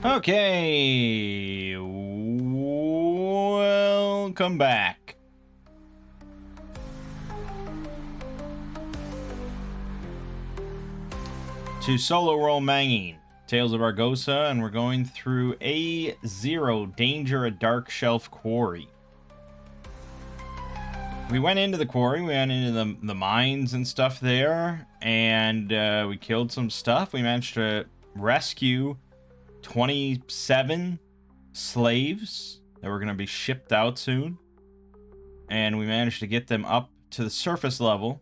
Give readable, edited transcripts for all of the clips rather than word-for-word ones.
Okay, welcome back. To Solo Roll Mangging, Tales of Argosa, and we're going through A0, Danger at Dark Shelf Quarry. We went into the quarry, we went into the mines and stuff there, and we killed some stuff. We managed to rescue 27 slaves that were going to be shipped out soon. And we managed to get them up to the surface level.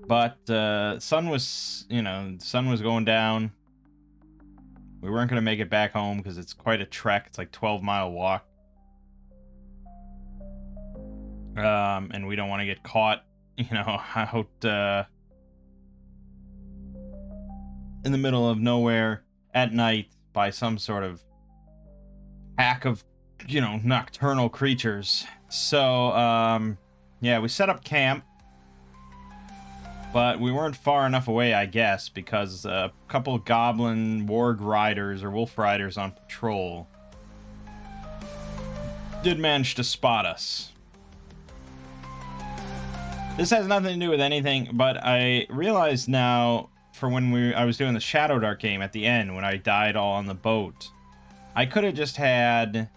But sun was going down. We weren't going to make it back home because it's quite a trek. It's like 12-mile walk. And we don't want to get caught, out in the middle of nowhere at night by some sort of pack of, nocturnal creatures. So, yeah, we set up camp. But we weren't far enough away, I guess, because a couple of goblin warg riders or wolf riders on patrol did manage to spot us. This has nothing to do with anything, but I realized now for when I was doing the Shadow Dark game at the end, when I died all on the boat, I could have just had...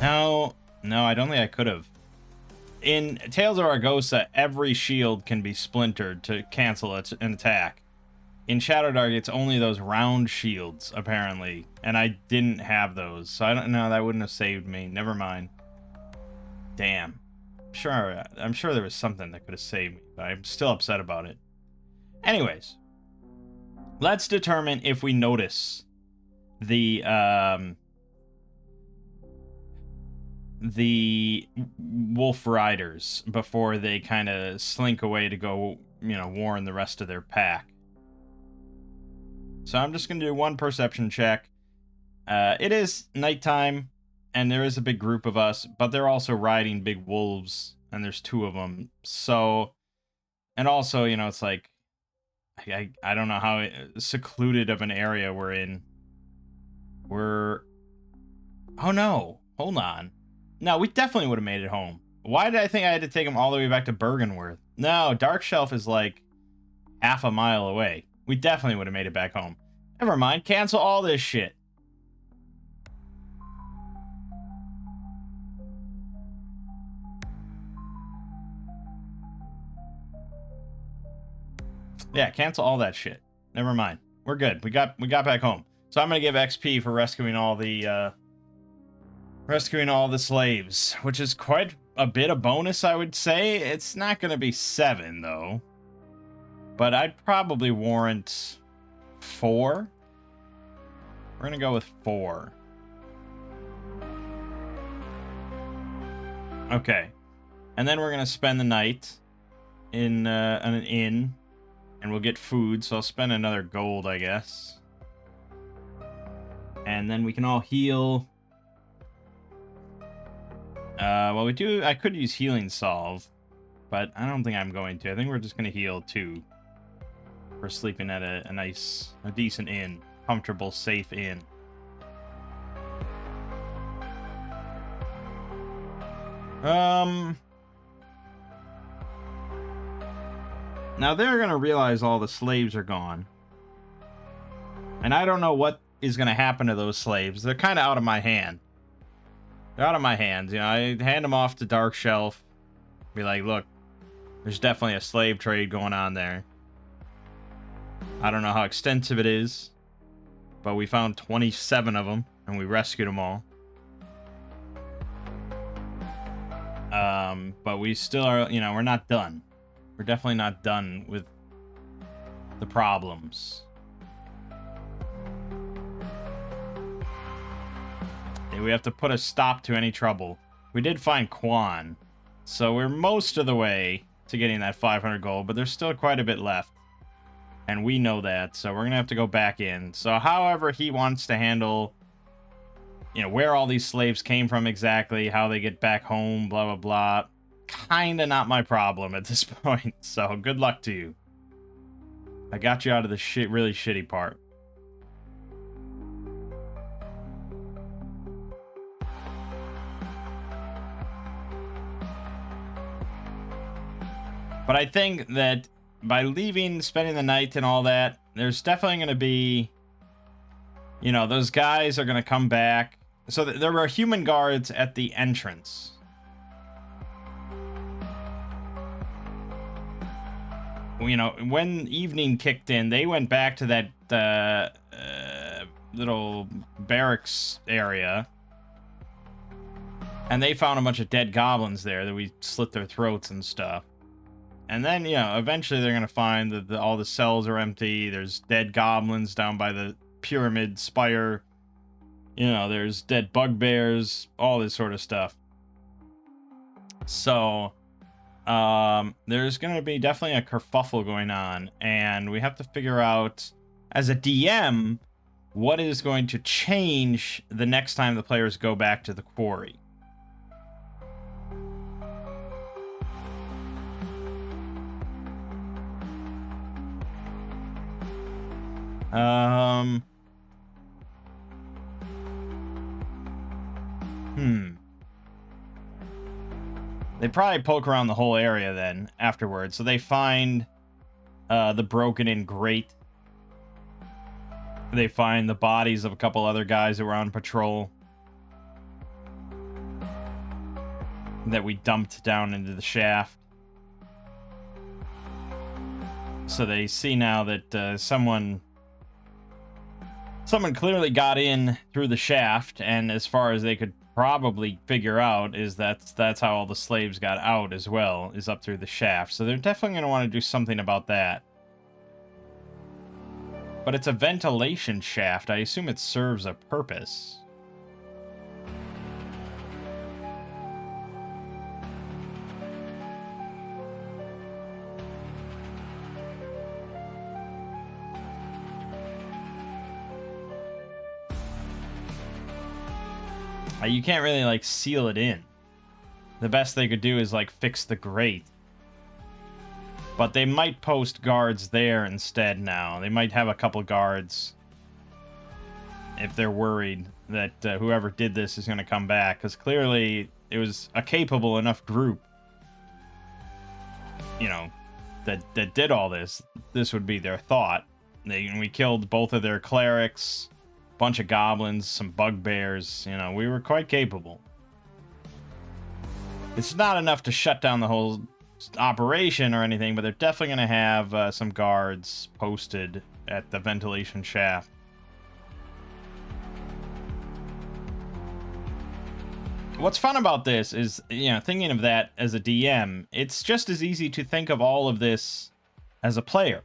No, I don't think I could have. In Tales of Argosa, every shield can be splintered to cancel an attack. In Shadow Dark, it's only those round shields, apparently. And I didn't have those, so I don't know, that wouldn't have saved me. Never mind. Damn. I'm sure there was something that could have saved me, but I'm still upset about it. Anyways. Let's determine if we notice the wolf riders before they kind of slink away to go, warn the rest of their pack. So I'm just going to do one perception check. It is nighttime, and there is a big group of us, but they're also riding big wolves, and there's 2 of them. So, and also, it's like, I don't know how secluded of an area we're in. Oh no, hold on. No, we definitely would have made it home. Why did I think I had to take them all the way back to Bergenworth? No, Dark Shelf is like half a mile away. We definitely would have made it back home. Never mind, cancel all this shit. Yeah, cancel all that shit. Never mind. We're good. We got back home. So I'm gonna give XP for rescuing all the slaves, which is quite a bit of bonus, I would say. It's not gonna be 7 though, but I'd probably warrant 4. We're gonna go with 4. Okay, and then we're gonna spend the night in an inn. And we'll get food, so I'll spend another gold, I guess. And then we can all heal. Well, I could use Healing Salve, but I don't think I'm going to. I think we're just going to heal, too. We're sleeping at a decent inn. Comfortable, safe inn. Now they're going to realize all the slaves are gone. And I don't know what is going to happen to those slaves. They're kind of out of my hand. They're out of my hands. I hand them off to Dark Shelf. Be like, look, there's definitely a slave trade going on there. I don't know how extensive it is. But we found 27 of them. And we rescued them all. But we still are, we're not done. We're definitely not done with the problems. We have to put a stop to any trouble. We did find Quan, so we're most of the way to getting that 500 gold, but there's still quite a bit left. And we know that, so we're going to have to go back in. So however he wants to handle, where all these slaves came from exactly, how they get back home, blah, blah, blah. Kinda not my problem at this point, so good luck to you. I got you out of the really shitty part. But I think that by leaving, spending the night and all that, there's definitely going to be, you know, those guys are going to come back. So there were human guards at the entrance. You know, when evening kicked in, they went back to that little barracks area. And they found a bunch of dead goblins there that we slit their throats and stuff. And then, you know, eventually they're going to find that all the cells are empty. There's dead goblins down by the pyramid spire. You know, there's dead bugbears, all this sort of stuff. So, there's going to be definitely a kerfuffle going on. And we have to figure out, as a DM, what is going to change the next time the players go back to the quarry. They probably poke around the whole area then afterwards. So they find the broken in grate. They find the bodies of a couple other guys that were on patrol that we dumped down into the shaft. So they see now that someone clearly got in through the shaft, and as far as they could probably figure out is that's how all the slaves got out as well, is up through the shaft. So they're definitely going to want to do something about that. But it's a ventilation shaft. I assume it serves a purpose. You can't really, like, seal it in. The best they could do is, like, fix the grate. But they might post guards there instead now. They might have a couple guards if they're worried that whoever did this is going to come back. Because clearly it was a capable enough group, you know, that did all this. This would be their thought. We killed both of their clerics, bunch of goblins, some bugbears. You know, we were quite capable. It's not enough to shut down the whole operation or anything, but they're definitely going to have some guards posted at the ventilation shaft. What's fun about this is, you know, thinking of that as a DM, it's just as easy to think of all of this as a player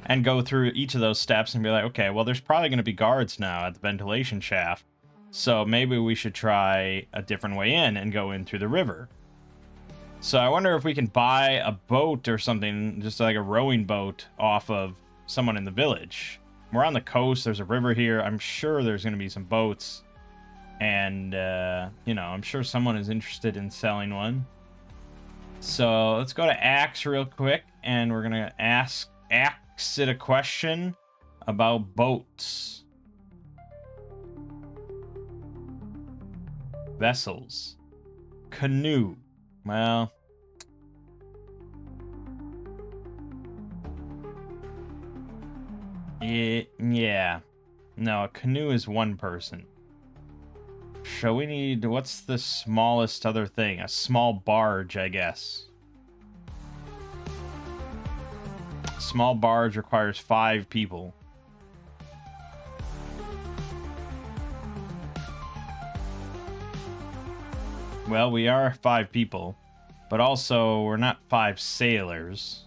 and go through each of those steps and be like, okay, well, there's probably going to be guards now at the ventilation shaft, so maybe we should try a different way in and go in through the river. So I wonder if we can buy a boat or something, just like a rowing boat, off of someone in the village. We're on the coast, there's a river here, I'm sure there's going to be some boats, and, you know, I'm sure someone is interested in selling one. So let's go to Axe real quick, and we're going to ask it a question about boats. Vessels. Canoe. Well, yeah. No, a canoe is one person. So we need, what's the smallest other thing? A small barge, I guess. Small barge requires 5 people. Well, we are 5 people, but also we're not 5 sailors.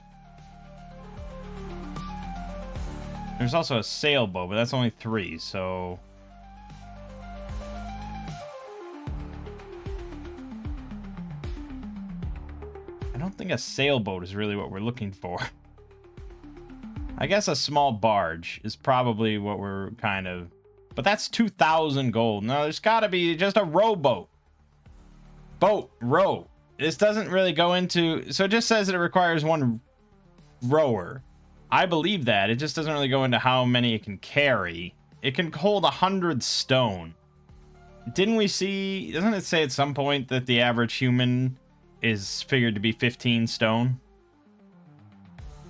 There's also a sailboat, but that's only 3, so... I don't think a sailboat is really what we're looking for. I guess a small barge is probably what we're kind of... But that's 2,000 gold. No, there's gotta be just a rowboat. Boat, row. This doesn't really go into... So it just says that it requires 1 rower. I believe that. It just doesn't really go into how many it can carry. It can hold 100 stone. Didn't we see... Doesn't it say at some point that the average human is figured to be 15 stone.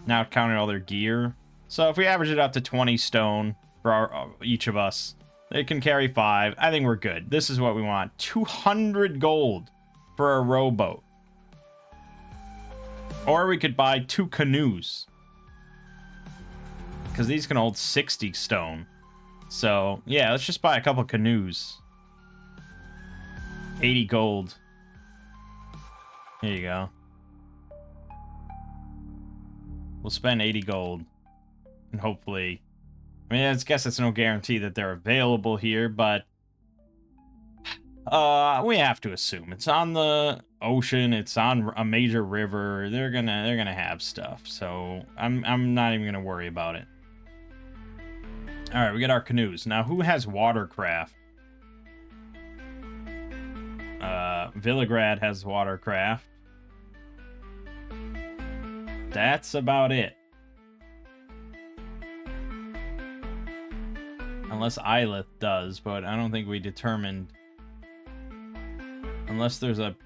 Not counting all their gear. So if we average it up to 20 stone for each of us, it can carry 5. I think we're good. This is what we want. 200 gold for a rowboat. Or we could buy 2 canoes. Because these can hold 60 stone. So, yeah, let's just buy a couple canoes. 80 gold. Here you go. We'll spend 80 gold. And hopefully... I mean, I guess it's no guarantee that they're available here, but... we have to assume. It's on the ocean, it's on a major river. They're gonna have stuff. So, I'm not even gonna worry about it. Alright, we got our canoes. Now, who has watercraft? Villagrad has watercraft. That's about it. Unless Ilith does, but I don't think we determined. Unless there's a...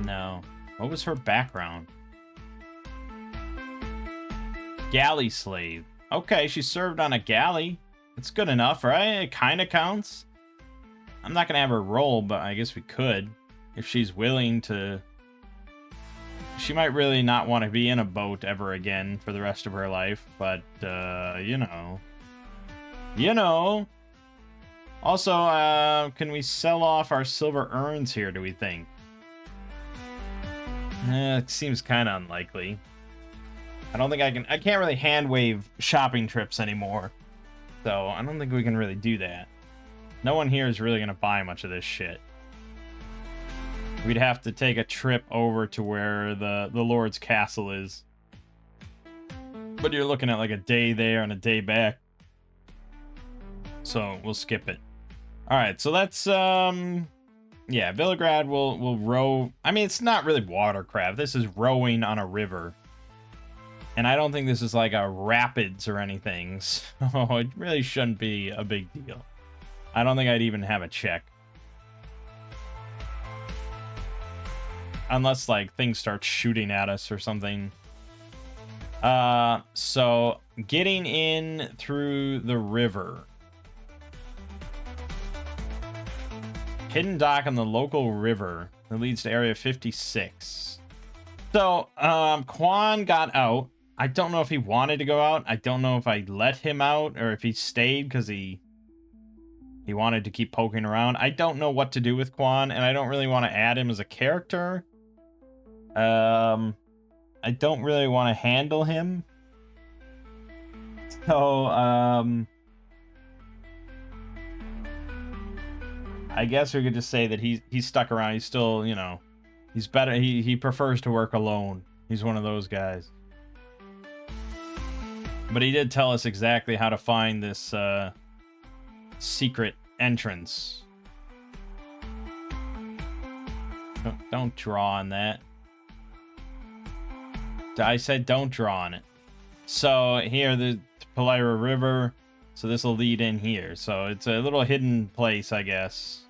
No. What was her background? Galley slave. Okay, she served on a galley. It's good enough, right? It kind of counts. I'm not going to have her roll, but I guess we could. If she's willing to... She might really not want to be in a boat ever again for the rest of her life, but, you know. You know. Also, can we sell off our silver urns here, do we think? It seems kind of unlikely. I don't think I can't really hand wave shopping trips anymore. So, I don't think we can really do that. No one here is really going to buy much of this shit. We'd have to take a trip over to where the Lord's castle is. But you're looking at like a day there and a day back. So, we'll skip it. Alright, so that's, yeah, Villagrad will row... I mean, it's not really watercraft. This is rowing on a river. And I don't think this is like a rapids or anything. So it really shouldn't be a big deal. I don't think I'd even have a check. Unless, like, things start shooting at us or something. So, getting in through the river. Hidden dock on the local river that leads to Area 56. So, Quan got out. I don't know if he wanted to go out. I don't know if I let him out or if he stayed because he wanted to keep poking around. I don't know what to do with Quan, and I don't really want to add him as a character. I don't really want to handle him. So, I guess we could just say that he's stuck around. He's still, you know, he's better. He prefers to work alone. He's one of those guys. But he did tell us exactly how to find this secret entrance. Don't draw on that. I said don't draw on it. So here, the Pallyra River. So this will lead in here. So it's a little hidden place, I guess.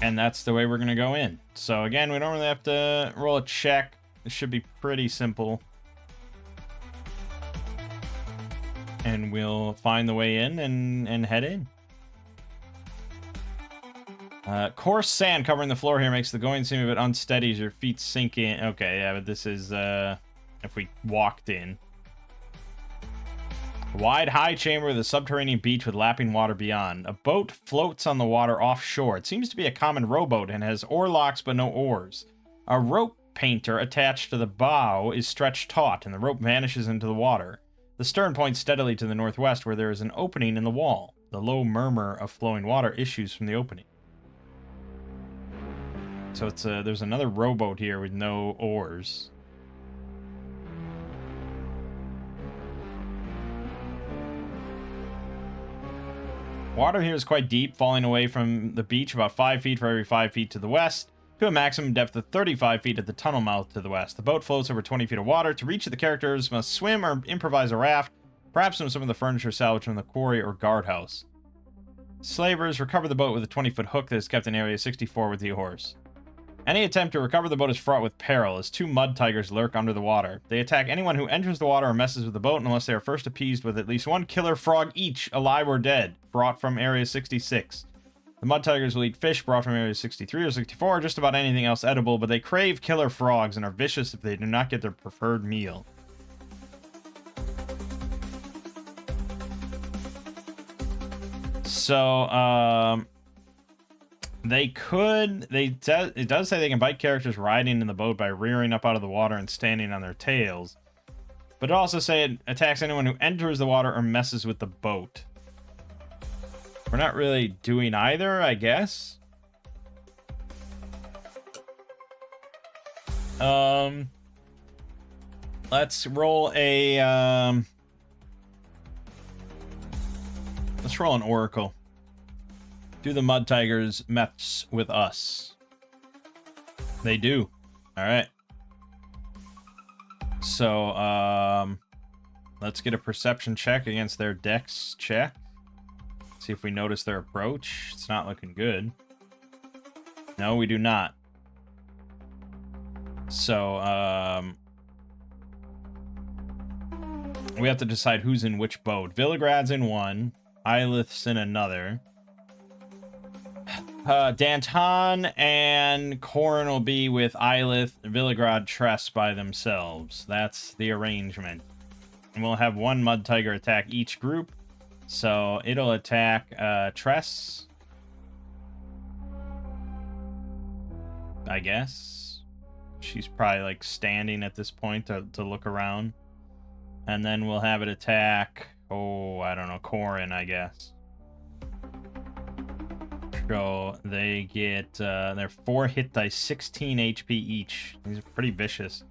And that's the way we're going to go in. So again, we don't really have to roll a check. It should be pretty simple. And we'll find the way in and head in. Coarse sand covering the floor here makes the going seem a bit unsteady as your feet sink in. Okay, yeah, but this is if we walked in. Wide, high chamber with a subterranean beach with lapping water beyond. A boat floats on the water offshore. It seems to be a common rowboat and has oar locks but no oars. A rope painter attached to the bow is stretched taut, and the rope vanishes into the water. The stern points steadily to the northwest, where there is an opening in the wall. The low murmur of flowing water issues from the opening. So it's there's another rowboat here with no oars. Water here is quite deep, falling away from the beach about 5 feet for every 5 feet to the west. to a maximum depth of 35 feet at the tunnel mouth to the west. The boat floats over 20 feet of water. To reach it, the characters must swim or improvise a raft, perhaps from some of the furniture salvaged from the quarry or guardhouse. Slavers recover the boat with a 20-foot hook that is kept in Area 64 with the oars. Any attempt to recover the boat is fraught with peril, as 2 mud tigers lurk under the water. They attack anyone who enters the water or messes with the boat unless they are first appeased with at least 1 killer frog each, alive or dead, brought from Area 66. The mud tigers will eat fish brought from Area 63 or 64, or just about anything else edible, but they crave killer frogs and are vicious if they do not get their preferred meal. So, it does say they can bite characters riding in the boat by rearing up out of the water and standing on their tails. But it also says it attacks anyone who enters the water or messes with the boat. We're not really doing either, I guess. Let's roll a, let's roll an Oracle. Do the Mud Tigers mess with us? They do. Alright. So, let's get a perception check against their dex check. See if we notice their approach. It's not looking good. No, we do not. So, we have to decide who's in which boat. Villigrad's in one. Ilith's in another. Danton and Corin will be with Ilith, Villigrad, Tress by themselves. That's the arrangement. And we'll have 1 Mud Tiger attack each group. So it'll attack Tress, I guess. She's probably like standing at this point to look around. And then we'll have it attack, oh, I don't know, Corin, I guess. So they get their 4 hit dice, 16 HP each. These are pretty vicious.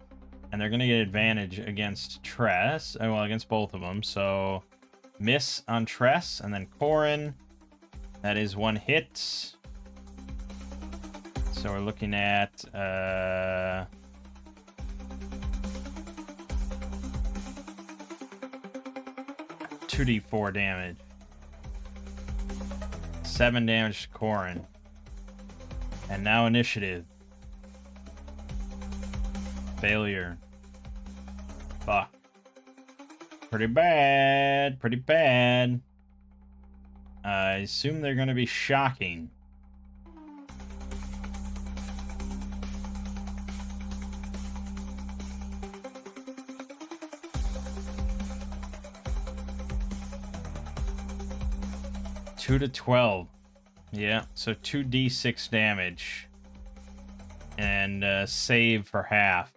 And they're going to get advantage against Tress, well, against both of them. So miss on Tress, and then Corin. That is 1 hit. So we're looking at 2d4 damage. 7 damage to Corin. And now initiative. Failure. Fuck. Pretty bad. Pretty bad. I assume they're going to be shocking. Two to 12. Yeah, so 2d6 damage. And save for half.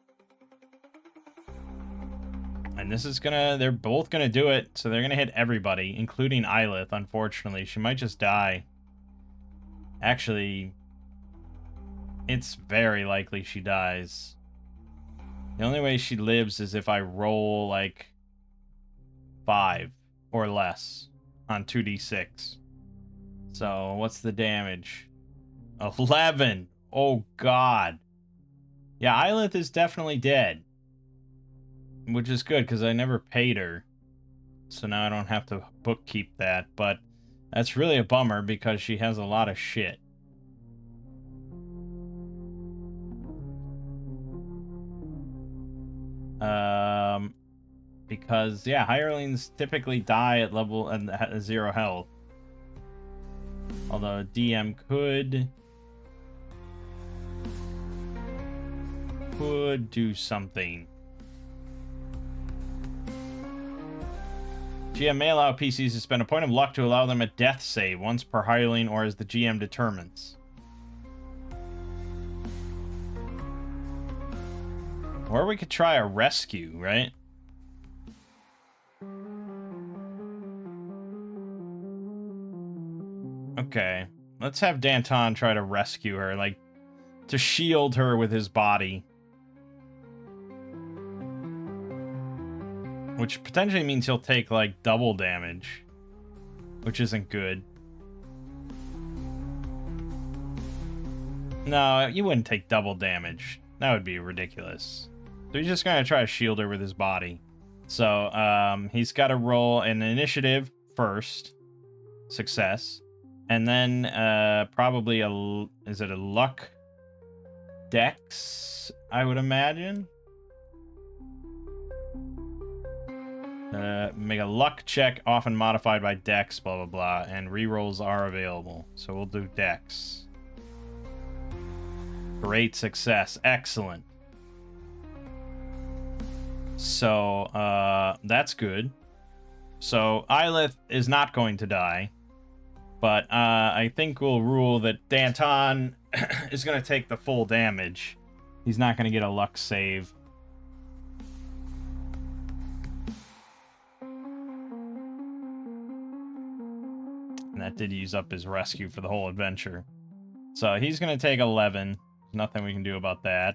And this is gonna, they're both gonna do it, so they're gonna hit everybody, including Ilith, unfortunately. She might just die. Actually, it's very likely she dies. The only way she lives is if I roll, like, 5 or less on 2d6. So, what's the damage? 11! Oh, God. Yeah, Ilith is definitely dead. Which is good, because I never paid her. So now I don't have to bookkeep that. But that's really a bummer, because she has a lot of shit. Because, yeah, hirelings typically die at level at 0 health. Although DM could do something. GM may allow PCs to spend a point of luck to allow them a death save once per hireling or as the GM determines. Or we could try a rescue, right? Okay. Let's have Danton try to rescue her, like, to shield her with his body. Which potentially means he'll take, like, double damage. Which isn't good. No, you wouldn't take double damage. That would be ridiculous. So he's just going to try to shield her with his body. So he's got to roll an initiative first. Success. And then probably is it a luck dex, I would imagine? Make a luck check, often modified by dex, blah, blah, blah. And rerolls are available. So we'll do dex. Great success. Excellent. So, that's good. So, Eilith is not going to die. But, I think we'll rule that Danton is going to take the full damage. He's not going to get a luck save. And that did use up his rescue for the whole adventure. So, he's going to take 11. Nothing we can do about that.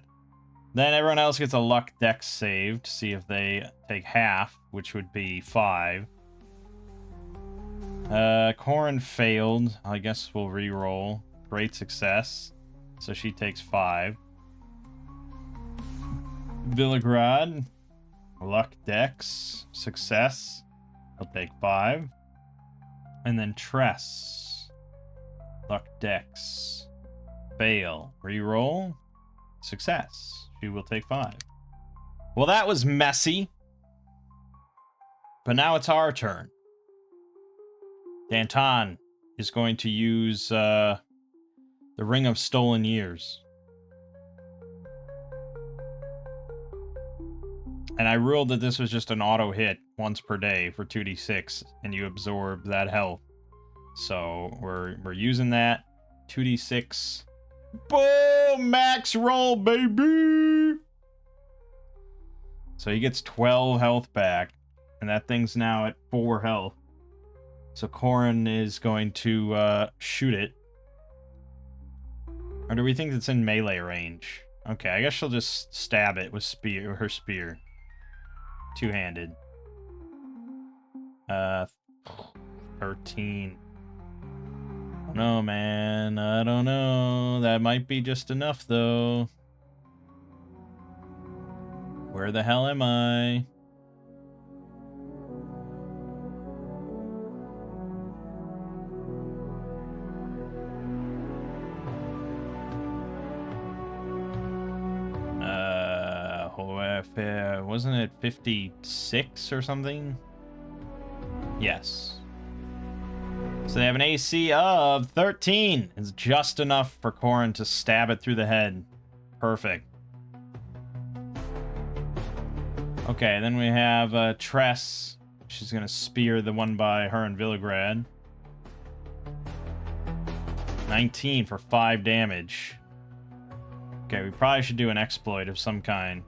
Then everyone else gets a luck dex save to see if they take half, which would be 5. Corin failed. I guess we'll re-roll. Great success. So she takes 5. Villagrad, luck dex, success. He'll take 5. And then Tress, luck dex, fail, re-roll, success. She will take 5. Well, that was messy. But now it's our turn. Danton is going to use the Ring of Stolen Years. And I ruled that this was just an auto hit once per day for 2d6, and you absorb that health. So we're using that. 2d6. Boom! Max roll, baby! So he gets 12 health back, and that thing's now at 4 health. So Corin is going to shoot it. Or do we think it's in melee range? Okay, I guess she'll just stab it with her spear. Two-handed. 13. No, man. I don't know. That might be just enough, though. Where the hell am I? Wasn't it 56 or something? Yes. So they have an AC of 13. It's just enough for Corin to stab it through the head. Perfect. Okay, then we have Tress. She's going to spear the one by her and Villagrad. 19 for 5 damage. Okay, we probably should do an exploit of some kind.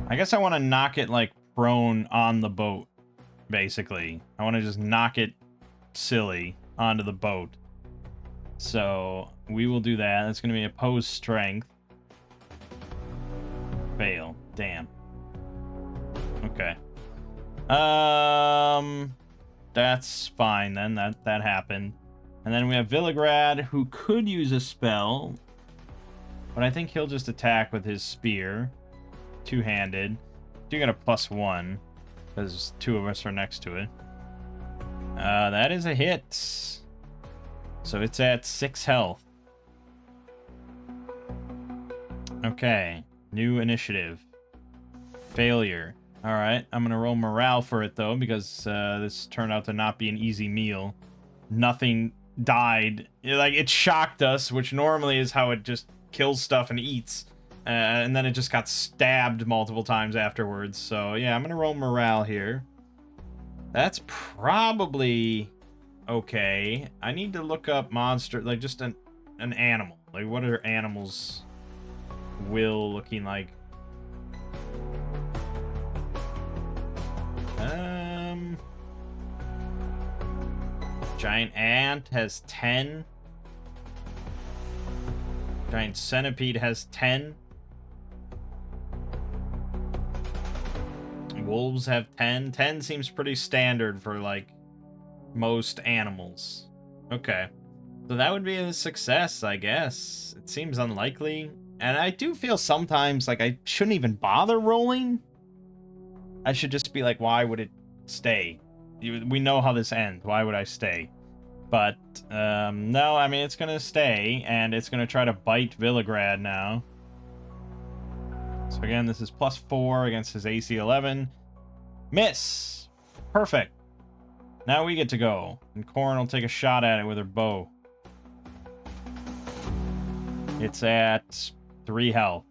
I guess I want to knock it, like, prone on the boat, basically. I want to just knock it silly onto the boat. So, we will do that. That's going to be opposed strength. Fail. Damn. Okay. That's fine then. That happened. And then we have Villagrad, who could use a spell. But I think he'll just attack with his spear. Two-handed. You got a +1. Because 2 of us are next to it. That is a hit. So it's at 6 health. Okay. New initiative. Failure. Alright, I'm gonna roll morale for it though, because this turned out to not be an easy meal. Nothing died. It shocked us, which normally is how it just kills stuff and eats. And then it just got stabbed multiple times afterwards. So yeah, I'm gonna roll morale here. That's probably okay. I need to look up monster, like just an animal. Like what are animals' will looking like? Giant ant has 10. Giant centipede has 10. wolves have 10. 10 seems pretty standard for, like, most animals. Okay. So that would be a success, I guess. It seems unlikely. And I do feel sometimes like I shouldn't even bother rolling. I should just be like, why would it stay? We know how this ends. Why would I stay? But, no, I mean, it's going to stay, and it's going to try to bite Villagrad now. So again, this is +4 against his AC 11. Miss! Perfect. Now we get to go. And Corrin will take a shot at it with her bow. It's at 3 health.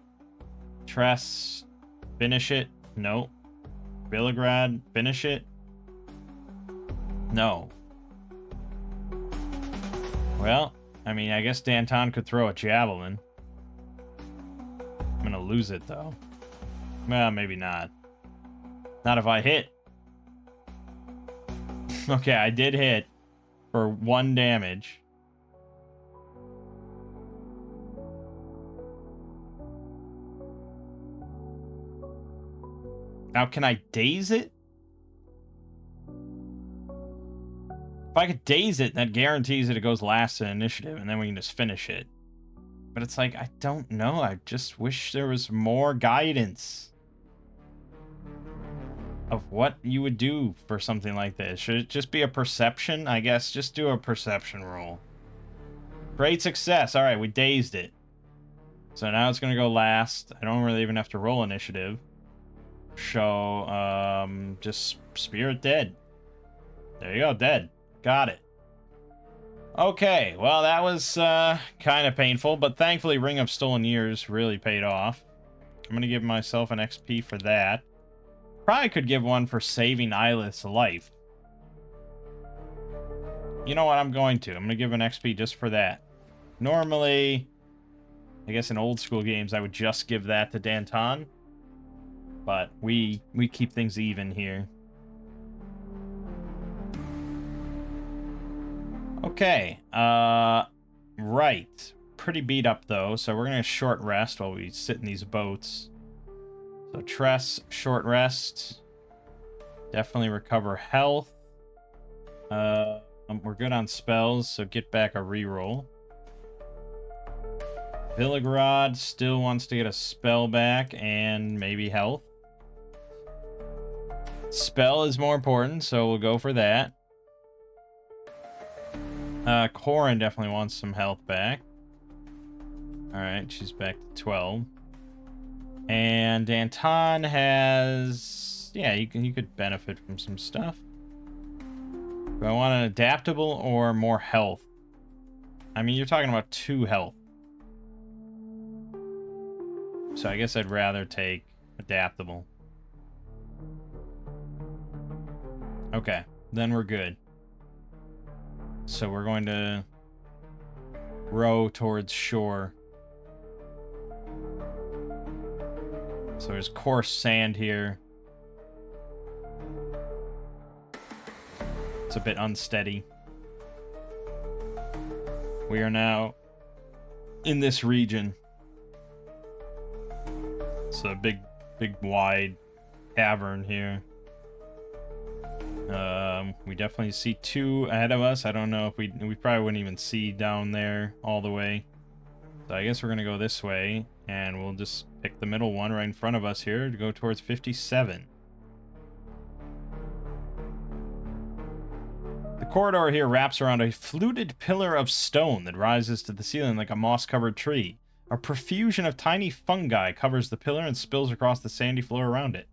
Tress, finish it. No. Villagrad, finish it. No. Well, I mean, I guess Danton could throw a javelin. I'm gonna lose it, though. Well, maybe not. Not if I hit. Okay, I did hit for 1 damage. Now, can I daze it? If I could daze it, that guarantees that it goes last in initiative, and then we can just finish it. But it's like, I don't know. I just wish there was more guidance of what you would do for something like this. Should it just be a perception? I guess just do a perception roll. Great success. All right, we dazed it. So now it's going to go last. I don't really even have to roll initiative. So, just Spirit dead. There you go, dead. Got it. Okay, well, that was kind of painful, but thankfully Ring of Stolen Years really paid off. I'm going to give myself an XP for that. Probably could give one for saving Eyelith's life. You know what? I'm going to. I'm going to give an XP just for that. Normally, I guess in old school games, I would just give that to Danton. But we keep things even here. Okay, right. Pretty beat up, though, so we're going to short rest while we sit in these boats. So, Tress, short rest. Definitely recover health. We're good on spells, so get back a reroll. Villagrad still wants to get a spell back and maybe health. Spell is more important, so we'll go for that. Corrin definitely wants some health back. Alright, she's back to 12. And Danton has... yeah, you could benefit from some stuff. Do I want an adaptable or more health? I mean, you're talking about 2 health. So I guess I'd rather take adaptable. Okay, then we're good. So we're going to row towards shore. So there's coarse sand here. It's a bit unsteady. We are now in this region. So a big wide cavern here. We definitely see 2 ahead of us. I don't know if we probably wouldn't even see down there all the way. So I guess we're gonna go this way, and we'll just pick the middle one right in front of us here to go towards 57. The corridor here wraps around a fluted pillar of stone that rises to the ceiling like a moss-covered tree. A profusion of tiny fungi covers the pillar and spills across the sandy floor around it.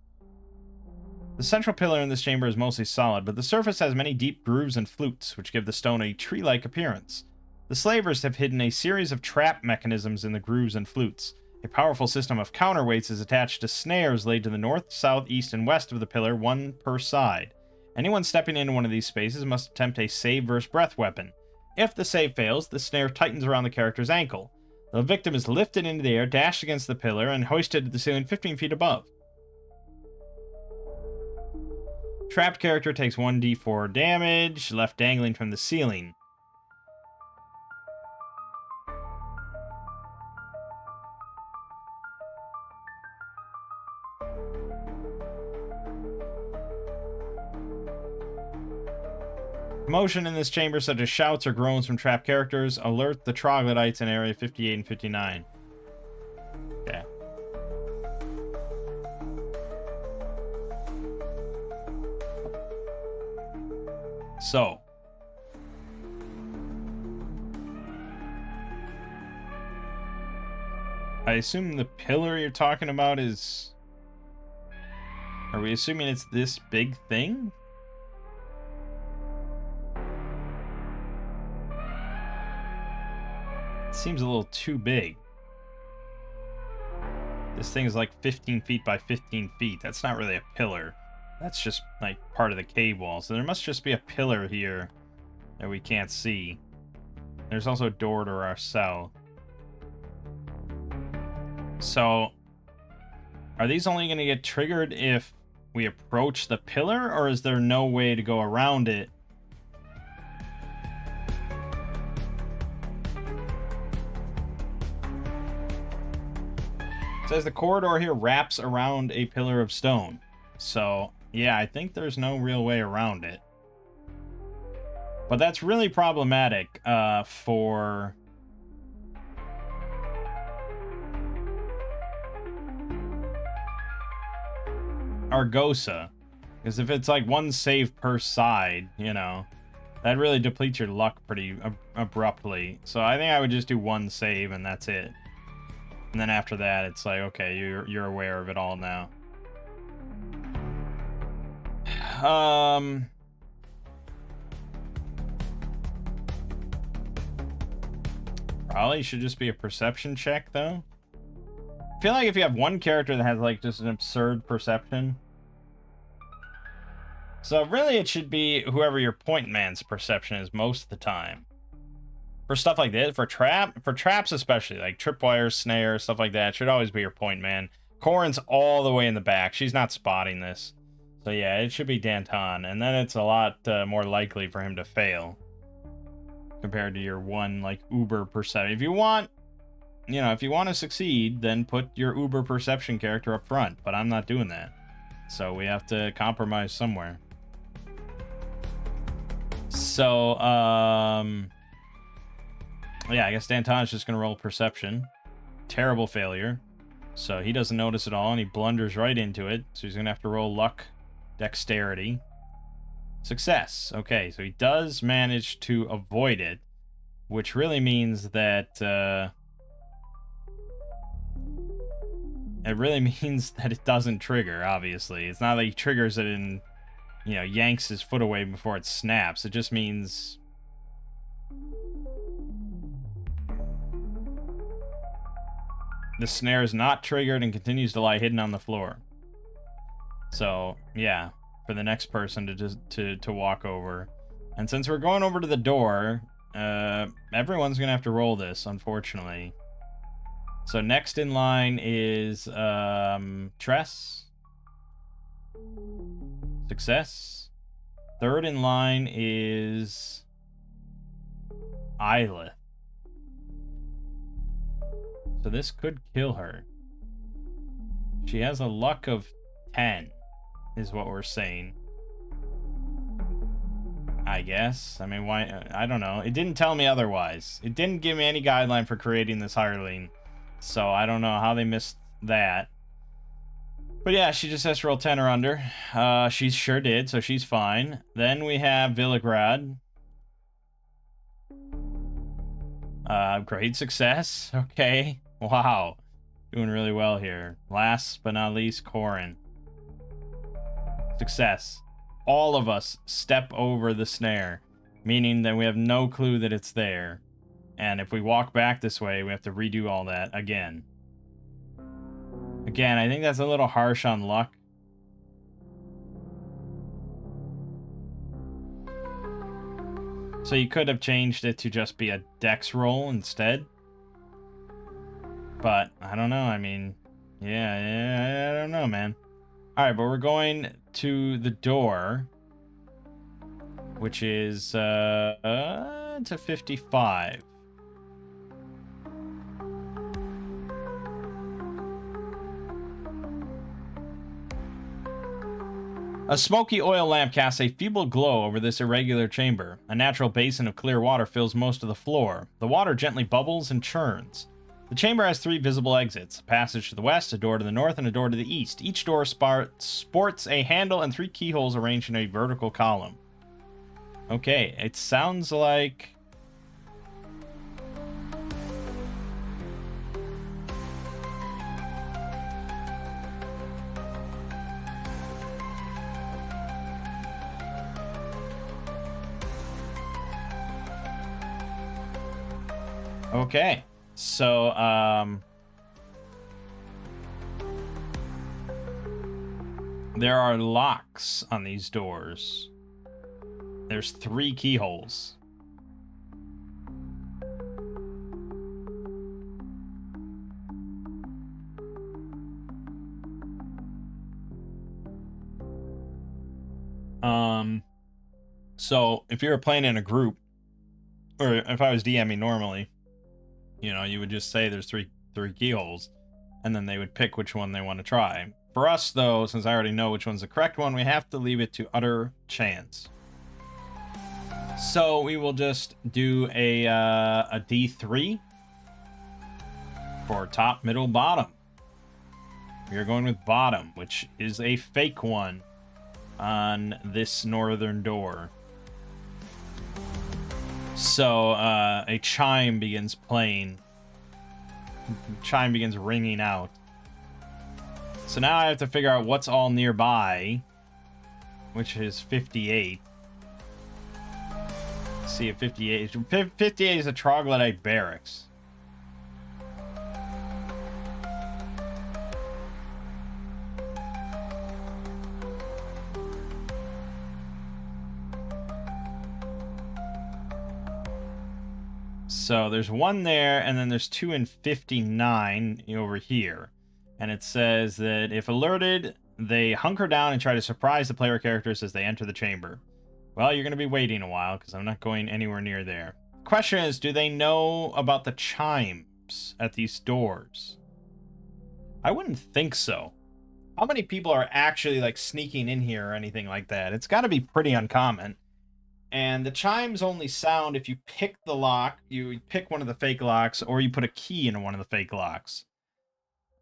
The central pillar in this chamber is mostly solid, but the surface has many deep grooves and flutes, which give the stone a tree-like appearance. The slavers have hidden a series of trap mechanisms in the grooves and flutes. A powerful system of counterweights is attached to snares laid to the north, south, east, and west of the pillar, 1 per side. Anyone stepping into one of these spaces must attempt a save versus breath weapon. If the save fails, the snare tightens around the character's ankle. The victim is lifted into the air, dashed against the pillar, and hoisted to the ceiling 15 feet above. Trapped character takes 1d4 damage, left dangling from the ceiling. Commotion in this chamber, such as shouts or groans from trapped characters, alert the troglodytes in area 58 and 59. Okay. So. I assume the pillar you're talking about is... Are we assuming it's this big thing? It seems a little too big. This thing is like 15 feet by 15 feet. That's not really a pillar. That's just like part of the cave wall. So there must just be a pillar here that we can't see. There's also a door to our cell. So, are these only going to get triggered if we approach the pillar, or is there no way to go around it? It says the corridor here wraps around a pillar of stone. So, yeah, I think there's no real way around it. But that's really problematic for... Argosa, because if it's like one save per side, you know, that really depletes your luck pretty abruptly. So I think I would just do one save and that's it. And then after that, it's like, okay, you're aware of it all now. Probably should just be a perception check though. I feel like if you have one character that has like just an absurd perception, so really it should be whoever your point man's perception is most of the time. For stuff like this, for traps especially, like tripwires, snares, stuff like that, it should always be your point man. Corin's all the way in the back. She's not spotting this. So yeah, it should be Danton, and then it's a lot more likely for him to fail compared to your one like uber perception. If you want, you know, if you want to succeed, then put your uber perception character up front, but I'm not doing that. So we have to compromise somewhere. So, yeah, I guess Danton's just going to roll perception. Terrible failure. So he doesn't notice at all, and he blunders right into it. So he's going to have to roll luck, dexterity. Success. Okay, so he does manage to avoid it, which really means that... it really means that it doesn't trigger, obviously. It's not like he triggers it and, you know, yanks his foot away before it snaps. It just means... the snare is not triggered and continues to lie hidden on the floor. So, yeah, for the next person to just to walk over. And since we're going over to the door, everyone's going to have to roll this, unfortunately. So next in line is Tress. Success. Third in line is Isla. So this could kill her. She has a luck of 10, is what we're saying. I guess. I mean, why? I don't know. It didn't tell me otherwise. It didn't give me any guideline for creating this hireling. So I don't know how they missed that. But yeah, she just has to roll 10 or under. She sure did, so she's fine. Then we have Villagrad. Great success. Okay. Wow. Doing really well here. Last but not least, Corin. Success. All of us step over the snare, meaning that we have no clue that it's there. And if we walk back this way, we have to redo all that again. Again, I think that's a little harsh on luck. So you could have changed it to just be a dex roll instead. But, I don't know, I mean... Yeah, I don't know, man. Alright, but we're going to the door. Which is, to 55. A smoky oil lamp casts a feeble glow over this irregular chamber. A natural basin of clear water fills most of the floor. The water gently bubbles and churns. The chamber has 3 visible exits: a passage to the west, a door to the north, and a door to the east. Each door sports a handle and 3 keyholes arranged in a vertical column. Okay, it sounds like... Okay, so, there are locks on these doors. There's 3 keyholes. So if you were playing in a group, or if I was DMing normally, you know, you would just say there's three keyholes, and then they would pick which one they want to try. For us, though, since I already know which one's the correct one, we have to leave it to utter chance. So we will just do a D3 for top, middle, bottom. We are going with bottom, which is a fake one on this northern door. So a chime begins playing. Chime begins ringing out. So now I have to figure out what's all nearby, which is 58. Let's see if 58 is a troglodyte barracks. So there's one there, and then there's 2 in 59 over here. And it says that if alerted, they hunker down and try to surprise the player characters as they enter the chamber. Well, you're going to be waiting a while, because I'm not going anywhere near there. The question is, do they know about the chimes at these doors? I wouldn't think so. How many people are actually, like, sneaking in here or anything like that? It's got to be pretty uncommon. And the chimes only sound if you pick the lock, you pick one of the fake locks, or you put a key into one of the fake locks.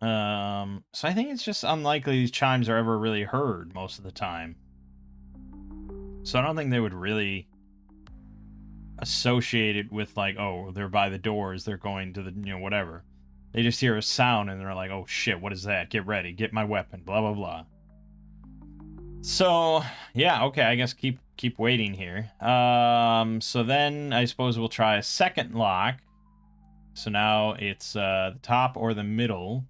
So I think it's just unlikely these chimes are ever really heard most of the time. So I don't think they would really associate it with, like, oh, they're by the doors, they're going to the, you know, whatever. They just hear a sound and they're like, oh shit, what is that? Get ready, get my weapon, blah, blah, blah. So, yeah, okay, I guess keep waiting here. So then I suppose we'll try a second lock. So now it's the top or the middle.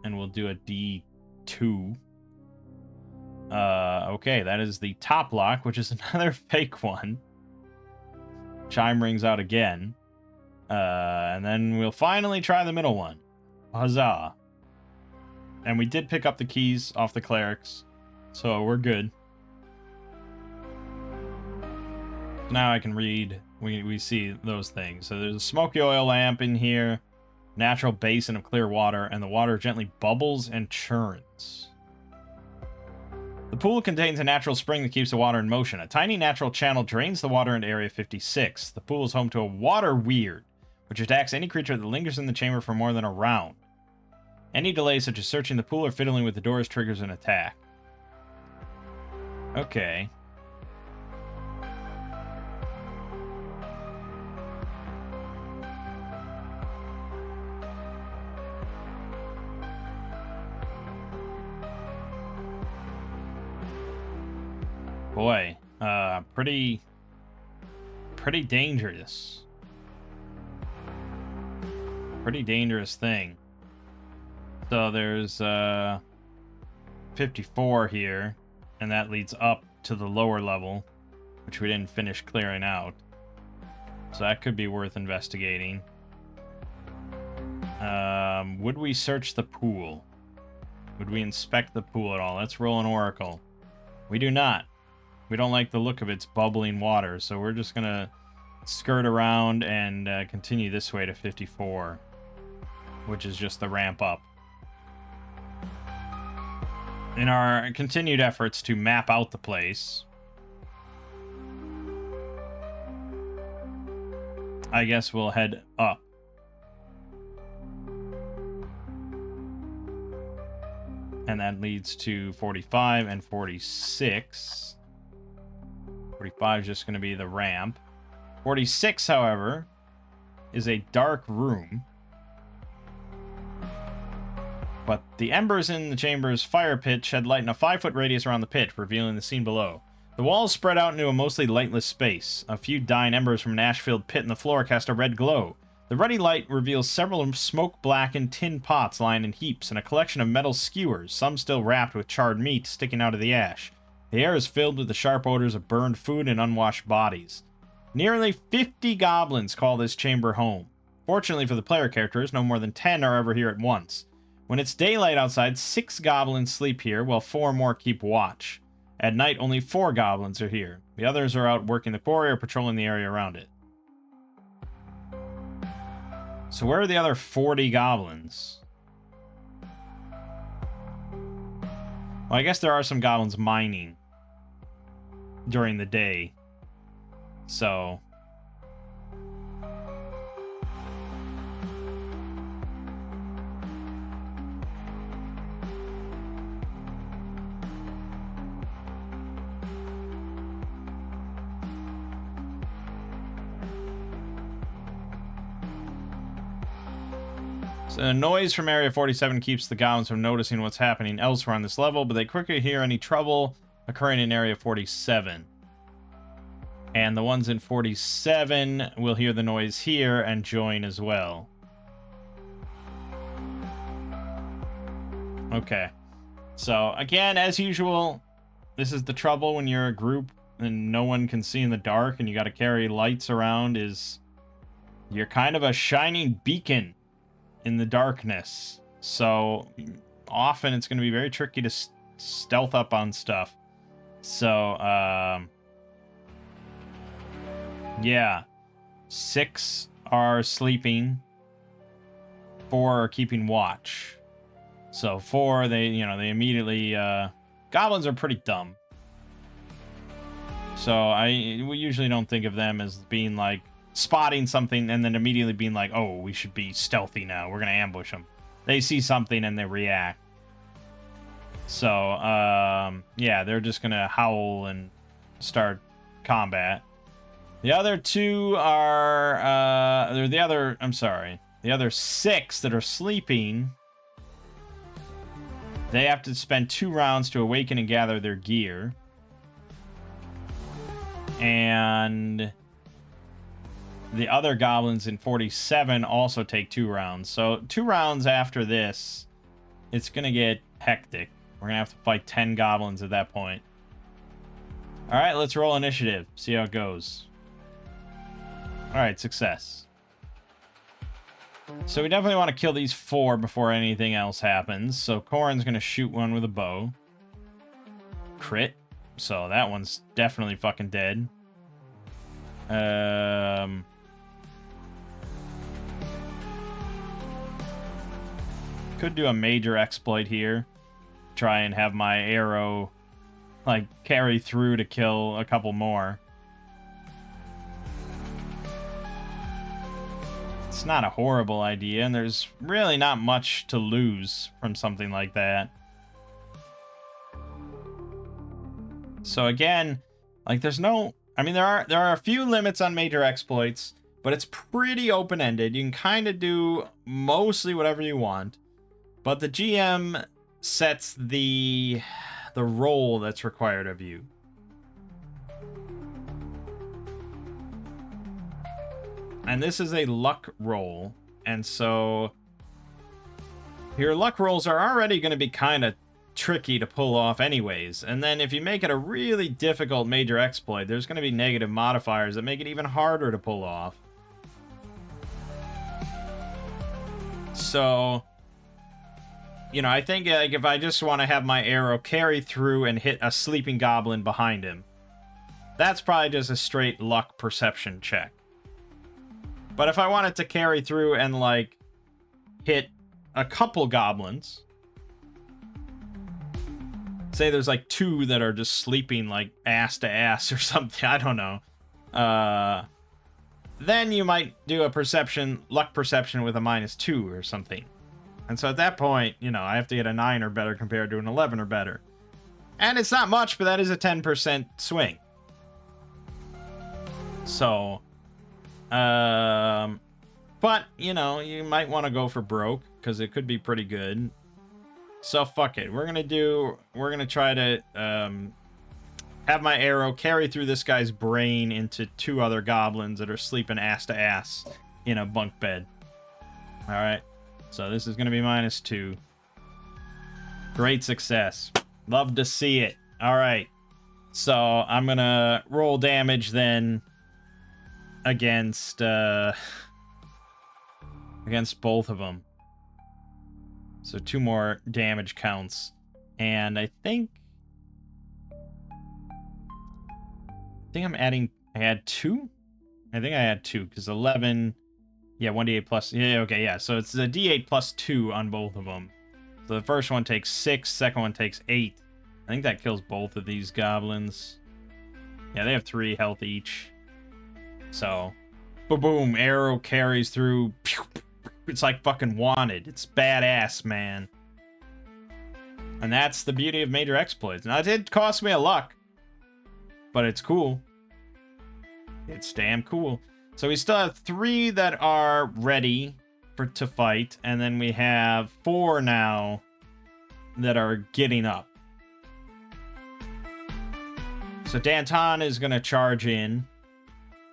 And we'll do a D2. Okay, that is the top lock, which is another fake one. Chime rings out again. And then we'll finally try the middle one. Huzzah. And we did pick up the keys off the clerics. So we're good. Now I can read. We see those things. So there's a smoky oil lamp in here. Natural basin of clear water. And the water gently bubbles and churns. The pool contains a natural spring that keeps the water in motion. A tiny natural channel drains the water into Area 56. The pool is home to a water weird, which attacks any creature that lingers in the chamber for more than a round. Any delay, such as searching the pool or fiddling with the doors, triggers an attack. Okay. Boy, pretty dangerous. Pretty dangerous thing. So there's 54 here, and that leads up to the lower level, which we didn't finish clearing out. So that could be worth investigating. Would we search the pool? Would we inspect the pool at all? Let's roll an oracle. We do not. We don't like the look of its bubbling water, so we're just gonna skirt around and continue this way to 54, which is just the ramp up. in our continued efforts to map out the place, I guess we'll head up. And that leads to 45 and 46. 45 is just going to be the ramp. 46, however, is a dark room. But the embers in the chamber's fire pit shed light in a 5-foot radius around the pit, revealing the scene below. The walls spread out into a mostly lightless space. A few dying embers from an ash-filled pit in the floor cast a red glow. The ruddy light reveals several smoke-blackened tin pots lying in heaps and a collection of metal skewers, some still wrapped with charred meat, sticking out of the ash. The air is filled with the sharp odors of burned food and unwashed bodies. Nearly 50 goblins call this chamber home. Fortunately for the player characters, no more than 10 are ever here at once. When it's daylight outside, 6 goblins sleep here, while 4 more keep watch. At night, only 4 goblins are here. The others are out working the quarry or patrolling the area around it. So where are the other 40 goblins? Well, I guess there are some goblins mining during the day. So... So the noise from Area 47 keeps the goblins from noticing what's happening elsewhere on this level, but they quickly hear any trouble occurring in Area 47. And the ones in 47 will hear the noise here and join as well. Okay. So, again, as usual, this is the trouble when you're a group and no one can see in the dark and you gotta carry lights around, is you're kind of a shining beacon in the darkness. So often it's going to be very tricky to stealth up on stuff. So yeah, 6 are sleeping, 4 are keeping watch. So 4, they immediately goblins are pretty dumb. So we usually don't think of them as being like spotting something and then immediately being like, oh, we should be stealthy now, we're gonna ambush them. They see something and they react. So yeah, they're just gonna howl and start combat. The other 2 are the other 6 that are sleeping. They have to spend 2 rounds to awaken and gather their gear. And the other goblins in 47 also take 2 rounds. So 2 rounds after this, it's going to get hectic. We're going to have to fight 10 goblins at that point. Alright, let's roll initiative. See how it goes. Alright, success. So we definitely want to kill these 4 before anything else happens. So Corin's going to shoot one with a bow. Crit. So that one's definitely fucking dead. Could do a major exploit here. Try and have my arrow, like, carry through to kill a couple more. It's not a horrible idea, and there's really not much to lose from something like that. So again, like, there's no... I mean, there are a few limits on major exploits, but it's pretty open-ended. You can kind of do mostly whatever you want. But the GM sets the role that's required of you. And this is a luck roll. And so your luck rolls are already going to be kind of tricky to pull off anyways. And then if you make it a really difficult major exploit, there's going to be negative modifiers that make it even harder to pull off. So... you know, I think like if I just want to have my arrow carry through and hit a sleeping goblin behind him, that's probably just a straight luck perception check. But if I want it to carry through and, like, hit a couple goblins, say there's like 2 that are just sleeping like ass to ass or something. I don't know. Then you might do a luck perception with a -2 or something. And so at that point, you know, I have to get a 9 or better compared to an 11 or better. And it's not much, but that is a 10% swing. So, but, you know, you might want to go for broke, because it could be pretty good. So, fuck it. We're gonna try to, have my arrow carry through this guy's brain into 2 other goblins that are sleeping ass to ass in a bunk bed. Alright. So this is gonna be -2. Great success. Love to see it. Alright. So, I'm gonna roll damage then against both of them. So 2 more damage counts. And I think I'm adding... I had 2? I think I had 2, because 11... Yeah, 1d8 plus... Yeah, okay, yeah. So it's a d8 plus 2 on both of them. So the first one takes 6, second one takes 8. I think that kills both of these goblins. Yeah, they have 3 health each. So, boom, arrow carries through. It's like fucking Wanted. It's badass, man. And that's the beauty of major exploits. Now, it did cost me a luck, but it's cool. It's damn cool. So we still have 3 that are ready to fight, and then we have 4 now that are getting up. So Danton is going to charge in,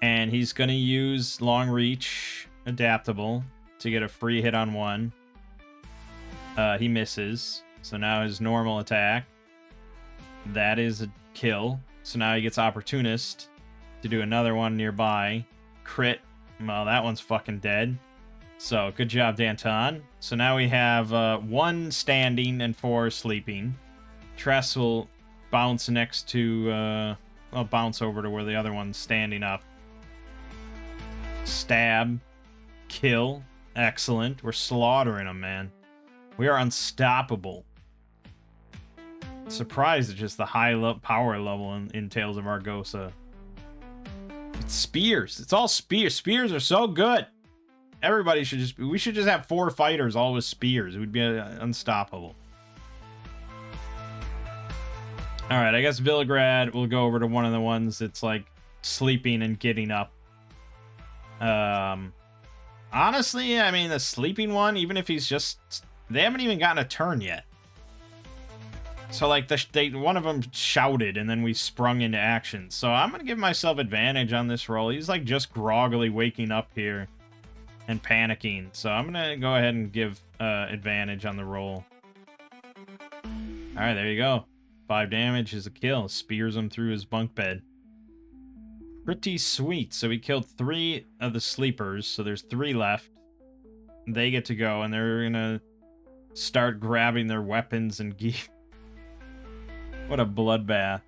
and he's going to use Long Reach Adaptable to get a free hit on 1. He misses. So now his normal attack. That is a kill. So now he gets Opportunist to do another one nearby. Crit. Well, that one's fucking dead. So, good job, Danton. So now we have 1 standing and 4 sleeping. Tress will bounce next to... I'll bounce over to where the other one's standing up. Stab. Kill. Excellent. We're slaughtering them, man. We are unstoppable. Surprised at just the high power level in Tales of Argosa. It's spears. It's all spears. Spears are so good. Everybody should just... We should just have 4 fighters all with spears. It would be unstoppable. Alright, I guess Villagrad will go over to one of the ones that's, like, sleeping and getting up. Honestly, I mean, the sleeping one, even if he's just... They haven't even gotten a turn yet. So, like, one of them shouted, and then we sprung into action. So I'm going to give myself advantage on this roll. He's, like, just groggily waking up here and panicking. So I'm going to go ahead and give advantage on the roll. Alright, there you go. 5 damage is a kill. Spears him through his bunk bed. Pretty sweet. So we killed 3 of the sleepers, so there's 3 left. They get to go, and they're going to start grabbing their weapons and gear. What a bloodbath.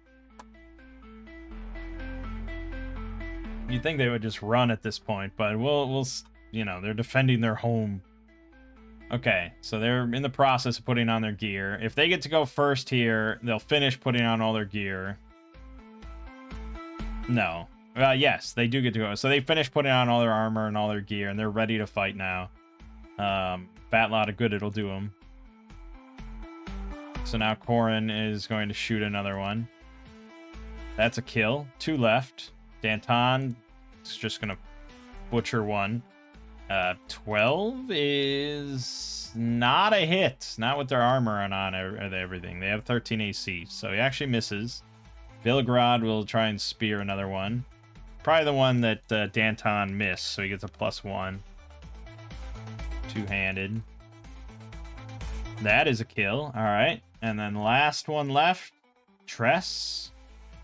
You'd think they would just run at this point, but we'll you know, they're defending their home. Okay, so they're in the process of putting on their gear. If they get to go first here, they'll finish putting on all their gear. No. Yes, they do get to go. So they finish putting on all their armor and all their gear, and they're ready to fight now. Fat lot of good it'll do them. So now Corin is going to shoot another one. That's a kill. 2 left. Danton is just going to butcher one. 12 is not a hit. Not with their armor on everything. They have 13 AC, so he actually misses. Villagrad will try and spear another one. Probably the one that Danton missed, so he gets a +1. 2-handed. That is a kill. All right. And then last one left. Tress.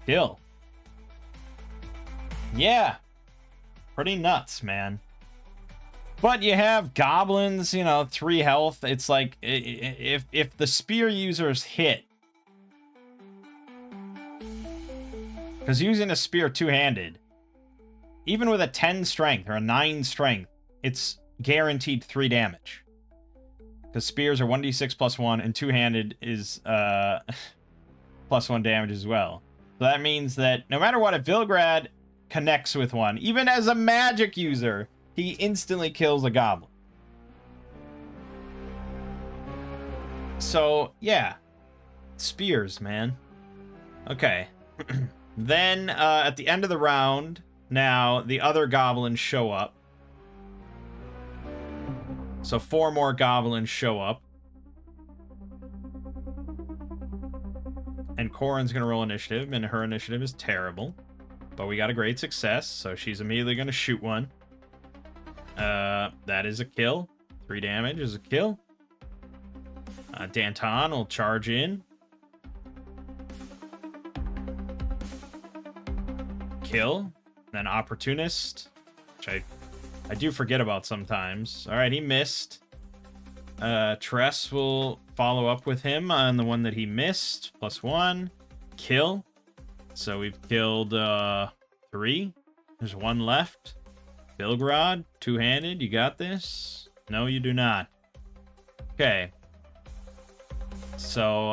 Kill. Yeah. Pretty nuts, man. But you have goblins, you know, 3 health. It's like, if the spear users hit. Because using a spear 2-handed, even with a 10 strength or a 9 strength, it's guaranteed 3 damage. Because spears are 1d6 +1, and 2-handed is +1 damage as well. So that means that no matter what, if Vilgrad connects with one, even as a magic user, he instantly kills a goblin. So, yeah. Spears, man. Okay. Then, at the end of the round, now, the other goblins show up. So 4 more goblins show up. And Corin's going to roll initiative, and her initiative is terrible. But we got a great success, so she's immediately going to shoot one. That is a kill. 3 damage is a kill. Danton will charge in. Kill. Then Opportunist, which I do forget about sometimes. All right, he missed. Tress will follow up with him on the one that he missed. +1. Kill. So we've killed 3. There's 1 left. Bilgrod, 2-handed. You got this? No, you do not. Okay. So,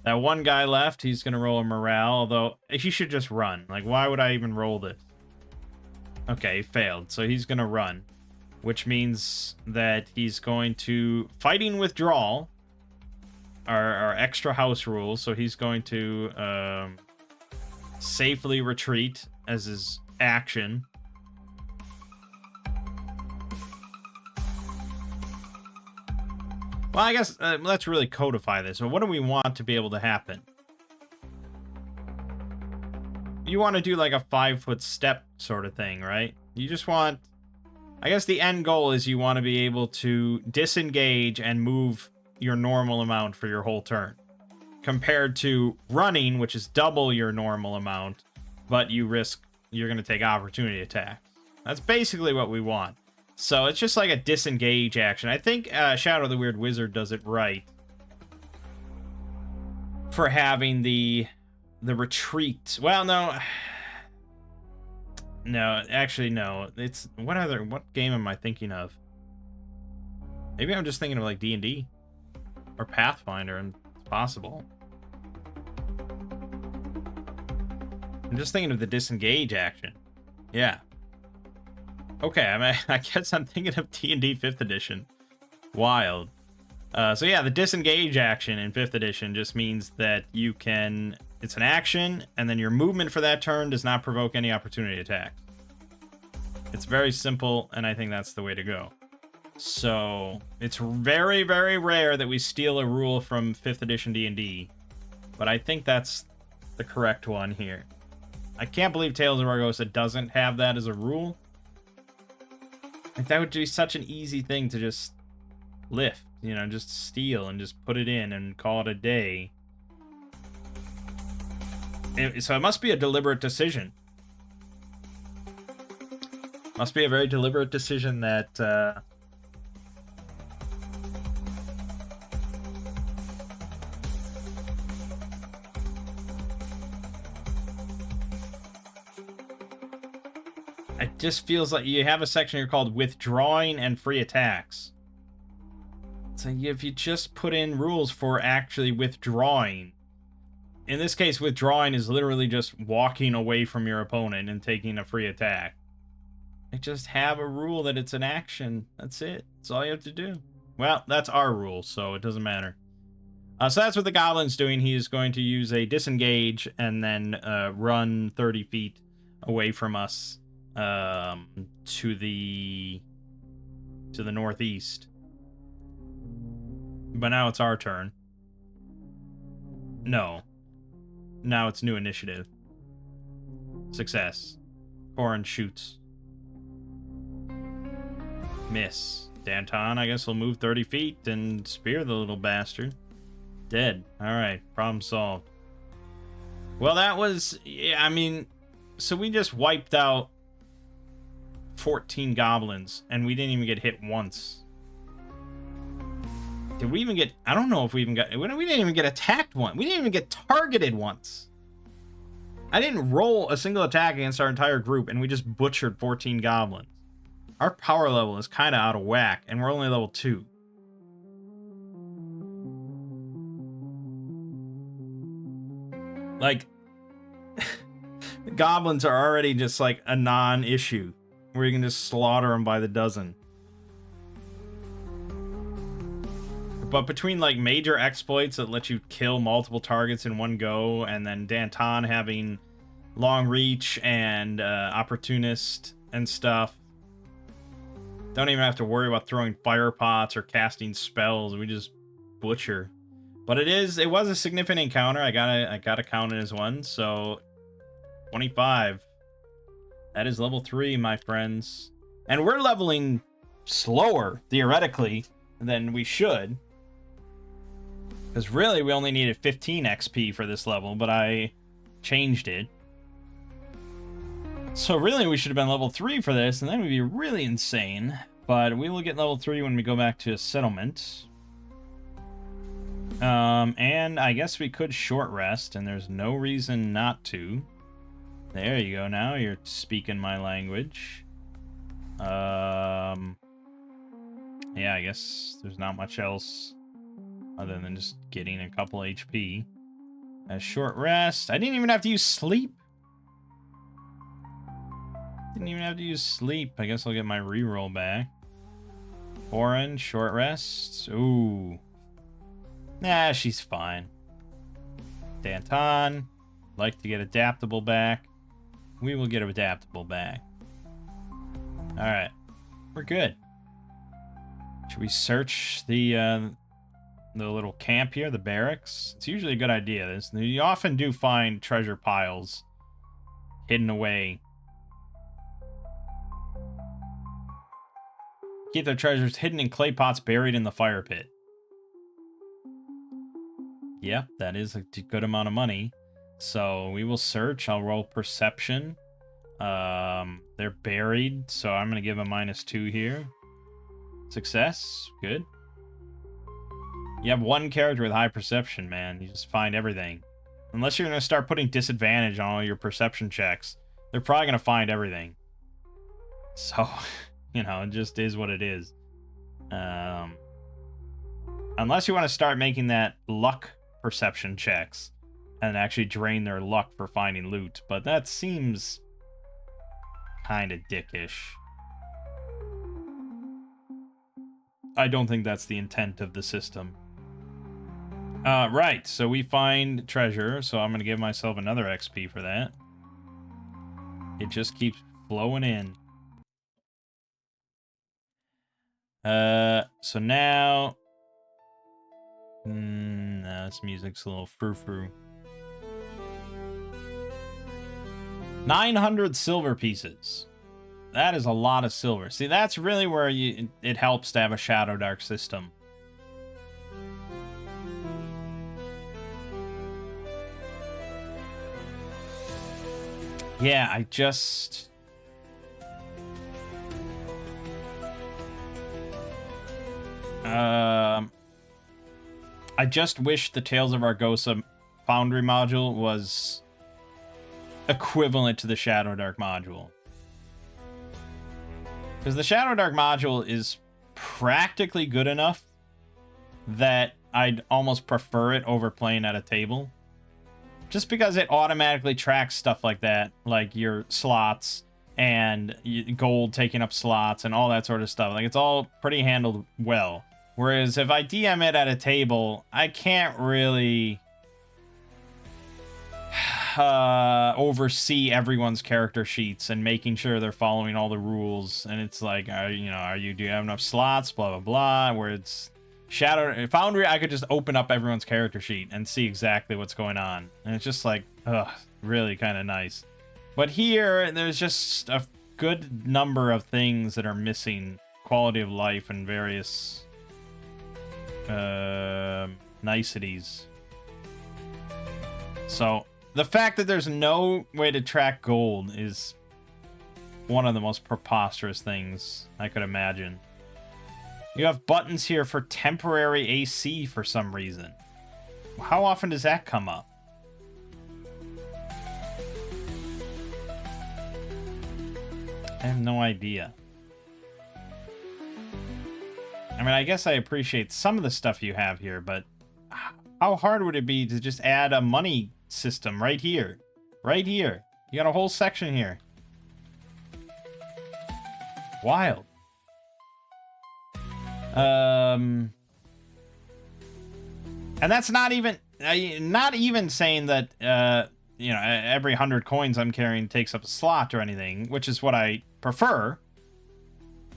that one guy left, he's going to roll a morale, although he should just run. Like, why would I even roll this? Okay, he failed, so he's going to run, which means that he's going to fighting withdrawal, our extra house rules, so he's going to safely retreat as his action. Well, I guess let's really codify this. So what do we want to be able to happen? You want to do like a 5-foot step sort of thing, right? You just want... I guess the end goal is you want to be able to disengage and move your normal amount for your whole turn. Compared to running, which is double your normal amount, but you're going to take opportunity attacks. That's basically what we want. So it's just like a disengage action. I think Shadow the Weird Wizard does it right for having the retreat. Well, no. No, actually, no. It's what game am I thinking of? Maybe I'm just thinking of like D&D or Pathfinder, and it's possible. I'm just thinking of the disengage action. Yeah. Okay, I guess I'm thinking of D&D 5th edition. Wild. So yeah, the disengage action in 5th edition just means that you can... It's an action, and then your movement for that turn does not provoke any opportunity attacks. It's very simple, and I think that's the way to go. So, it's very, very rare that we steal a rule from 5th edition D&D, but I think that's the correct one here. I can't believe Tales of Argosa doesn't have that as a rule. Like, that would be such an easy thing to just lift, you know, just steal and just put it in and call it a day. So it must be a deliberate decision. Must be a very deliberate decision that... It just feels like you have a section here called withdrawing and free attacks. So if you just put in rules for actually withdrawing, in this case, withdrawing is literally just walking away from your opponent and taking a free attack. Like, just have a rule that it's an action. That's it. That's all you have to do. Well, that's our rule, so it doesn't matter. So that's what the goblin's doing. He is going to use a disengage and then run 30 feet away from us. To the northeast. But now it's our turn. No. Now it's new initiative. Success. Corin shoots. Miss. Danton, I guess, will move 30 feet and spear the little bastard. Dead. Alright, problem solved. Well, that was... Yeah, I mean... So we just wiped out 14 goblins, and we didn't even get hit once. Did we even get... I don't know if we even got... We didn't even get attacked once. We didn't even get targeted once. I didn't roll a single attack against our entire group, and we just butchered 14 goblins. Our power level is kind of out of whack, and we're only level 2. Like, goblins are already just like a non-issue, where you can just slaughter them by the dozen. But between like major exploits that let you kill multiple targets in one go, and then Danton having long reach and opportunist and stuff, don't even have to worry about throwing fire pots or casting spells. We just butcher. But it was a significant encounter. I gotta count it as one. So 25. That is level 3, my friends. And we're leveling slower, theoretically, than we should. Because really, we only needed 15 XP for this level, but I changed it. So really, we should have been level 3 for this, and then we'd be really insane. But we will get level 3 when we go back to a settlement. And I guess we could short rest, and there's no reason not to. There you go, now you're speaking my language. Yeah, I guess there's not much else other than just getting a couple HP. A short rest. I didn't even have to use sleep. Didn't even have to use sleep. I guess I'll get my reroll back. Orange, short rest. Ooh. Nah, she's fine. Danton. Like to get adaptable back. We will get adaptable back. Alright. We're good. Should we search the little camp here, the barracks? It's usually a good idea. You often do find treasure piles hidden away. Keep their treasures hidden in clay pots buried in the fire pit. Yep, that is a good amount of money. So we will search. I'll roll perception. They're buried, so I'm going to give a -2 here. Success. Good. You have one character with high perception, man. You just find everything. Unless you're going to start putting disadvantage on all your perception checks, they're probably going to find everything. So, you know, it just is what it is. Unless you want to start making that luck perception checks and actually drain their luck for finding loot. But that seems kind of dickish. I don't think that's the intent of the system. Right, so we find treasure, so I'm going to give myself another XP for that. It just keeps flowing in. So now... no, this music's a little frou-frou. 900 silver pieces. That is a lot of silver. See, that's really where it helps to have a Shadow Dark system. Yeah, I just... I just wish the Tales of Argosa Foundry module was equivalent to the Shadow Dark module. Because the Shadow Dark module is practically good enough that I'd almost prefer it over playing at a table. Just because it automatically tracks stuff like that, like your slots and gold taking up slots and all that sort of stuff. Like, it's all pretty handled well. Whereas if I DM it at a table, I can't really oversee everyone's character sheets and making sure they're following all the rules. And it's like, do you have enough slots? Blah, blah, blah. Where it's Foundry, I could just open up everyone's character sheet and see exactly what's going on. And it's just like, really kind of nice. But here, there's just a good number of things that are missing. Quality of life and various niceties. So the fact that there's no way to track gold is one of the most preposterous things I could imagine. You have buttons here for temporary AC for some reason. How often does that come up? I have no idea. I mean, I guess I appreciate some of the stuff you have here, but how How hard would it be to just add a money system right here? Right here. You got a whole section here. Wild. And that's not even saying that you know, every 100 coins I'm carrying takes up a slot or anything, which is what I prefer,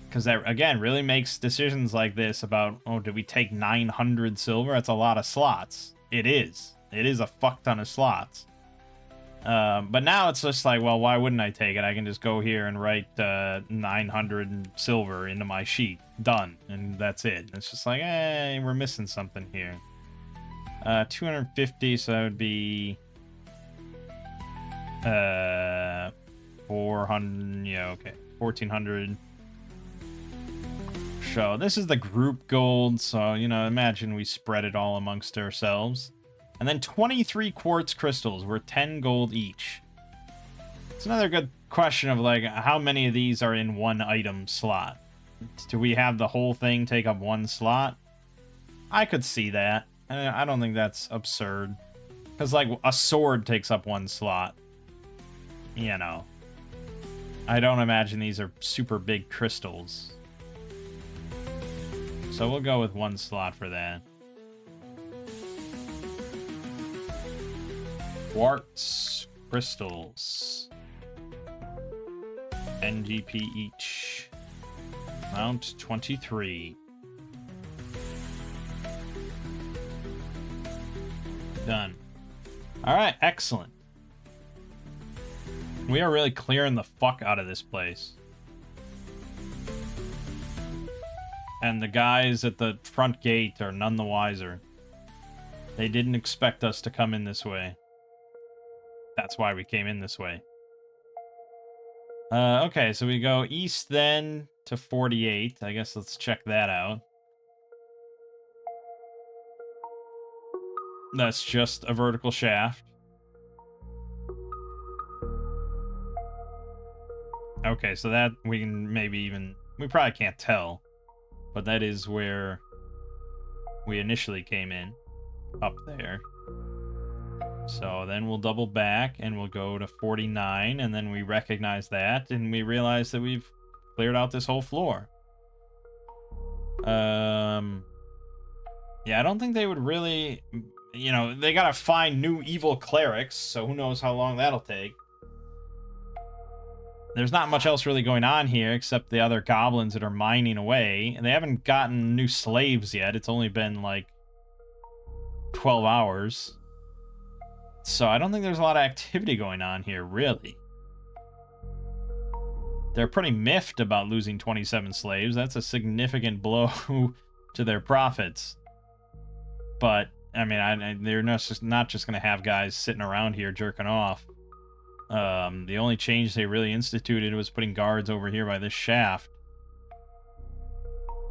because that again really makes decisions like this about, oh, did we take 900 silver? That's a lot of slots. It is a fuck ton of slots. But now it's just like, well, why wouldn't I take it? I can just go here and write 900 silver into my sheet. Done. And that's it. It's just like, hey, we're missing something here. 250, so that would be 400, yeah, okay. 1400. So this is the group gold, so, you know, imagine we spread it all amongst ourselves. And then 23 quartz crystals worth 10 gold each. It's another good question of, like, how many of these are in one item slot? Do we have the whole thing take up one slot? I could see that. I don't think that's absurd. Because, like, a sword takes up one slot. You know. I don't imagine these are super big crystals. So we'll go with one slot for that. Quartz crystals. NGP each. Amount 23. Done. Alright, excellent. We are really clearing the fuck out of this place. And the guys at the front gate are none the wiser. They didn't expect us to come in this way. That's why we came in this way. Okay, so we go east then to 48. I guess let's check that out. That's just a vertical shaft. Okay, so that we can maybe even... We probably can't tell. But that is where we initially came in. Up there. So then we'll double back and we'll go to 49, and then we recognize that, and we realize that we've cleared out this whole floor. Yeah, I don't think they would really... You know, they gotta find new evil clerics, so who knows how long that'll take. There's not much else really going on here, except the other goblins that are mining away. And they haven't gotten new slaves yet. It's only been, like, 12 hours. So I don't think there's a lot of activity going on here, really. They're pretty miffed about losing 27 slaves. That's a significant blow to their profits. But, I mean, they're not just going to have guys sitting around here jerking off. The only change they really instituted was putting guards over here by this shaft.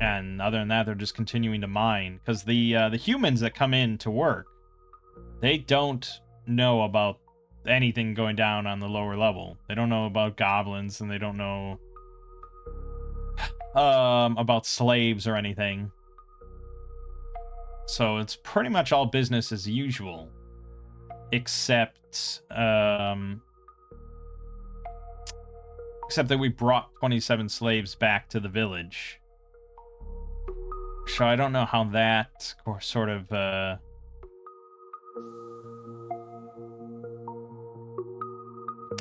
And other than that, they're just continuing to mine. Because the humans that come in to work, they don't know about anything going down on the lower level. They don't know about goblins, and they don't know about slaves or anything. So it's pretty much all business as usual. Except that we brought 27 slaves back to the village. So I don't know how that sort of...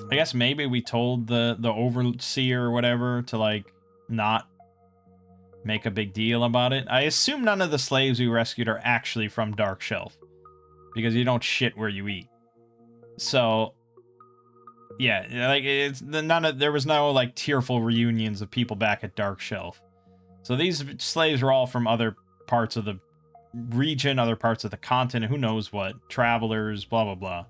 I guess maybe we told the overseer or whatever to, like, not make a big deal about it. I assume none of the slaves we rescued are actually from Dark Shelf, because you don't shit where you eat. So... yeah, like, there was no, like, tearful reunions of people back at Dark Shelf. So these slaves were all from other parts of the region, other parts of the continent, who knows what, travelers, blah, blah, blah.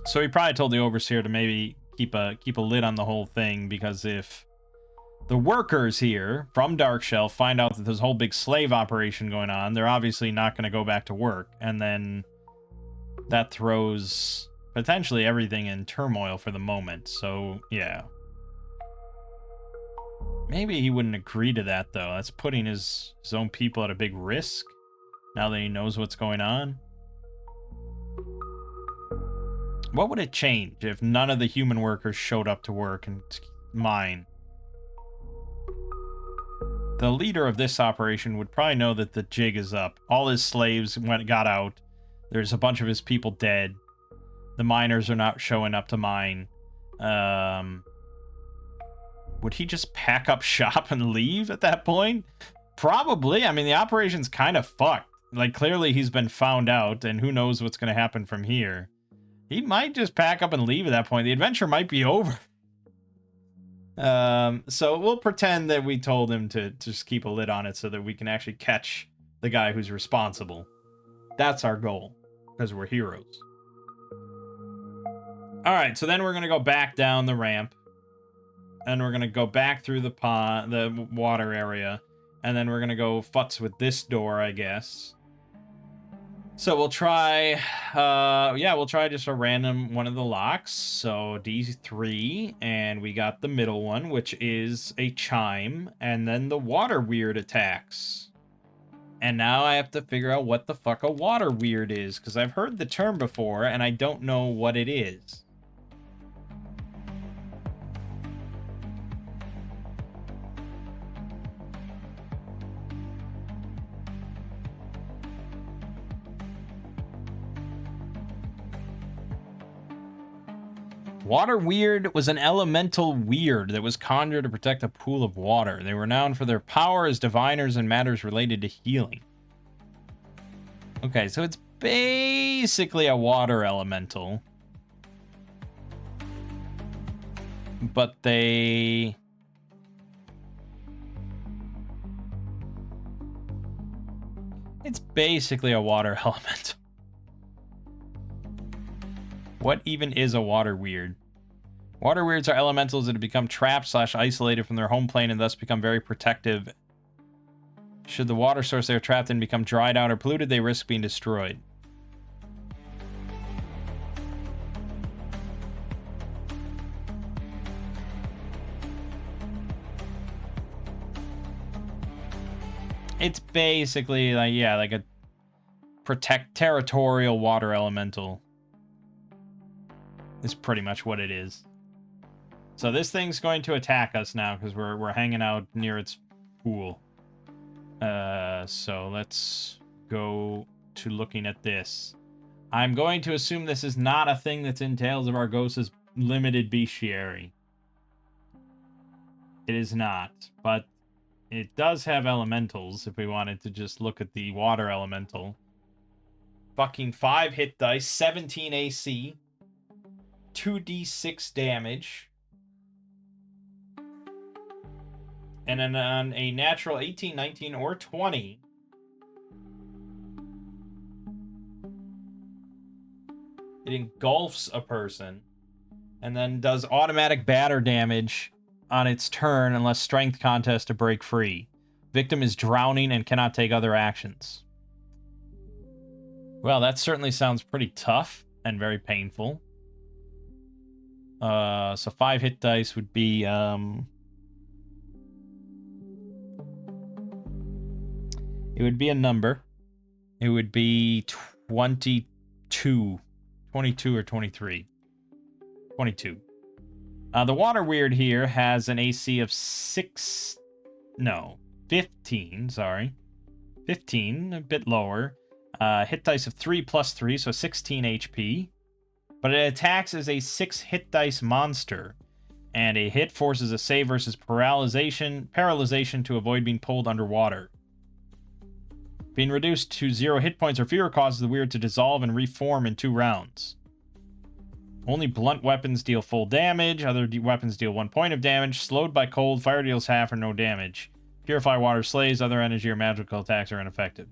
So he probably told the overseer to maybe keep a lid on the whole thing, because if the workers here from Dark Shelf find out that there's a whole big slave operation going on, they're obviously not going to go back to work, and then that throws potentially everything in turmoil for the moment. So, yeah. Maybe he wouldn't agree to that, though. That's putting his own people at a big risk, now that he knows what's going on. What would it change if none of the human workers showed up to work and mine? The leader of this operation would probably know that the jig is up. All his slaves got out. There's a bunch of his people dead. The miners are not showing up to mine. Would he just pack up shop and leave at that point? Probably. I mean, the operation's kind of fucked. Like, clearly he's been found out, and who knows what's going to happen from here. He might just pack up and leave at that point. The adventure might be over. So we'll pretend that we told him to just keep a lid on it so that we can actually catch the guy who's responsible. That's our goal, because we're heroes. Alright, so then we're going to go back down the ramp. And we're going to go back through the pond, the water area. And then we're going to go futz with this door, I guess. So we'll try, we'll try just a random one of the locks. So D3, and we got the middle one, which is a chime. And then the water weird attacks. And now I have to figure out what the fuck a water weird is, because I've heard the term before, and I don't know what it is. Water Weird was an elemental weird that was conjured to protect a pool of water. They were renowned for their power as diviners in matters related to healing. Okay, so it's basically a water elemental. But they... It's basically a water elemental. What even is a water weird? Water weirds are elementals that have become trapped/isolated from their home plane and thus become very protective. Should the water source they are trapped in become dried out or polluted, they risk being destroyed. It's basically like, yeah, like a territorial water elemental. Is pretty much what it is. So this thing's going to attack us now because we're hanging out near its pool. So let's go to looking at this. I'm going to assume this is not a thing that's in Tales of Argosa's limited bestiary. It is not, but it does have elementals if we wanted to just look at the water elemental. Fucking 5 hit dice, 17 AC. 2d6 damage. And then on a natural 18, 19, or 20, it engulfs a person and then does automatic batter damage on its turn unless strength contest to break free. Victim is drowning and cannot take other actions. Well, that certainly sounds pretty tough and very painful. So 5 hit dice would be, it would be a number. It would be 22 or 23. 22. The water weird here has an AC of 15, sorry. 15, a bit lower. Hit dice of 3 plus 3, so 16 HP. But it attacks as a 6 hit dice monster. And a hit forces a save versus paralyzation to avoid being pulled underwater. Being reduced to 0 hit points or fewer causes the weird to dissolve and reform in 2 rounds. Only blunt weapons deal full damage. Other weapons deal 1 point of damage. Slowed by cold, fire deals half or no damage. Purify water slays. Other energy or magical attacks are ineffective.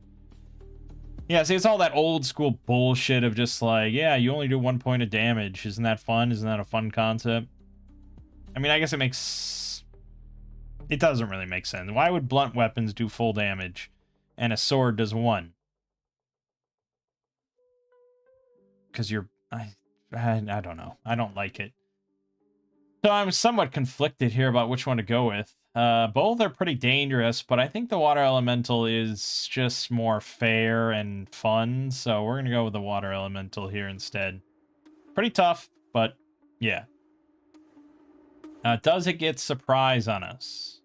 Yeah, see, it's all that old school bullshit of just like, yeah, you only do 1 point of damage. Isn't that fun? Isn't that a fun concept? I mean, I guess it makes... It doesn't really make sense. Why would blunt weapons do full damage and a sword does 1? Because you're... I don't know. I don't like it. So I'm somewhat conflicted here about which one to go with. Both are pretty dangerous, but I think the water elemental is just more fair and fun, so we're gonna go with the water elemental here instead. Pretty tough, but yeah. Does it get surprise on us?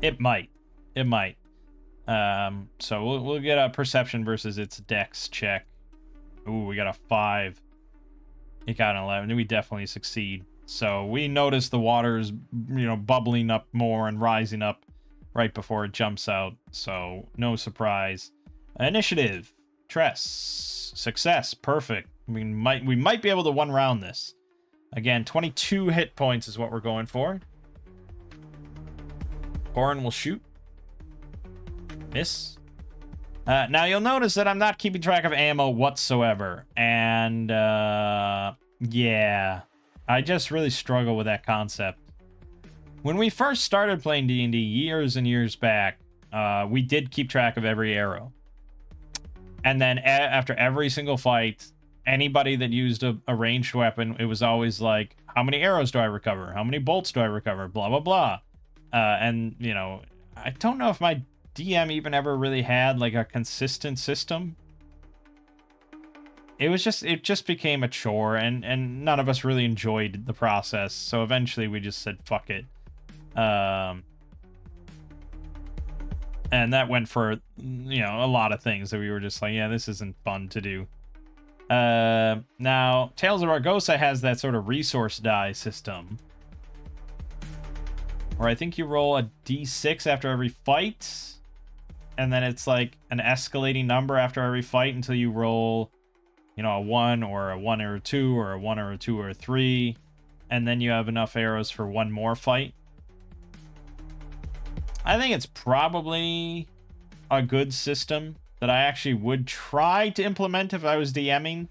It might. It might. So we'll get a perception versus its dex check. Ooh, we got a 5. It got an 11. We definitely succeed. So we notice the water's, bubbling up more and rising up right before it jumps out. So no surprise. Initiative. Tress. Success. Perfect. We might be able to one round this. Again, 22 hit points is what we're going for. Corin will shoot. Miss. Now you'll notice that I'm not keeping track of ammo whatsoever. And, yeah. I just really struggle with that concept. When we first started playing D&D years and years back, we did keep track of every arrow. And then after every single fight, anybody that used a ranged weapon, it was always like, how many arrows do I recover? How many bolts do I recover? Blah, blah, blah. And, I don't know if my DM even ever really had like a consistent system. It just became a chore, and none of us really enjoyed the process. So eventually we just said, fuck it. And that went for, a lot of things that we were just like, yeah, this isn't fun to do. Now, Tales of Argosa has that sort of resource die system, where I think you roll a d6 after every fight, and then it's like an escalating number after every fight until you roll, a 1 or a 1 or a 2 or a 1 or a 2 or a 3, and then you have enough arrows for one more fight. I think it's probably a good system that I actually would try to implement if I was DMing.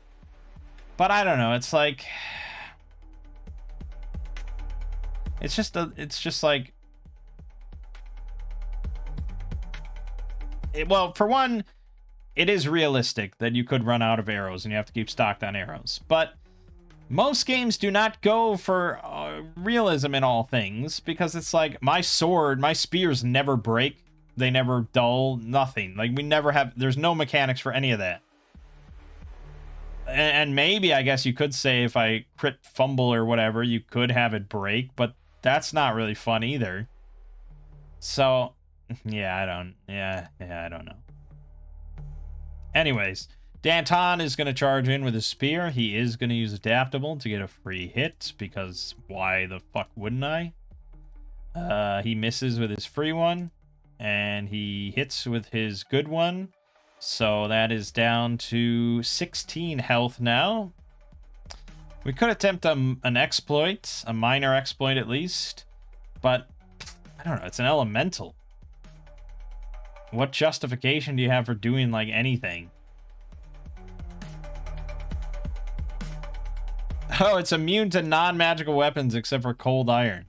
But I don't know, it's like... It's just like... well, for one, it is realistic that you could run out of arrows and you have to keep stocked on arrows. But most games do not go for realism in all things, because it's like, my spears never break. They never dull, nothing. Like, we never have, there's no mechanics for any of that. And maybe, I guess you could say, if I crit fumble or whatever, you could have it break, but that's not really fun either. So, yeah, I don't know. Anyways, Danton is going to charge in with his spear. He is going to use Adaptable to get a free hit, because why the fuck wouldn't I? He misses with his free one, and he hits with his good one. So that is down to 16 health now. We could attempt an exploit, a minor exploit at least, but I don't know, it's an elemental. What justification do you have for doing, like, anything? Oh, it's immune to non-magical weapons except for cold iron.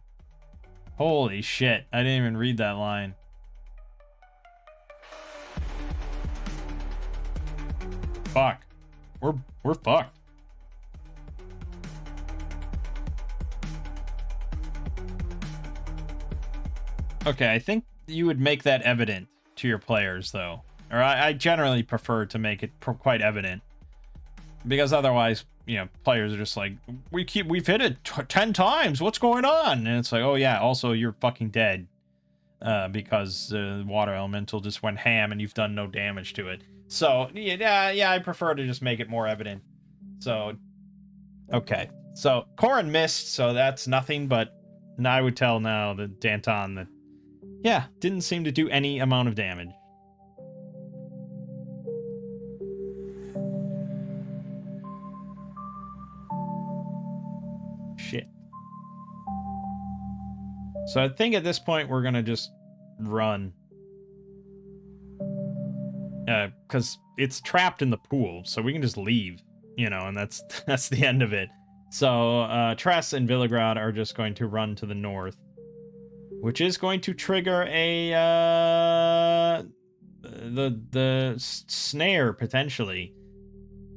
Holy shit, I didn't even read that line. Fuck. We're fucked. Okay, I think you would make that evident to your players, though. Or I generally prefer to make it quite evident. Because otherwise, players are just like, we've hit it 10 times, what's going on? And it's like, oh yeah, also you're fucking dead. Because the water elemental just went ham and you've done no damage to it. So, yeah, I prefer to just make it more evident. So, okay. So, Corin missed, so that's nothing, but I would tell now that Danton that, yeah, didn't seem to do any amount of damage. Shit. So I think at this point we're gonna just run. Because it's trapped in the pool, so we can just leave, and that's the end of it. So, Tress and Villagrad are just going to run to the north, which is going to trigger a, the snare, potentially.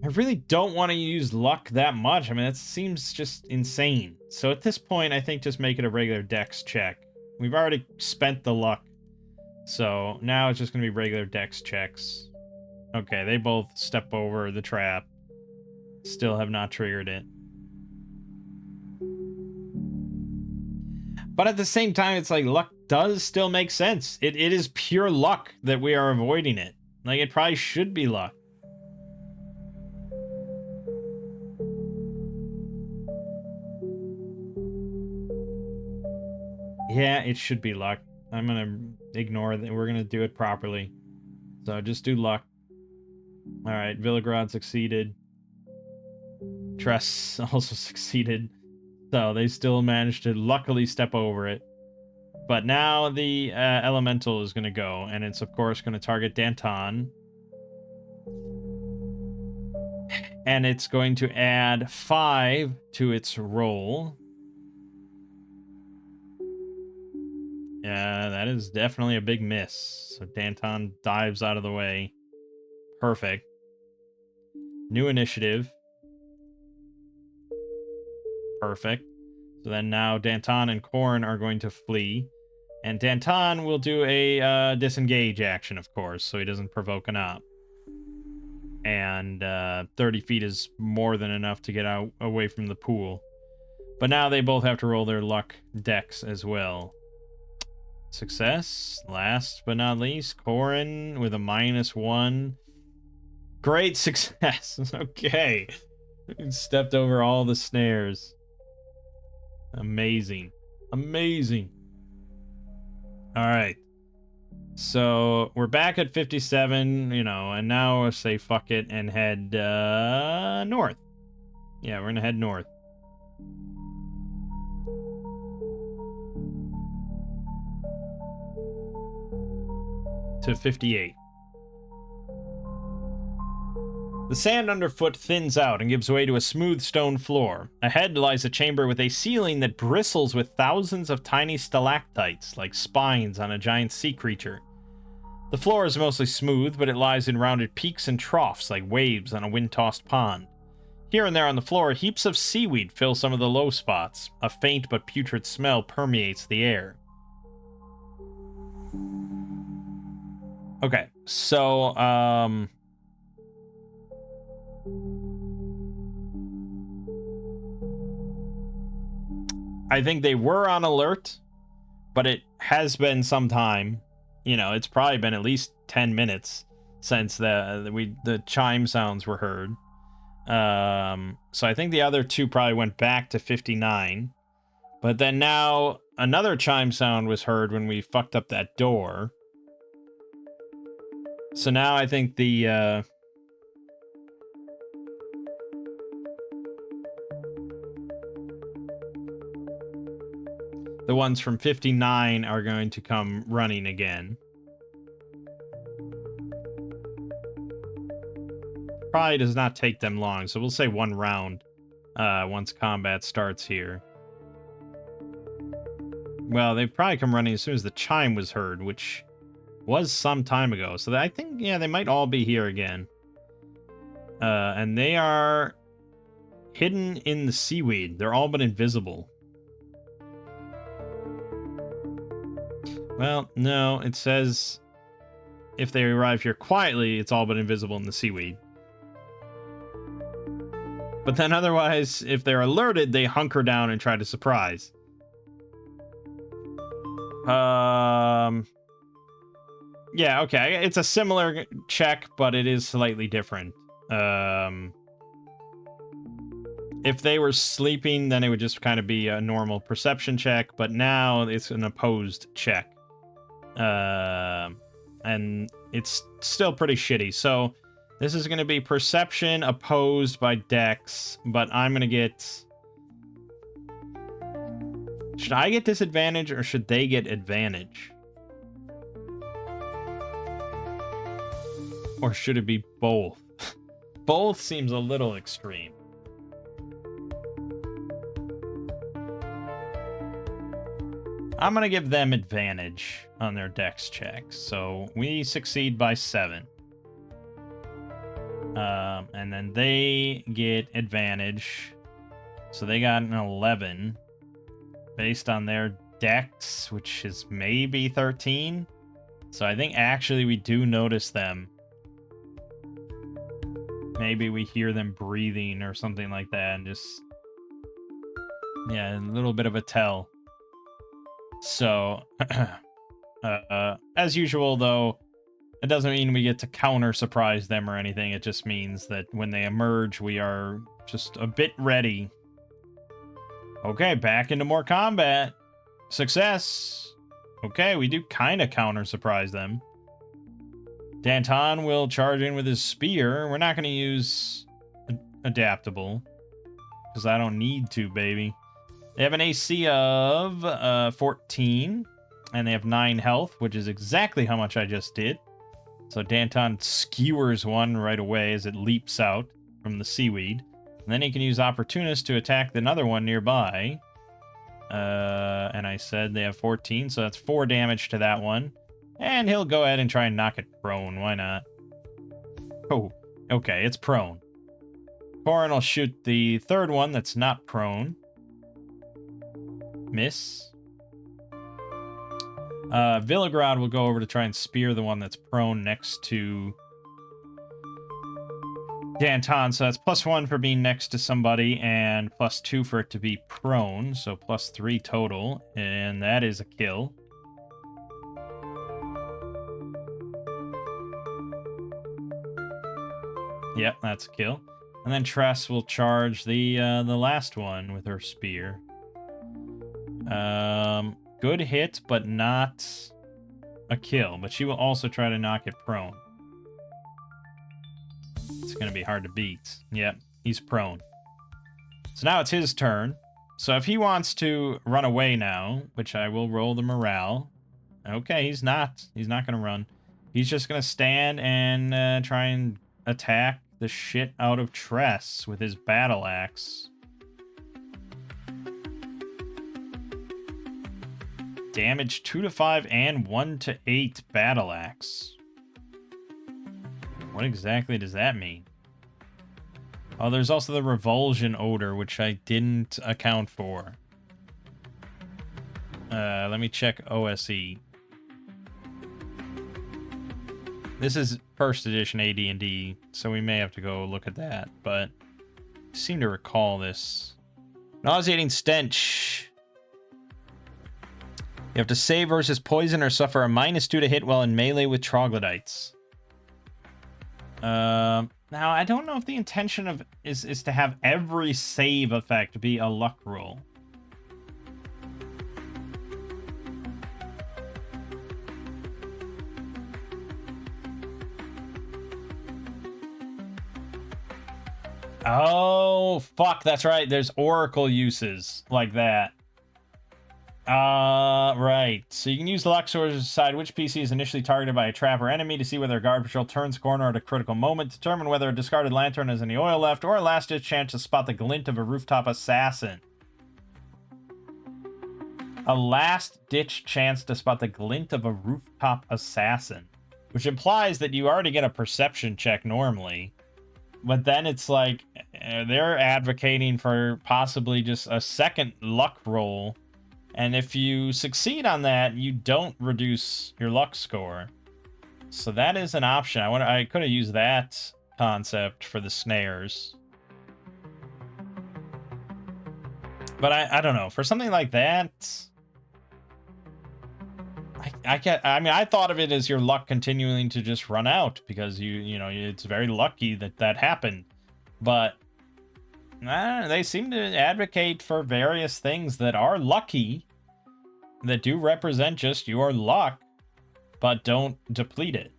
I really don't want to use luck that much. I mean, that seems just insane. So at this point, I think just make it a regular dex check. We've already spent the luck. So now it's just going to be regular dex checks. Okay, they both step over the trap. Still have not triggered it. But at the same time, it's like luck does still make sense. It is pure luck that we are avoiding it. Like, it probably should be luck. Yeah, it should be luck. I'm gonna ignore that. We're gonna do it properly. So just do luck. Alright, Villagrad succeeded. Tress also succeeded. So they still managed to luckily step over it. But now the elemental is gonna go, and it's of course gonna target Danton. And it's going to add 5 to its roll. Yeah, that is definitely a big miss. So Danton dives out of the way. Perfect. New initiative. Perfect. So then now Danton and Corrin are going to flee. And Danton will do a disengage action, of course, so he doesn't provoke an op. And 30 feet is more than enough to get out away from the pool. But now they both have to roll their luck dex as well. Success. Last but not least, Corrin with a -1. Great success. Okay. Stepped over all the snares. Amazing. Amazing. All right. So we're back at 57, you know, and now we'll say fuck it and head north. Yeah, we're gonna head north. To 58. The sand underfoot thins out and gives way to a smooth stone floor. Ahead lies a chamber with a ceiling that bristles with thousands of tiny stalactites, like spines on a giant sea creature. The floor is mostly smooth, but it lies in rounded peaks and troughs like waves on a wind-tossed pond. Here and there on the floor, heaps of seaweed fill some of the low spots. A faint but putrid smell permeates the air. Okay, so, I think they were on alert, but it has been some time. You know, it's probably been at least 10 minutes since the chime sounds were heard. So I think the other two probably went back to 59. But then now another chime sound was heard when we fucked up that door. So now I think the ones from 59 are going to come running again. Probably does not take them long, so we'll say 1 round once combat starts here. Well, they probably come running as soon as the chime was heard, which was some time ago. So I think, yeah, they might all be here again. And they are hidden in the seaweed. They're all but invisible. Well, no, it says if they arrive here quietly, it's all but invisible in the seaweed. But then otherwise, if they're alerted, they hunker down and try to surprise. Yeah, okay. It's a similar check, but it is slightly different. If they were sleeping, then it would just kind of be a normal perception check, but now it's an opposed check. And it's still pretty shitty. So this is going to be perception opposed by dex, but I'm going to get... Should I get disadvantage or should they get advantage? Or should it be both? Both seems a little extreme. I'm gonna give them advantage on their dex checks, so we succeed by 7. And then they get advantage. So they got an 11 based on their dex, which is maybe 13. So I think actually we do notice them. Maybe we hear them breathing or something like that, and just, yeah, a little bit of a tell. So, as usual, though, it doesn't mean we get to counter surprise them or anything. It just means that when they emerge, we are just a bit ready. Okay, back into more combat. Success. Okay, we do kind of counter surprise them. Danton will charge in with his spear. We're not going to use adaptable because I don't need to, baby. They have an AC of 14, and they have 9 health, which is exactly how much I just did. So Danton skewers one right away as it leaps out from the seaweed. And then he can use Opportunist to attack another one nearby. And I said they have 14, so that's 4 damage to that one. And he'll go ahead and try and knock it prone. Why not? Oh, okay, it's prone. Corin will shoot the third one that's not prone. Miss. Villagrad will go over to try and spear the one that's prone next to Danton. So that's +1 for being next to somebody and +2 for it to be prone. So +3 total. And that is a kill. Yep, that's a kill. And then Tress will charge the last one with her spear. Good hit, but not a kill. But she will also try to knock it prone. It's going to be hard to beat. Yep, he's prone. So now it's his turn. So if he wants to run away now, which I will roll the morale. Okay, he's not. He's not going to run. He's just going to stand and try and attack the shit out of Tress with his battle axe. Damage 2 to 5 and 1 to 8 battle axe. What exactly does that mean? Oh, there's also the revulsion odor, which I didn't account for. Let me check OSE. This is first edition AD&D, so we may have to go look at that, but I seem to recall this. Nauseating stench. You have to save versus poison or suffer a -2 to hit while in melee with troglodytes. Now, I don't know if the intention of is to have every save effect be a luck roll. Oh, fuck, that's right. There's oracle uses like that. Right. So you can use the luck source to decide which PC is initially targeted by a trap or enemy to see whether a guard patrol turns a corner at a critical moment, determine whether a discarded lantern has any oil left, or a last-ditch chance to spot the glint of a rooftop assassin. A last-ditch chance to spot the glint of a rooftop assassin, which implies that you already get a perception check normally. But then it's like they're advocating for possibly just a second luck roll. And if you succeed on that, you don't reduce your luck score. So that is an option. I could have used that concept for the snares. But I don't know. For something like that, I mean, I thought of it as your luck continuing to just run out because you know, it's very lucky that happened. But they seem to advocate for various things that are lucky, that do represent just your luck, but don't deplete it.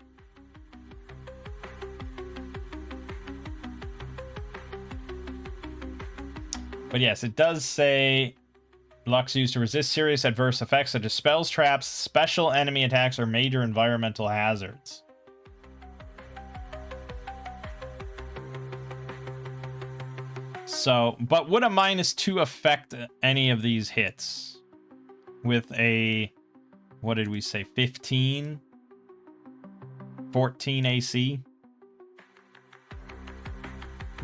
But yes, it does say luck's used to resist serious adverse effects such as spells, traps, special enemy attacks, or major environmental hazards. So, but would a -2 affect any of these hits? With a, what did we say, 15? 14 AC?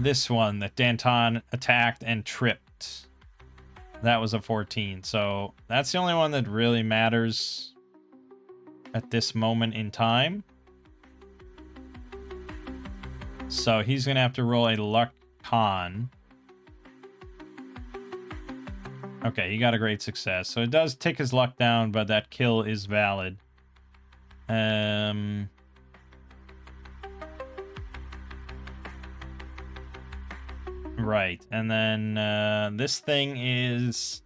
this one that Danton attacked and tripped. That was a 14. So that's the only one that really matters at this moment in time. So he's going to have to roll a luck con. Okay, he got a great success. So it does tick his luck down, but that kill is valid. Right, and then this thing is...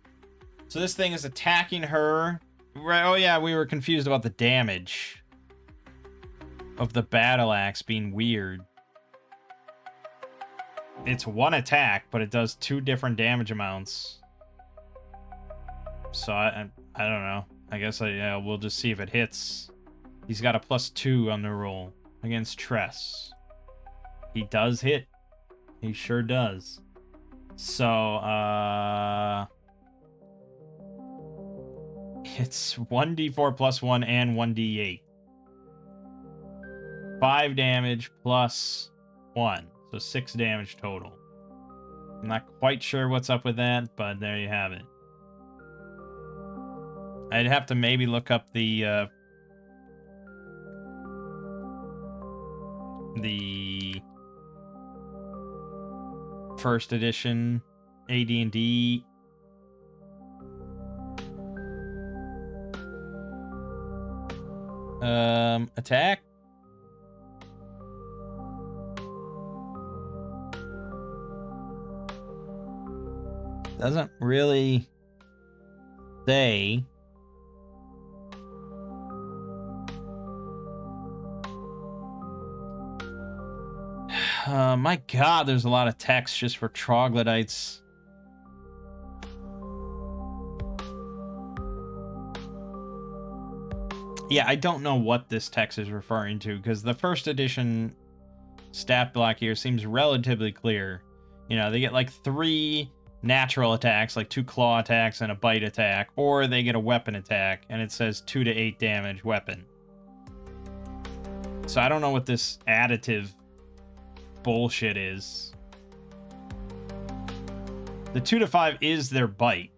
So this thing is attacking her. Right, oh yeah, we were confused about the damage of the battle axe being weird. It's one attack, but it does 2 different damage amounts. So I don't know. I guess we'll just see if it hits. He's got a +2 on the roll against Tress. He does hit. He sure does. So, it's 1d4 +1 and 1d8. 5 damage plus 1. So 6 damage total. I'm not quite sure what's up with that, but there you have it. I'd have to maybe look up the first edition AD&D attack. Doesn't really say. My God, there's a lot of text just for troglodytes. Yeah, I don't know what this text is referring to, because the first edition stat block here seems relatively clear. You know, they get like 3 natural attacks, like 2 claw attacks and a bite attack, or they get a weapon attack, and it says 2 to 8 damage weapon. So I don't know what this additive bullshit is. The 2 to 5 is their bite.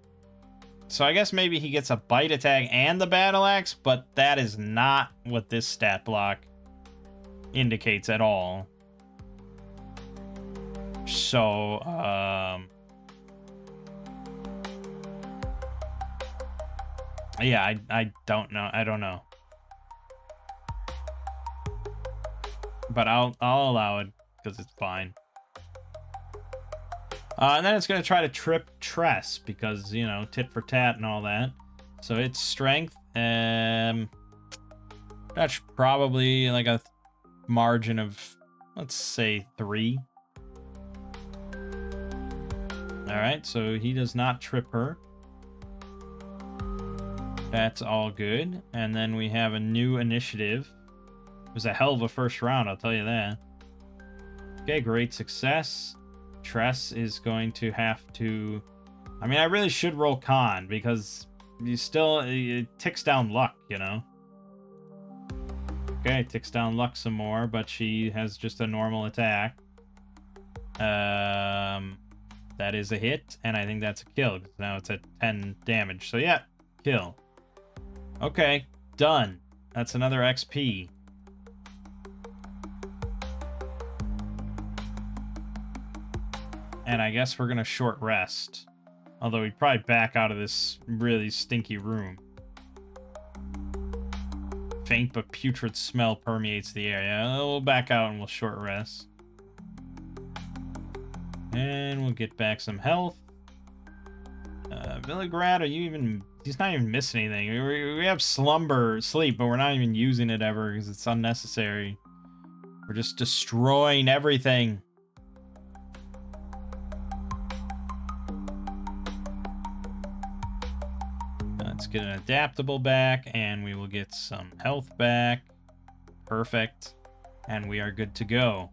So I guess maybe he gets a bite attack and the battle axe, but that is not what this stat block indicates at all. So, yeah, I don't know. I don't know. But I'll allow it because it's fine. And then it's going to try to trip Tress because, you know, tit for tat and all that. So it's strength. That's probably like a margin of, let's say, 3. Alright, so he does not trip her. That's all good. And then we have a new initiative. It was a hell of a first round, I'll tell you that. Okay, great success. Tress is going to have to... I mean, I really should roll con, because it ticks down luck, you know? Okay, it ticks down luck some more, but she has just a normal attack. That is a hit, and I think that's a kill. Now it's at 10 damage. So yeah, kill. Okay, done. That's another XP. And I guess we're gonna short rest. Although we'd probably back out of this really stinky room. Faint but putrid smell permeates the air. Yeah, we'll back out and we'll short rest. And we'll get back some health. Villigrad, he's not even missing anything. We have sleep, but we're not even using it ever because it's unnecessary. We're just destroying everything. Let's get an adaptable back, and we will get some health back. Perfect. And we are good to go.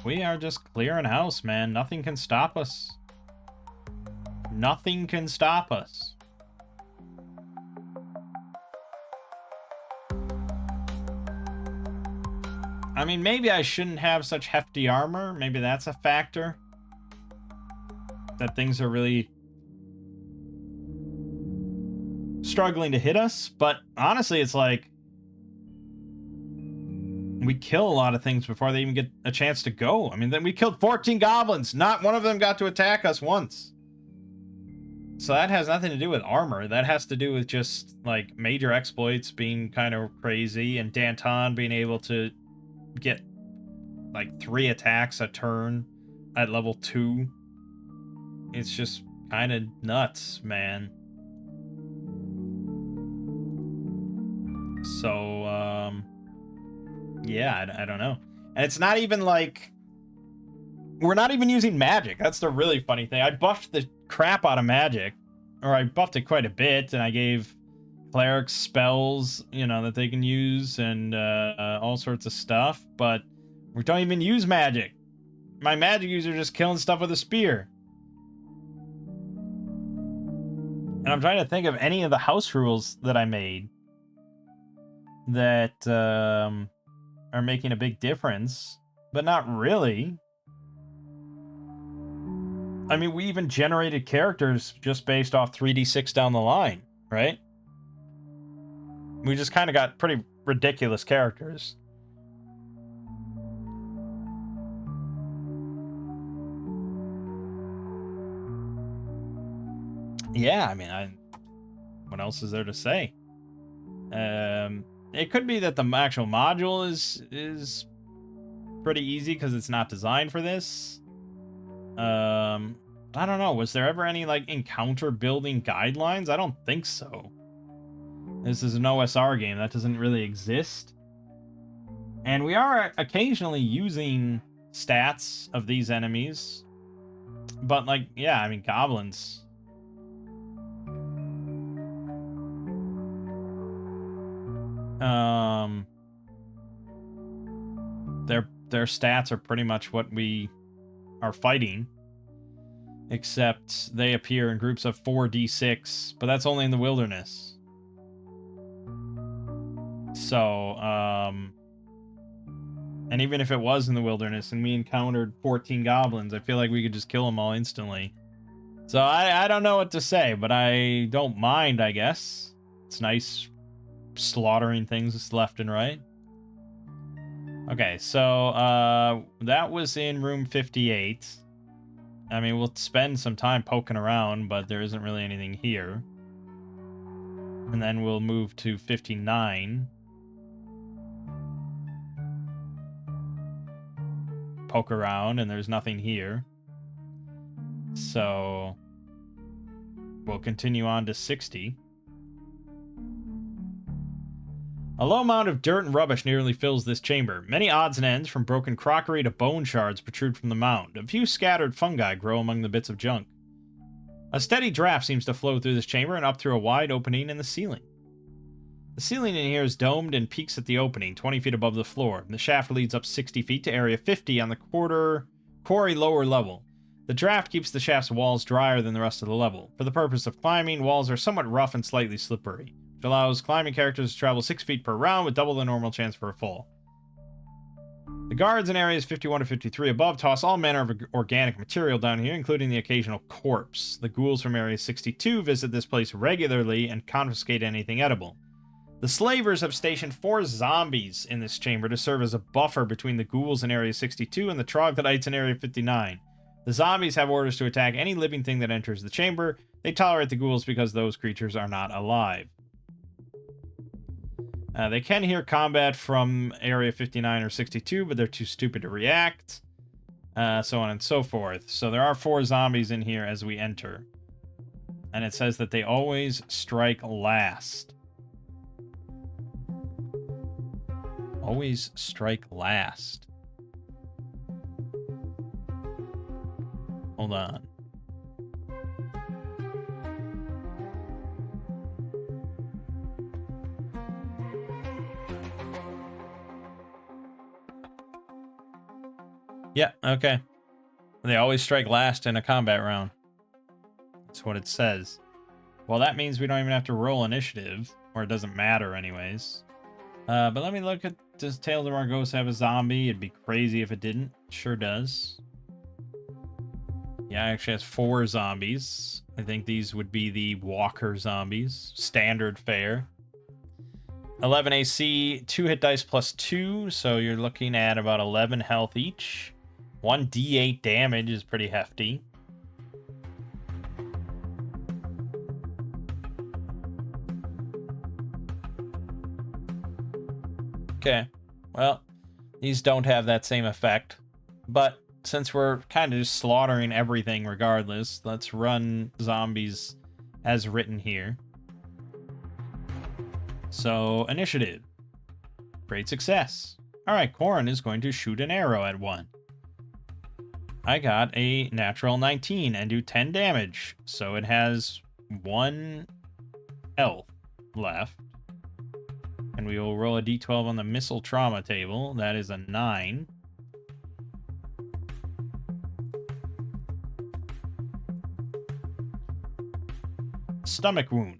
We are just clearing house, man. Nothing can stop us. Nothing can stop us. I mean, maybe I shouldn't have such hefty armor. Maybe that's a factor. That things are really struggling to hit us. But honestly, it's like we kill a lot of things before they even get a chance to go. I mean, then we killed 14 goblins. Not one of them got to attack us once. So that has nothing to do with armor. That has to do with just, like, major exploits being kind of crazy, and Danton being able to get, like, 3 attacks a turn at level 2. It's just kind of nuts, man. So, yeah, I don't know. And it's not even, like... We're not even using magic. That's the really funny thing. I buffed the crap out of magic. Or I buffed it quite a bit, and I gave clerics spells, you know, that they can use, and all sorts of stuff. But we don't even use magic. My magic user just killing stuff with a spear. And I'm trying to think of any of the house rules that I made that are making a big difference, but not really. I mean, we even generated characters just based off 3d6 down the line, right? We just kind of got pretty ridiculous characters. Yeah, I mean, what else is there to say? It could be that the actual module is pretty easy because it's not designed for this. I don't know. Was there ever any, like, encounter building guidelines? I don't think so. This is an OSR game. That doesn't really exist. And we are occasionally using stats of these enemies. But, like, yeah, I mean, goblins. Their stats are pretty much what we are fighting, except they appear in groups of 4d6, but that's only in the wilderness. So, and even if it was in the wilderness and we encountered 14 goblins, I feel like we could just kill them all instantly. So I don't know what to say, but I don't mind, I guess. It's nice slaughtering things left and right. Okay, so that was in room 58. I mean, we'll spend some time poking around, but there isn't really anything here. And then we'll move to 59. Poke around, and there's nothing here. So we'll continue on to 60. A low mound of dirt and rubbish nearly fills this chamber. Many odds and ends, from broken crockery to bone shards, protrude from the mound. A few scattered fungi grow among the bits of junk. A steady draft seems to flow through this chamber and up through a wide opening in the ceiling. The ceiling in here is domed and peaks at the opening, 20 feet above the floor. The shaft leads up 60 feet to area 50 on the quarry lower level. The draft keeps the shaft's walls drier than the rest of the level. For the purpose of climbing, walls are somewhat rough and slightly slippery, which allows climbing characters to travel 6 feet per round with double the normal chance for a fall. The guards in areas 51 to 53 above toss all manner of organic material down here, including the occasional corpse. The ghouls from area 62 visit this place regularly and confiscate anything edible. The slavers have stationed 4 zombies in this chamber to serve as a buffer between the ghouls in area 62 and the troglodytes in area 59. The zombies have orders to attack any living thing that enters the chamber. They tolerate the ghouls because those creatures are not alive. They can hear combat from area 59 or 62, but they're too stupid to react. So on and so forth. So there are 4 zombies in here as we enter. And it says that they always strike last. Always strike last. Hold on. Yeah, okay. They always strike last in a combat round. That's what it says. Well, that means we don't even have to roll initiative, or it doesn't matter anyways. But let me look at does Tales of Argosa have a zombie? It'd be crazy if it didn't. Sure does. Yeah, it actually has 4 zombies. I think these would be the walker zombies. Standard fare. 11 AC, 2 hit dice plus 2, so you're looking at about 11 health each. 1 D8 damage is pretty hefty. Okay, well, these don't have that same effect, but since we're kind of just slaughtering everything regardless, let's run zombies as written here. So, initiative. Great success. Alright, Corin is going to shoot an arrow at one. I got a natural 19 and do 10 damage, so it has 1 health left. And we will roll a d12 on the missile trauma table. That is a 9. Stomach wound.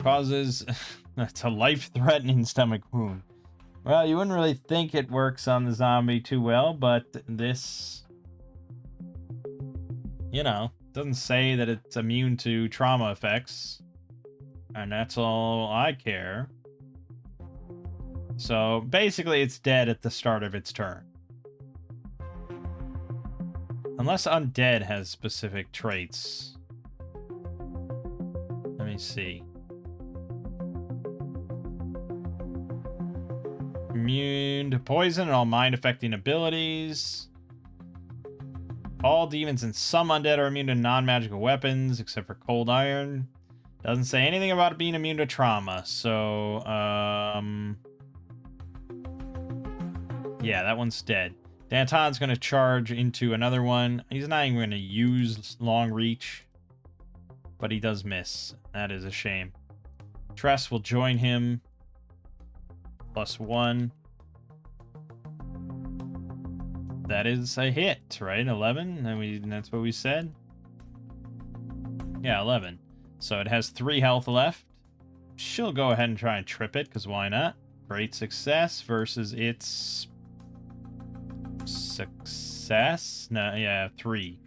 Causes... That's a life-threatening stomach wound. Well, you wouldn't really think it works on the zombie too well, but this... You know, doesn't say that it's immune to trauma effects. And that's all I care. So, basically, it's dead at the start of its turn. Unless undead has specific traits. Let me see. Immune to poison and all mind-affecting abilities. All demons and some undead are immune to non-magical weapons, except for cold iron. Doesn't say anything about it being immune to trauma, so, yeah, that one's dead. Danton's going to charge into another one. He's not even going to use long reach, but he does miss. That is a shame. Tress will join him. +1. That is a hit, right? 11? And that's what we said? Yeah, 11. So it has 3 health left. She'll go ahead and try and trip it, because why not? Great success versus its... success? No, yeah, 3.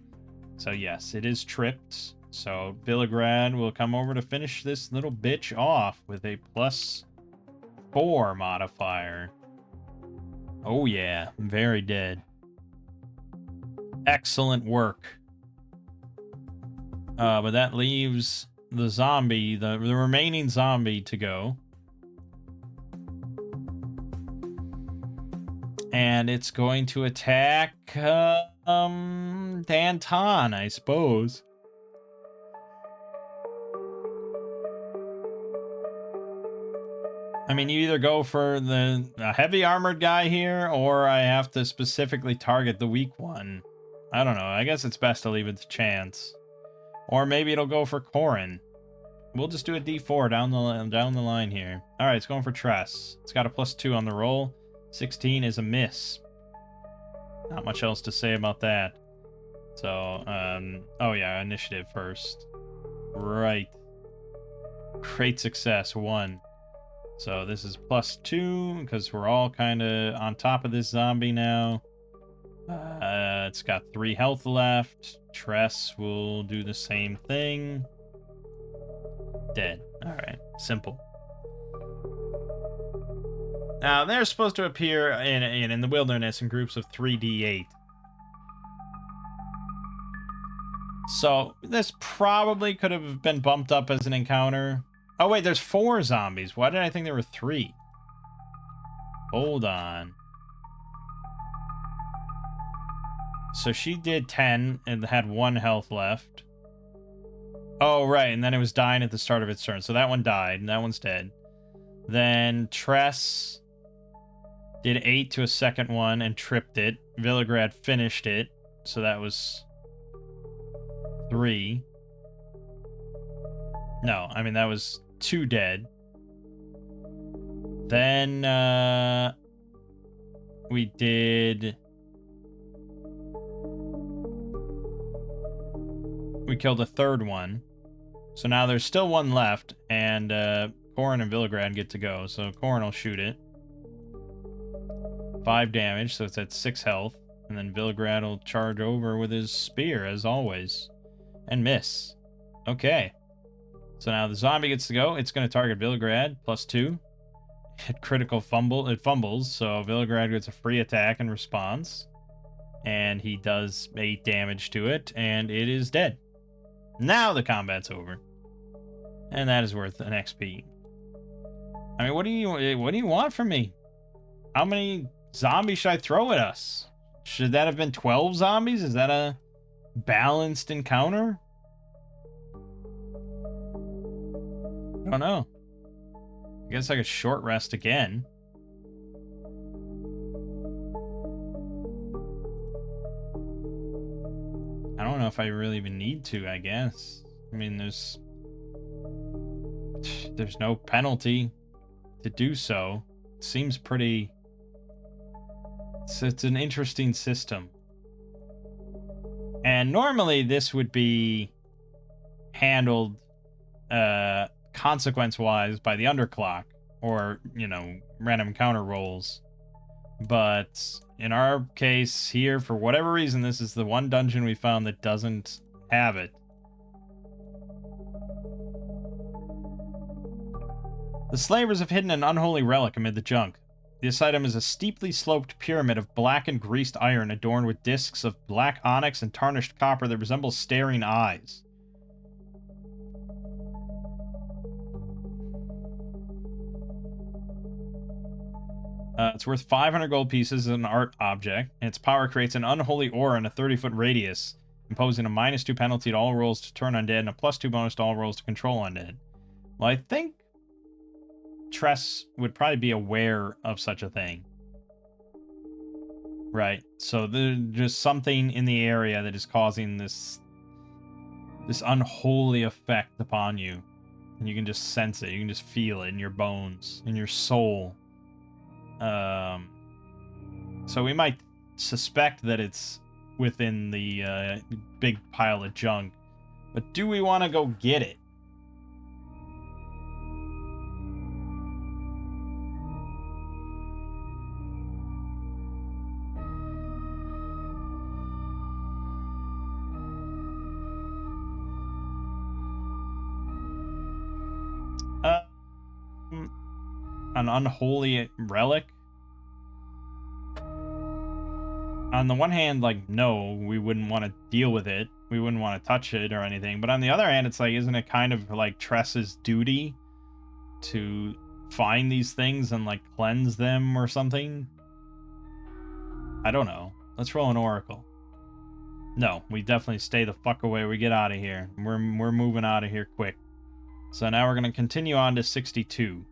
So yes, it is tripped. So Villagrad will come over to finish this little bitch off with a +4 modifier. Oh yeah, very dead. Excellent work. But that leaves the zombie, the remaining zombie to go. And it's going to attack Danton, I suppose. I mean, you either go for the heavy armored guy here, or I have to specifically target the weak one. I don't know. I guess it's best to leave it to chance. Or maybe it'll go for Corin. We'll just do a d4 down the line here. All right, it's going for Tress. It's got a +2 on the roll. 16 is a miss. Not much else to say about that. So, oh yeah, initiative first. Right. Great success, 1. So this is +2, because we're all kind of on top of this zombie now. It's got 3 health left. Tress will do the same thing. Dead. Alright, simple. Now, they're supposed to appear in the wilderness in groups of 3d8. So, this probably could have been bumped up as an encounter. Oh, wait, there's 4 zombies. Why did I think there were 3? Hold on. So she did 10 and had 1 health left. Oh, right, and then it was dying at the start of its turn. So that one died, and that one's dead. Then Tress did 8 to a second one and tripped it. Villagrad finished it, so that was 3. No, I mean, that was 2 dead. Then, we did... We killed a 3rd one. So now there's still 1 left, and Corin and Villagrad get to go, so Corin will shoot it. 5 damage, so it's at 6 health. And then Villagrad will charge over with his spear, as always. And miss. Okay. So now the zombie gets to go. It's going to target Villagrad, +2. Hit critical fumble. It fumbles, so Villagrad gets a free attack in response. And he does 8 damage to it, and it is dead. Now the combat's over. And that is worth an XP. I mean, what do you want from me? How many zombies should I throw at us? Should that have been 12 zombies? Is that a balanced encounter? I don't know. I guess I could short rest again. I don't know if I really even need to, I guess. I mean, there's no penalty to do so. It seems pretty... It's an interesting system. And normally this would be handled consequence-wise by the underclock, or, you know, random encounter rolls. But in our case here, for whatever reason, this is the one dungeon we found that doesn't have it. The slavers have hidden an unholy relic amid the junk. This item is a steeply sloped pyramid of black and greased iron adorned with discs of black onyx and tarnished copper that resemble staring eyes. It's worth 500 gold pieces as an art object, and its power creates an unholy aura in a 30-foot radius, imposing a -2 penalty to all rolls to turn undead and a +2 bonus to all rolls to control undead. Well, I think Tress would probably be aware of such a thing. Right, so there's just something in the area that is causing this unholy effect upon you. And you can just sense it, you can just feel it in your bones, in your soul. So we might suspect that it's within the big pile of junk. But do we want to go get it? An unholy relic? On the one hand, like, no, we wouldn't want to deal with it. We wouldn't want to touch it or anything. But on the other hand, it's like, isn't it kind of like Tress's duty to find these things and, like, cleanse them or something? I don't know. Let's roll an oracle. No, we definitely stay the fuck away. We get out of here. We're moving out of here quick. So now we're going to continue on to 62.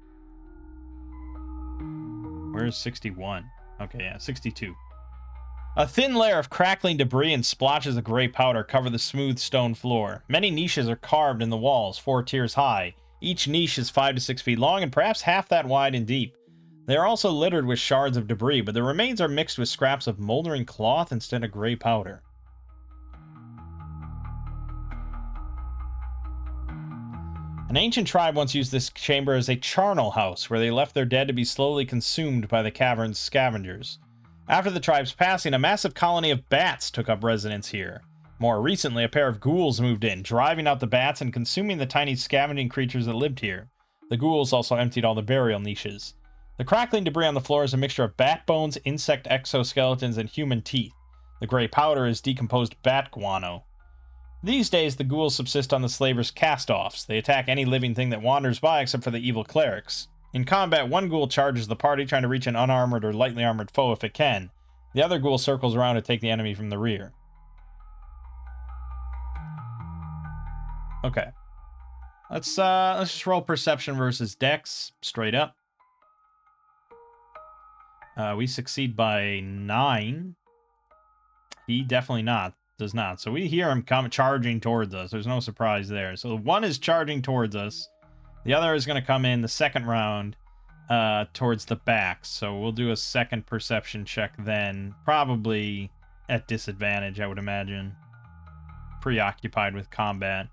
Where's 61? Okay, yeah, 62. A thin layer of crackling debris and splotches of gray powder cover the smooth stone floor. Many niches are carved in the walls, 4 tiers high. Each niche is 5 to 6 feet long and perhaps half that wide and deep. They are also littered with shards of debris, but the remains are mixed with scraps of moldering cloth instead of gray powder. An ancient tribe once used this chamber as a charnel house, where they left their dead to be slowly consumed by the cavern's scavengers. After the tribe's passing, a massive colony of bats took up residence here. More recently, a pair of ghouls moved in, driving out the bats and consuming the tiny scavenging creatures that lived here. The ghouls also emptied all the burial niches. The crackling debris on the floor is a mixture of bat bones, insect exoskeletons, and human teeth. The gray powder is decomposed bat guano. These days, the ghouls subsist on the slavers' cast-offs. They attack any living thing that wanders by except for the evil clerics. In combat, one ghoul charges the party, trying to reach an unarmored or lightly armored foe if it can. The other ghoul circles around to take the enemy from the rear. Okay. Let's just roll perception versus dex, straight up. We succeed by 9. He definitely does not. So we hear him charging towards us. There's no surprise there. So one is charging towards us. The other is going to come in the second round towards the back. So we'll do a second perception check then. Probably at disadvantage, I would imagine. Preoccupied with combat.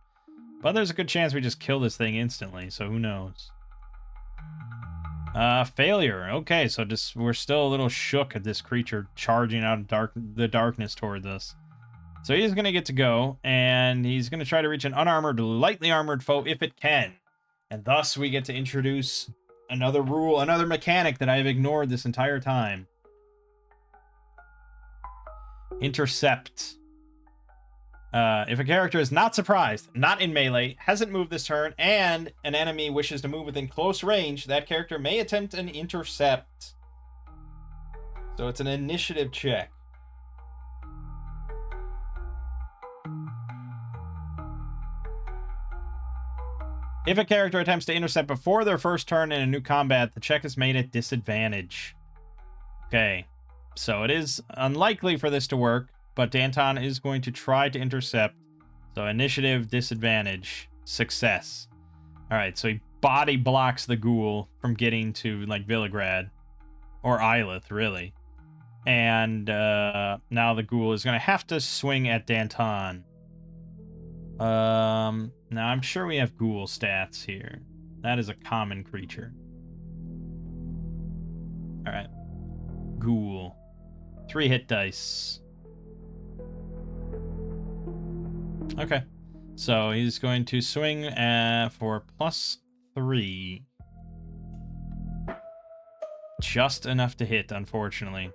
But there's a good chance we just kill this thing instantly, so who knows. Failure. Okay, so just we're still a little shook at this creature charging out of the darkness towards us. So he's gonna get to go, and he's gonna try to reach an unarmored, lightly armored foe if it can. And thus we get to introduce another rule, another mechanic that I have ignored this entire time. Intercept. If a character is not surprised, not in melee, hasn't moved this turn, and an enemy wishes to move within close range, that character may attempt an intercept. So it's an initiative check. If a character attempts to intercept before their first turn in a new combat, the check is made at disadvantage. Okay, so it is unlikely for this to work, but Danton is going to try to intercept. So initiative, disadvantage, success. All right, so he body blocks the ghoul from getting to, like, Villagrad. Or Ilith, really. And now the ghoul is going to have to swing at Danton. Now I'm sure we have ghoul stats here. That is a common creature. All right. Ghoul. 3 hit dice. Okay. So he's going to swing for +3. Just enough to hit, unfortunately.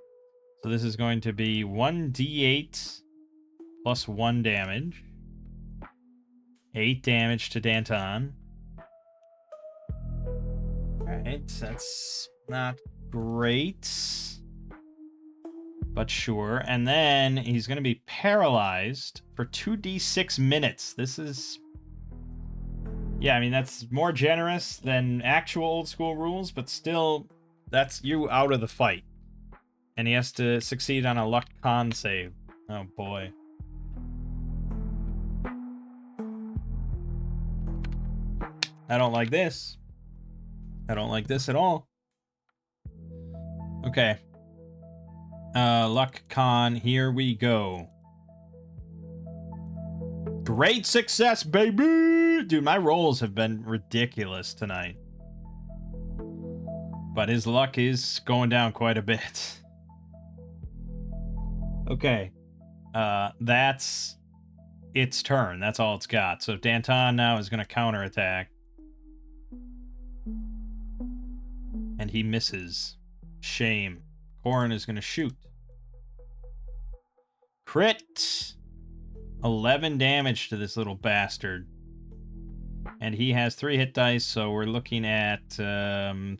So this is going to be 1d8 plus 1 damage. 8 damage to Danton. Alright, that's not great. But sure. And then he's going to be paralyzed for 2d6 minutes. This is... Yeah, I mean, that's more generous than actual old school rules, but still, that's you out of the fight. And he has to succeed on a luck con save. Oh, boy. I don't like this. I don't like this at all. Okay. Luck con, here we go. Great success, baby! Dude, my rolls have been ridiculous tonight. But his luck is going down quite a bit. Okay. That's its turn. That's all it's got. So Danton now is going to counterattack. And he misses. Shame. Corin is going to shoot. Crit! 11 damage to this little bastard. And he has 3 hit dice, so we're looking at 13?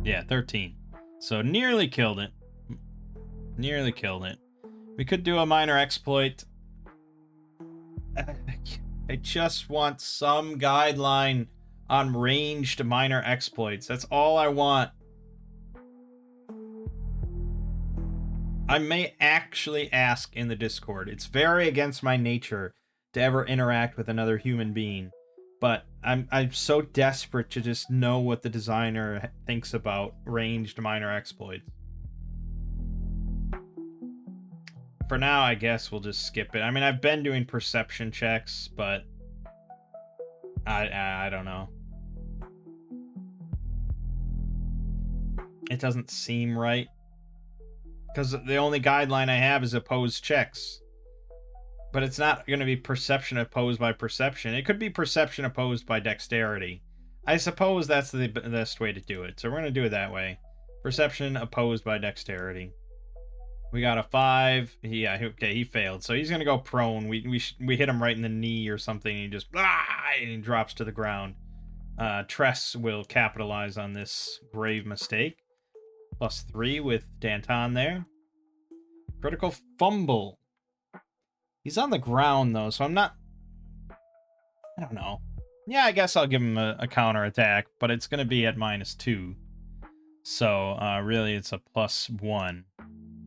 Yeah, 13. So nearly killed it. Nearly killed it. We could do a minor exploit. I just want some guideline on ranged minor exploits. That's all I want. I may actually ask in the Discord. It's very against my nature to ever interact with another human being. But I'm so desperate to just know what the designer thinks about ranged minor exploits. For now, I guess we'll just skip it. I mean, I've been doing perception checks, but I don't know. It doesn't seem right. Because the only guideline I have is opposed checks. But it's not going to be perception opposed by perception. It could be perception opposed by dexterity. I suppose that's the best way to do it. So we're going to do it that way. Perception opposed by dexterity. We got a 5. Yeah, okay, he failed. So he's going to go prone. We hit him right in the knee or something. And he just... and he drops to the ground. Tress will capitalize on this grave mistake. +3 with Danton there. Critical fumble. He's on the ground, though, so I'm not... I don't know. Yeah, I guess I'll give him a counter attack, but it's going to be at -2. So, really, it's a +1.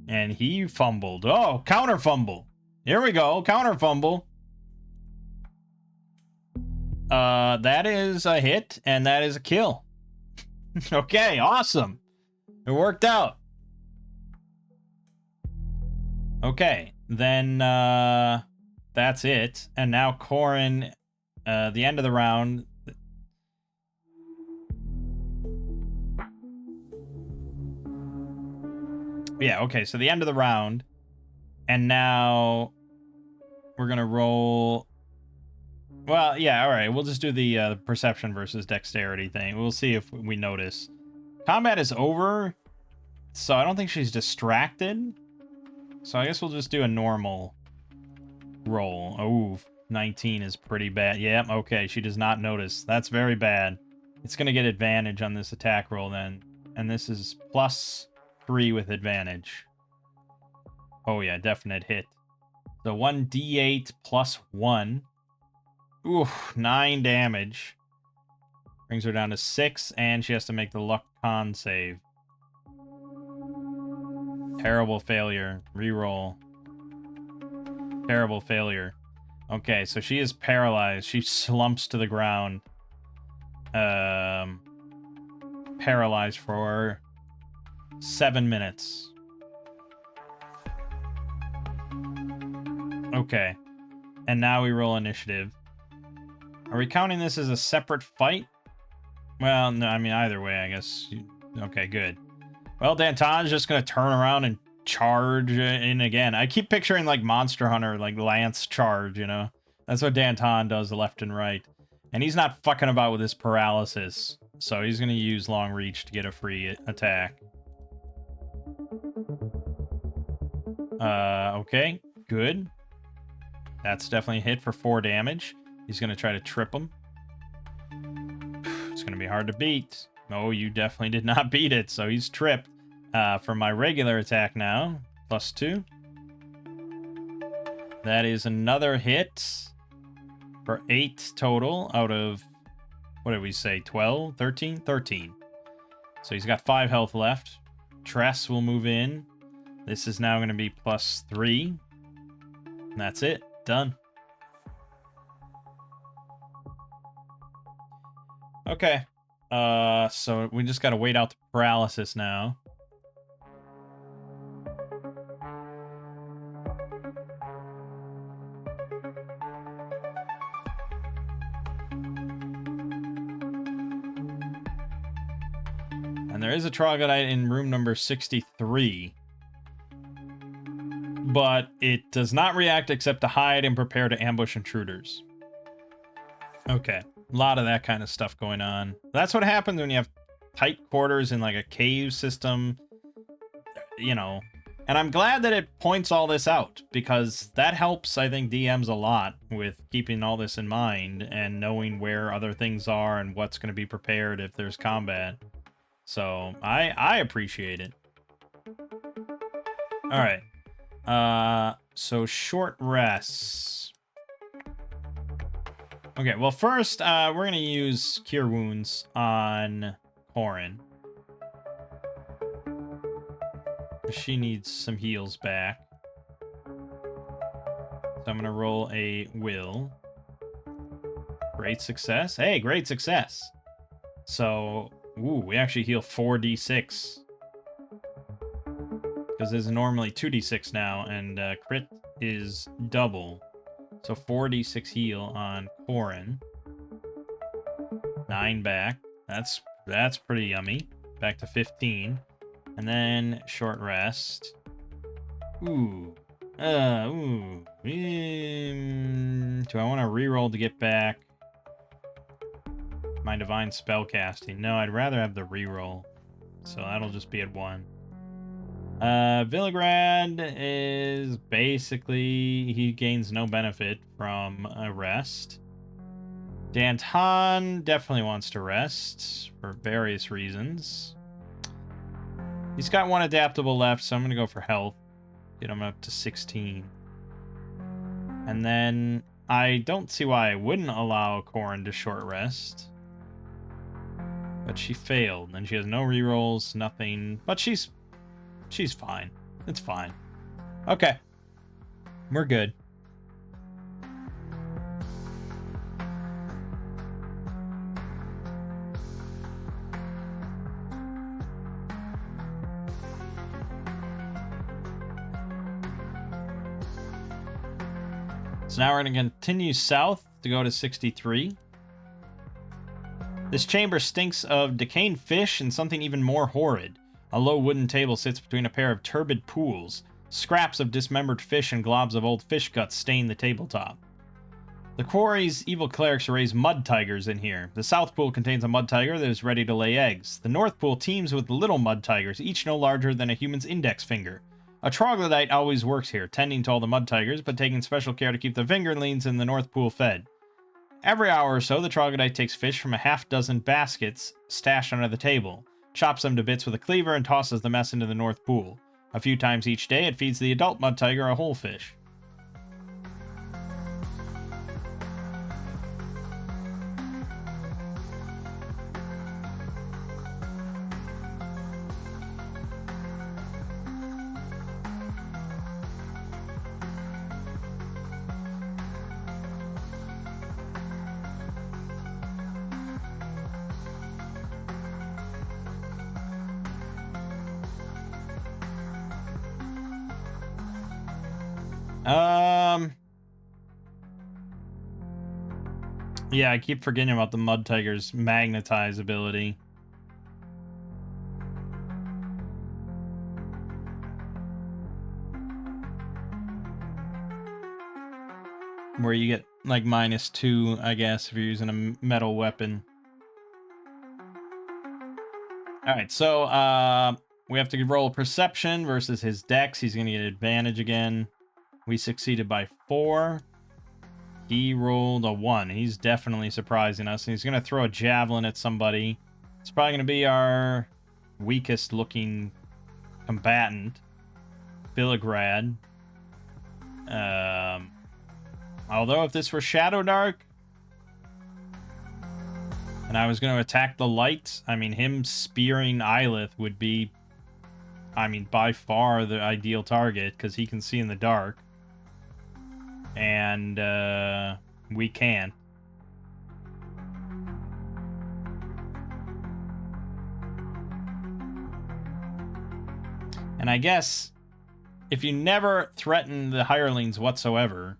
And he fumbled. Oh, counter fumble. Here we go. Counter fumble. That is a hit, and that is a kill. Okay, awesome. It worked out. Okay, then that's it. And now Corin, the end of the round, Yeah, okay, so the end of the round. And now we're going to roll... Well, yeah, all right. We'll just do the perception versus dexterity thing. We'll see if we notice. Combat is over, so I don't think she's distracted. So I guess we'll just do a normal roll. Oh, 19 is pretty bad. Yep, okay, she does not notice. That's very bad. It's going to get advantage on this attack roll then. And this is +3 with advantage. Oh yeah, definite hit. So 1d8 plus 1. Ooh, 9 damage. Brings her down to 6, and she has to make the luck con save. Terrible failure. Reroll. Terrible failure. Okay, so she is paralyzed. She slumps to the ground. Paralyzed for 7 minutes. Okay. And now we roll initiative. Are we counting this as a separate fight? Well, no, I mean, either way, I guess. Okay, good. Well, Danton's just going to turn around and charge in again. I keep picturing, like, Monster Hunter, like, Lance charge, you know? That's what Danton does left and right. And he's not fucking about with his paralysis. So he's going to use long reach to get a free attack. Okay, good. That's definitely a hit for 4 damage. He's going to try to trip him. It's going to be hard to beat. Oh, you definitely did not beat it, so he's tripped. For my regular attack now, +2. That is another hit for 8 total out of, what did we say, 12, 13? 13. So he's got 5 health left. Tress will move in. This is now going to be +3. And that's it. Done. Okay. So we just gotta wait out the paralysis now. And there is a troglodyte in room number 63. But it does not react except to hide and prepare to ambush intruders. Okay. A lot of that kind of stuff going on. That's what happens when you have tight quarters in like a cave system, you know. And I'm glad that it points all this out, because that helps, I think, DMs a lot with keeping all this in mind and knowing where other things are and what's going to be prepared if there's combat. So I appreciate it. All right. So short rests. Okay, well, first, we're going to use Cure Wounds on Corin. She needs some heals back. So I'm going to roll a Will. Great success. Hey, great success. So, ooh, we actually heal 4d6. Because there's normally 2d6 now, and crit is double. So 4d6 heal on Corin. 9 back. That's pretty yummy. Back to 15. And then short rest. Ooh. Do I want to reroll to get back my divine spellcasting? No, I'd rather have the reroll. So that'll just be at 1. Villagrad is basically, he gains no benefit from a rest. Danton definitely wants to rest for various reasons. He's got 1 adaptable left, so I'm going to go for health. Get him up to 16. And then I don't see why I wouldn't allow Corin to short rest. But she failed, and she has no rerolls, nothing. But she's fine. It's fine. Okay. We're good. So now we're going to continue south to go to 63. This chamber stinks of decaying fish and something even more horrid. A low wooden table sits between a pair of turbid pools. Scraps of dismembered fish and globs of old fish guts stain the tabletop. The quarry's evil clerics raise mud tigers in here. The south pool contains a mud tiger that is ready to lay eggs. The north pool teems with little mud tigers, each no larger than a human's index finger. A troglodyte always works here, tending to all the mud tigers, but taking special care to keep the fingerlings in the north pool fed. Every hour or so, the troglodyte takes fish from a half-dozen baskets stashed under the table, chops them to bits with a cleaver, and tosses the mess into the north pool. A few times each day, it feeds the adult mud tiger a whole fish. Yeah, I keep forgetting about the mud tiger's magnetize ability. Where you get, like, -2, I guess, if you're using a metal weapon. Alright, so, we have to roll perception versus his dex. He's gonna get advantage again. We succeeded by 4. He rolled a 1. He's definitely surprising us. And he's going to throw a javelin at somebody. It's probably going to be our weakest looking combatant, Viligrad. Although if this were Shadow Dark, and I was going to attack the light, I mean, him spearing Eilith would be, I mean, by far the ideal target, because he can see in the dark. And we can't. And I guess if you never threaten the hirelings whatsoever,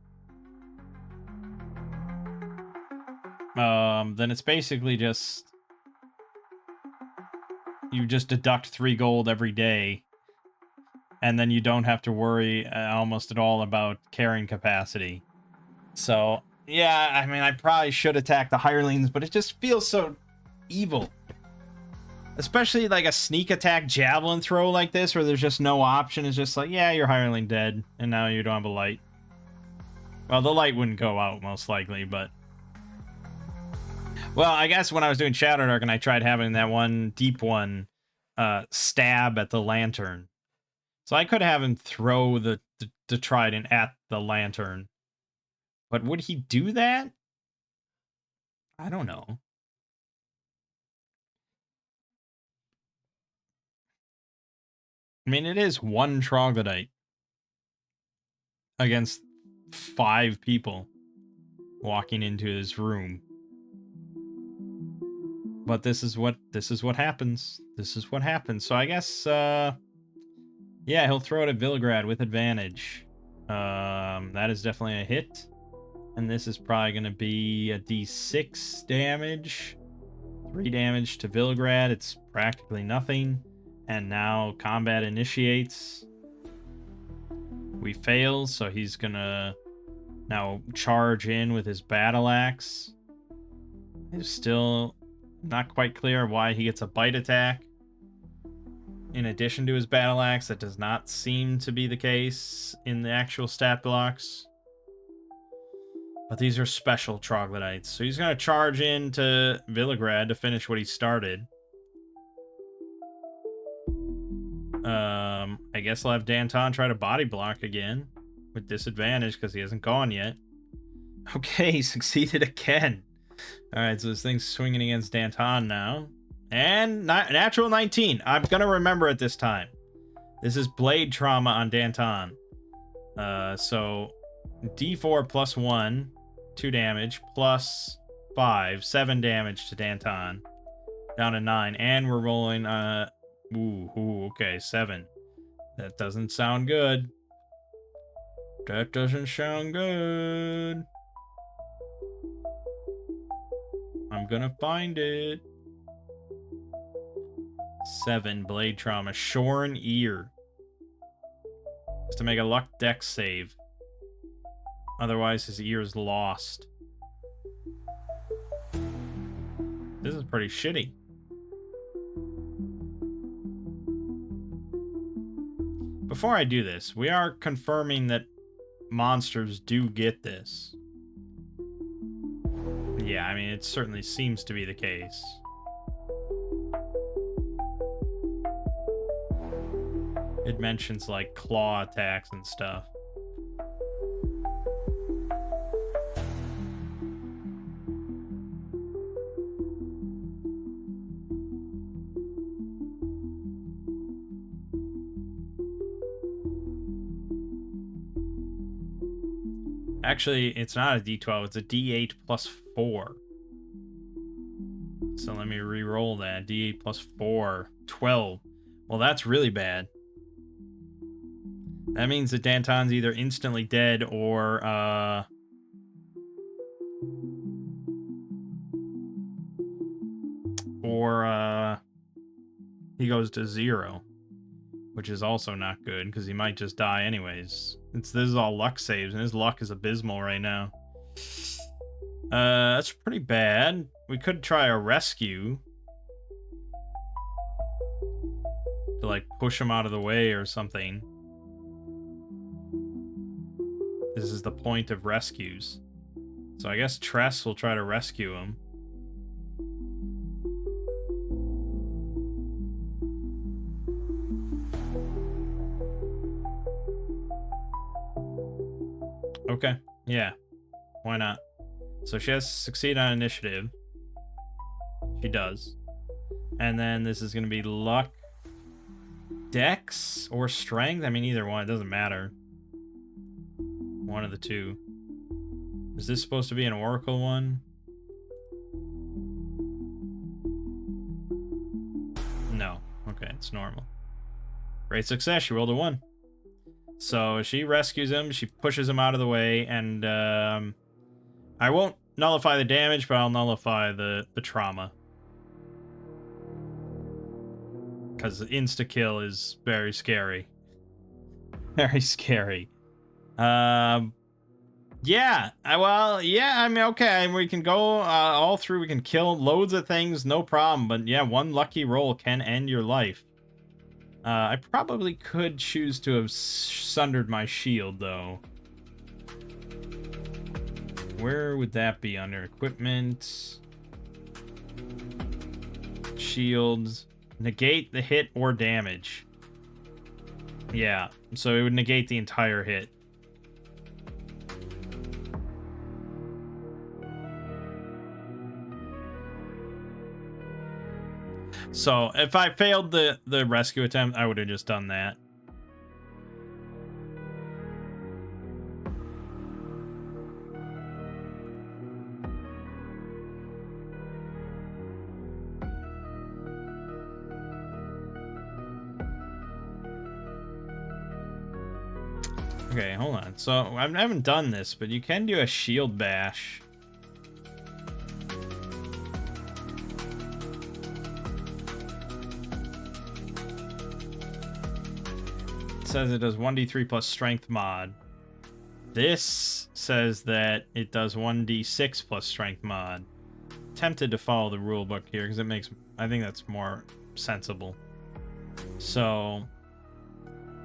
then it's basically just you just deduct 3 gold every day. And then you don't have to worry almost at all about carrying capacity. So, yeah, I mean, I probably should attack the hirelings, but it just feels so evil. Especially like a sneak attack javelin throw like this, where there's just no option. It's just like, yeah, your hireling dead, and now you don't have a light. Well, the light wouldn't go out, most likely, but... Well, I guess when I was doing Shadow Dark and I tried having that one deep one stab at the lantern. So I could have him throw the trident at the lantern. But would he do that? I don't know. I mean, it is one troglodyte against 5 people walking into his room. But this is what happens. This is what happens. So I guess yeah, he'll throw it at Viligrad with advantage. That is definitely a hit. And this is probably going to be a d6 damage. 3 damage to Viligrad. It's practically nothing. And now combat initiates. We fail, so he's going to now charge in with his battle axe. It's still not quite clear why he gets a bite attack in addition to his battle axe. That does not seem to be the case in the actual stat blocks. But these are special troglodytes. So he's going to charge into Viligrad to finish what he started. I guess I'll have Danton try to body block again with disadvantage because he hasn't gone yet. Okay, he succeeded again. Alright, so this thing's swinging against Danton now. And natural 19. I'm going to remember it this time. This is blade trauma on Danton. So D4 plus 1, 2 damage, plus 5, 7 damage to Danton. Down to 9. And we're rolling, okay, 7. That doesn't sound good. That doesn't sound good. I'm gonna find it. 7 blade trauma. Shorn ear. Has to make a luck dex save. Otherwise, his ear is lost. This is pretty shitty. Before I do this, we are confirming that monsters do get this. Yeah, I mean, it certainly seems to be the case. It mentions, like, claw attacks and stuff. Actually, it's not a D12, it's a D8 plus 4. So let me re-roll that. D8 plus 4. 12. Well, that's really bad. That means that Danton's either instantly dead or, he goes to 0. Which is also not good, because he might just die anyways. This is all luck saves, and his luck is abysmal right now. That's pretty bad. We could try a rescue. To, like, push him out of the way or something. This is the point of rescues. So I guess Tress will try to rescue him. Okay, yeah. Why not? So she has to succeed on initiative. She does. And then this is going to be luck, dex, or strength. I mean, either one. It doesn't matter. One of the two. Is this supposed to be an oracle one? No. Okay, it's normal. Great success. She rolled a 1. So she rescues him, she pushes him out of the way, and I won't nullify the damage, but I'll nullify the trauma. Because insta-kill is very scary. Very scary. Yeah, well, yeah, I mean, okay, we can go all through, we can kill loads of things, no problem, but yeah, one lucky roll can end your life. I probably could choose to have sundered my shield, though. Where would that be under? Equipment. Shields. Negate the hit or damage. Yeah, so it would negate the entire hit. So, if I failed the rescue attempt, I would have just done that. Okay, hold on. So, I haven't done this, but you can do a shield bash. Says it does 1d3 plus strength mod. This says that it does 1d6 plus strength mod. Tempted to follow the rule book here because it makes, I think that's more sensible. So,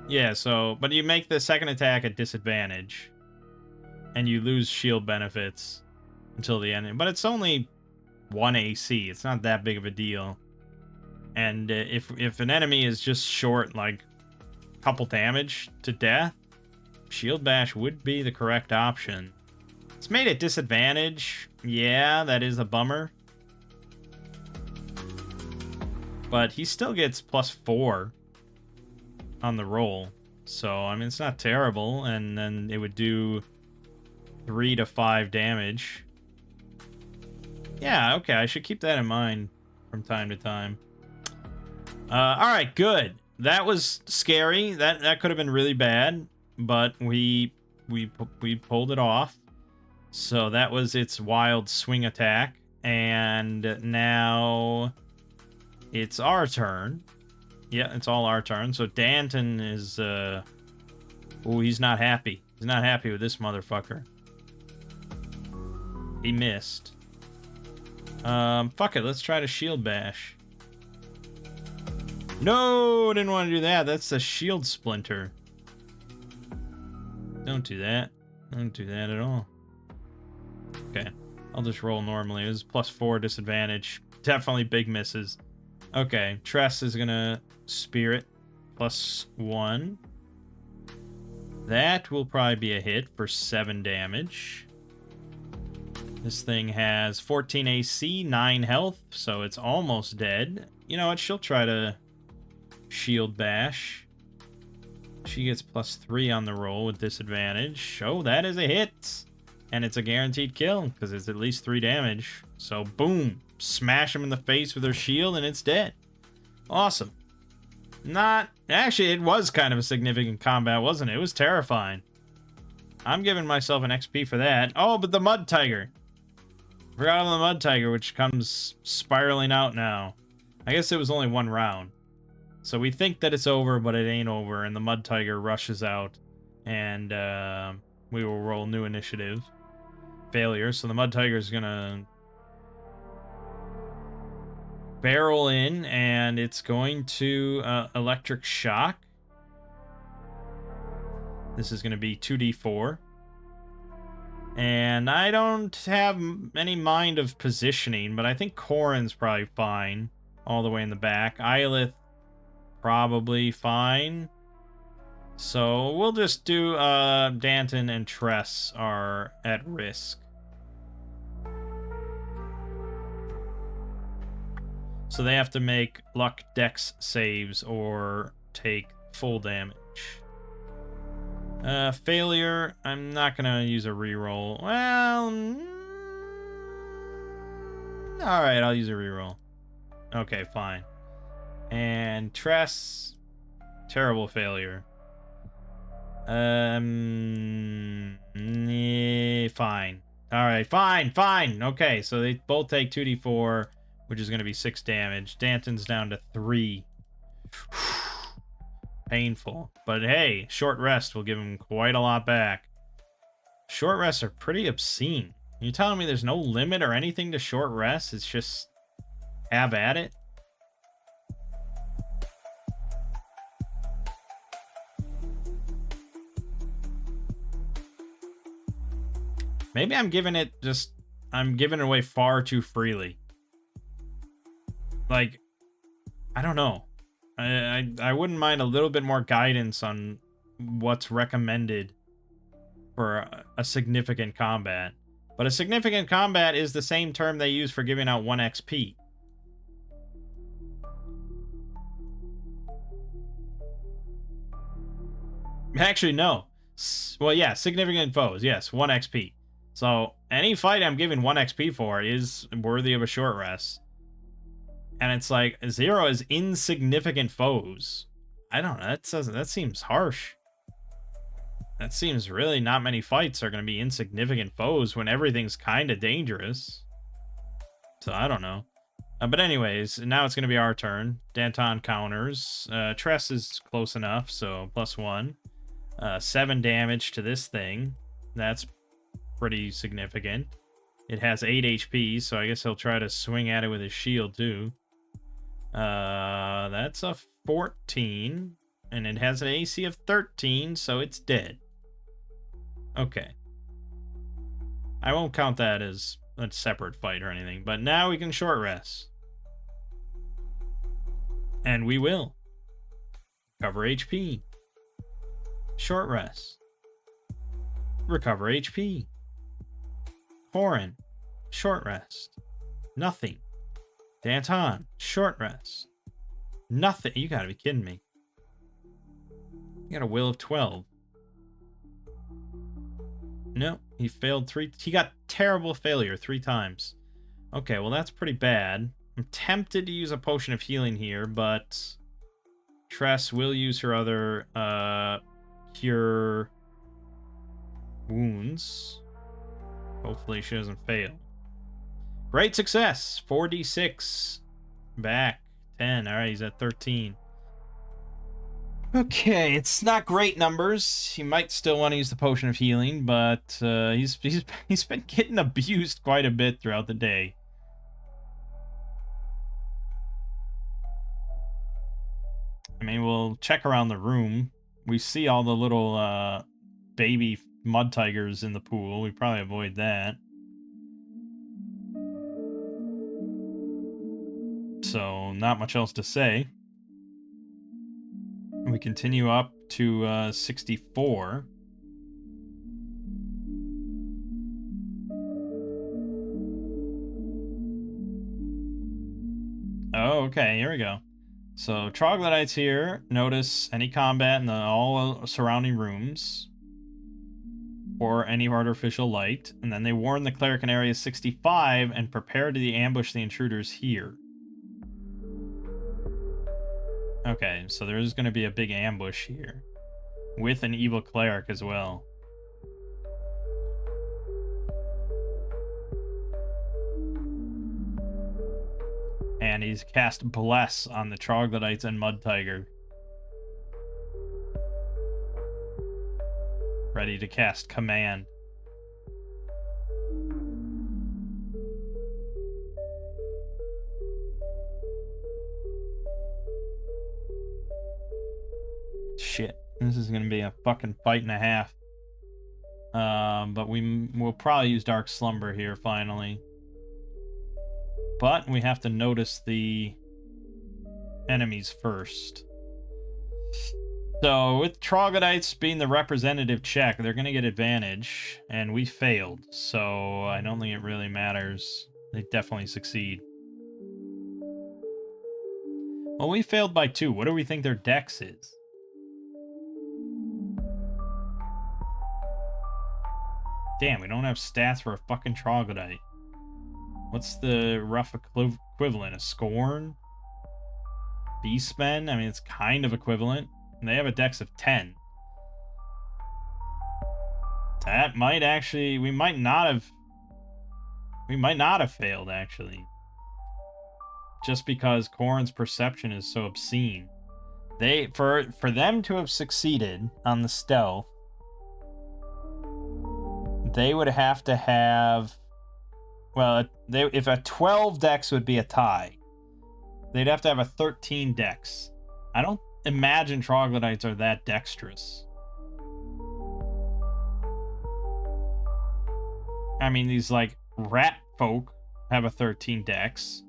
yeah, so, but you make the second attack at disadvantage and you lose shield benefits until the end. But it's only 1 AC. It's not that big of a deal. And if an enemy is just short, like, couple damage to death, shield bash would be the correct option. It's made at disadvantage. Yeah, that is a bummer. But he still gets +4 on the roll. So, I mean, it's not terrible. And then it would do 3 to 5 damage. Yeah, okay, I should keep that in mind from time to time. Alright, good. That was scary. That could have been really bad, but we pulled it off. So that was its wild swing attack, and now It's our turn. Yeah, it's all our turn. So Danton is, oh, he's not happy. He's not happy with this motherfucker. He missed. Fuck it. Let's try to shield bash. No, didn't want to do that. That's the shield splinter. Don't do that. Don't do that at all. Okay. I'll just roll normally. It was +4 disadvantage. Definitely big misses. Okay. Tress is gonna spirit. +1. That will probably be a hit for 7 damage. This thing has 14 AC, 9 health, so it's almost dead. You know what? She'll try to shield bash. She gets +3 on the roll with disadvantage. Oh, that is a hit. And it's a guaranteed kill, because it's at least 3 damage. So, boom. Smash him in the face with her shield, and it's dead. Awesome. Not... Actually, it was kind of a significant combat, wasn't it? It was terrifying. I'm giving myself an XP for that. Oh, but the Mud Tiger. Forgot on the Mud Tiger, which comes spiraling out now. I guess it was only 1 round. So we think that it's over, but it ain't over, and the Mud Tiger rushes out, and we will roll new initiative. Failure, so the Mud Tiger is gonna barrel in, and it's going to electric shock. This is gonna be 2d4. And I don't have any mind of positioning, but I think Corin's probably fine all the way in the back. Eilith probably fine. So we'll just do Danton and Tress are at risk. So they have to make luck dex saves or take full damage. Failure. I'm not gonna use a reroll. Well, all right, I'll use a reroll. Okay, fine. And Tress, terrible failure. Fine. All right, fine. Okay, so they both take 2d4, which is gonna be 6 damage. Danton's down to 3. Painful. But hey, short rest will give him quite a lot back. Short rests are pretty obscene. You telling me there's no limit or anything to short rests? It's just have at it? Maybe I'm giving it just... I'm giving it away far too freely. Like, I don't know. I wouldn't mind a little bit more guidance on what's recommended for a significant combat. But a significant combat is the same term they use for giving out 1 XP. Actually, no. Well, yeah, significant foes. Yes, 1 XP. So any fight I'm giving 1 XP for is worthy of a short rest. And it's like 0 is insignificant foes. I don't know. That seems harsh. That seems really not many fights are going to be insignificant foes when everything's kind of dangerous. So I don't know. But anyways, now it's going to be our turn. Danton counters. Tress is close enough, so +1. 7 damage to this thing. That's pretty significant. It has 8 HP, so I guess he'll try to swing at it with his shield too. That's a 14, and it has an AC of 13, so it's dead. Okay. I won't count that as a separate fight or anything, but now we can short rest. And we will. Recover HP. Short rest. Recover HP. Corin. Short rest. Nothing. Danton. Short rest. Nothing. You gotta be kidding me. You got a will of 12. No, he failed 3. He got terrible failure 3 times. Okay, well that's pretty bad. I'm tempted to use a potion of healing here, but Tress will use her other cure wounds. Hopefully she doesn't fail. Great success. 4d6 back 10. All right, he's at 13. Okay, it's not great numbers. He might still want to use the potion of healing, but he's been getting abused quite a bit throughout the day. I mean, we'll check around the room. We see all the little baby mud tigers in the pool. We probably avoid that. So, not much else to say. We continue up to 64. Oh, okay, here we go. So, troglodytes here. Notice any combat in all surrounding rooms or any artificial light. And then they warn the cleric in area 65 and prepare to ambush the intruders here. Okay, so there's going to be a big ambush here with an evil cleric as well. And he's cast Bless on the troglodytes and Mud Tiger. Ready to cast Command. Shit, this is gonna be a fucking fight and a half. But we'll probably use Dark Slumber here finally. But we have to notice the enemies first. So with troglodytes being the representative check, they're gonna get advantage, and we failed. So I don't think it really matters. They definitely succeed. Well, we failed by 2. What do we think their dex is? Damn, we don't have stats for a fucking troglodyte. What's the rough equivalent? A Scorn? Beastmen? I mean, it's kind of equivalent. And they have a dex of 10. That might actually... We might not have failed, actually. Just because Corrin's perception is so obscene. For them to have succeeded on the stealth, they would have to have... Well, if a 12 dex would be a tie, they'd have to have a 13 dex. I don't imagine troglodytes are that dexterous. I mean, these, like, rat folk have a 13 dex.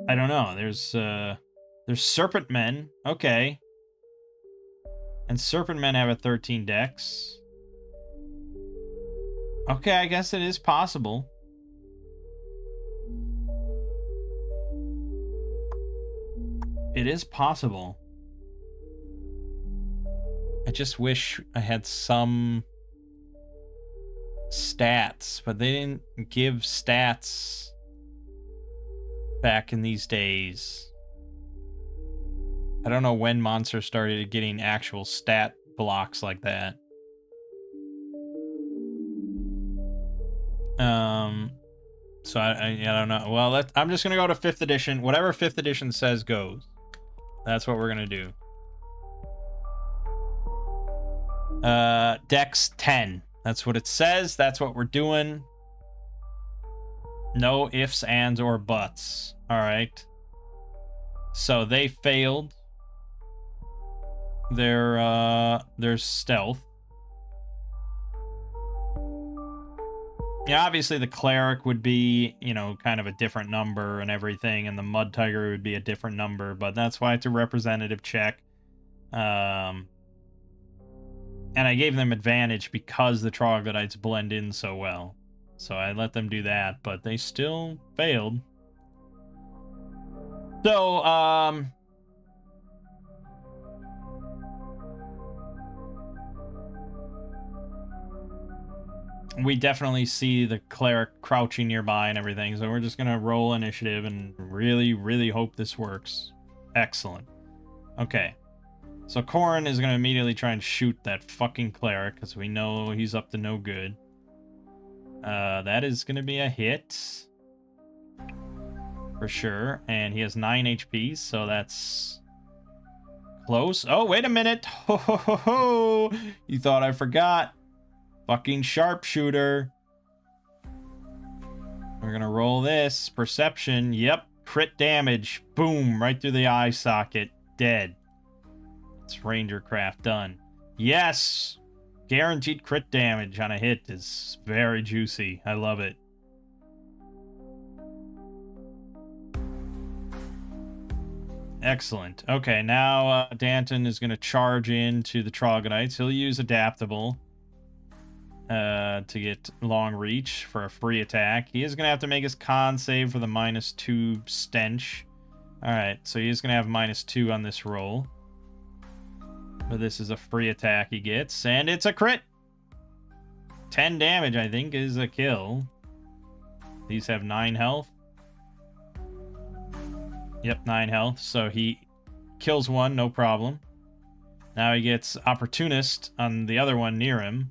I don't know. There's serpent men. Okay. And serpent men have a 13 dex. Okay, I guess it is possible. It is possible. I just wish I had some stats, but they didn't give stats back in these days. I don't know when monsters started getting actual stat blocks like that. So I don't know. Well, I'm just gonna go to 5th edition. Whatever 5th edition says goes. That's what we're gonna do. Dex 10. That's what it says. That's what we're doing. No ifs, ands, or buts. All right. So they failed their stealth. Yeah, obviously the cleric would be, you know, kind of a different number and everything, and the mud tiger would be a different number, but that's why it's a representative check. And I gave them advantage because the troglodytes blend in so well. So I let them do that, but they still failed. So, we definitely see the cleric crouching nearby and everything, so we're just gonna roll initiative and really, really hope this works. Excellent. Okay. So Corrin is gonna immediately try and shoot that fucking cleric, because we know he's up to no good. That is going to be a hit. For sure. And he has 9 HP, so that's close. Oh, wait a minute. Ho, ho, ho, ho. You thought I forgot. Fucking sharpshooter. We're going to roll this. Perception. Yep. Crit damage. Boom. Right through the eye socket. Dead. It's Ranger Craft done. Yes. Guaranteed crit damage on a hit is very juicy. I love it. Excellent. Okay, now Danton is going to charge into the Troglodytes. He'll use Adaptable to get long reach for a free attack. He is going to have to make his con save for the -2 stench. Alright, so he's going to have -2 on this roll. But this is a free attack he gets, and it's a crit! 10 damage, I think, is a kill. These have 9 health. Yep, 9 health, so he kills one, no problem. Now he gets Opportunist on the other one near him.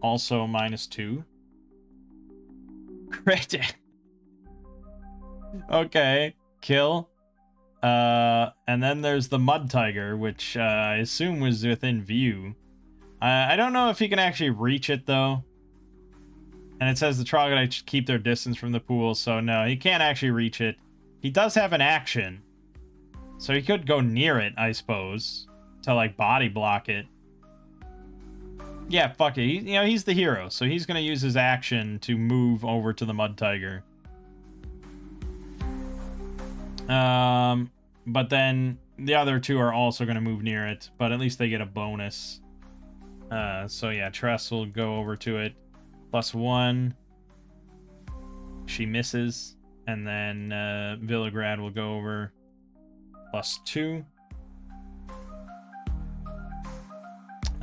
Also -2. Crit. Okay, kill. And then there's the Mud Tiger, which I assume was within view. I don't know if he can actually reach it, though. And it says the Troglodytes should keep their distance from the pool, so no, he can't actually reach it. He does have an action, so he could go near it, I suppose, to, like, body block it. Yeah, fuck it. He's the hero, so he's going to use his action to move over to the Mud Tiger. But then the other two are also going to move near it, but at least they get a bonus. So yeah, Tress will go over to it. +1. She misses. And then Villagrad will go over +2.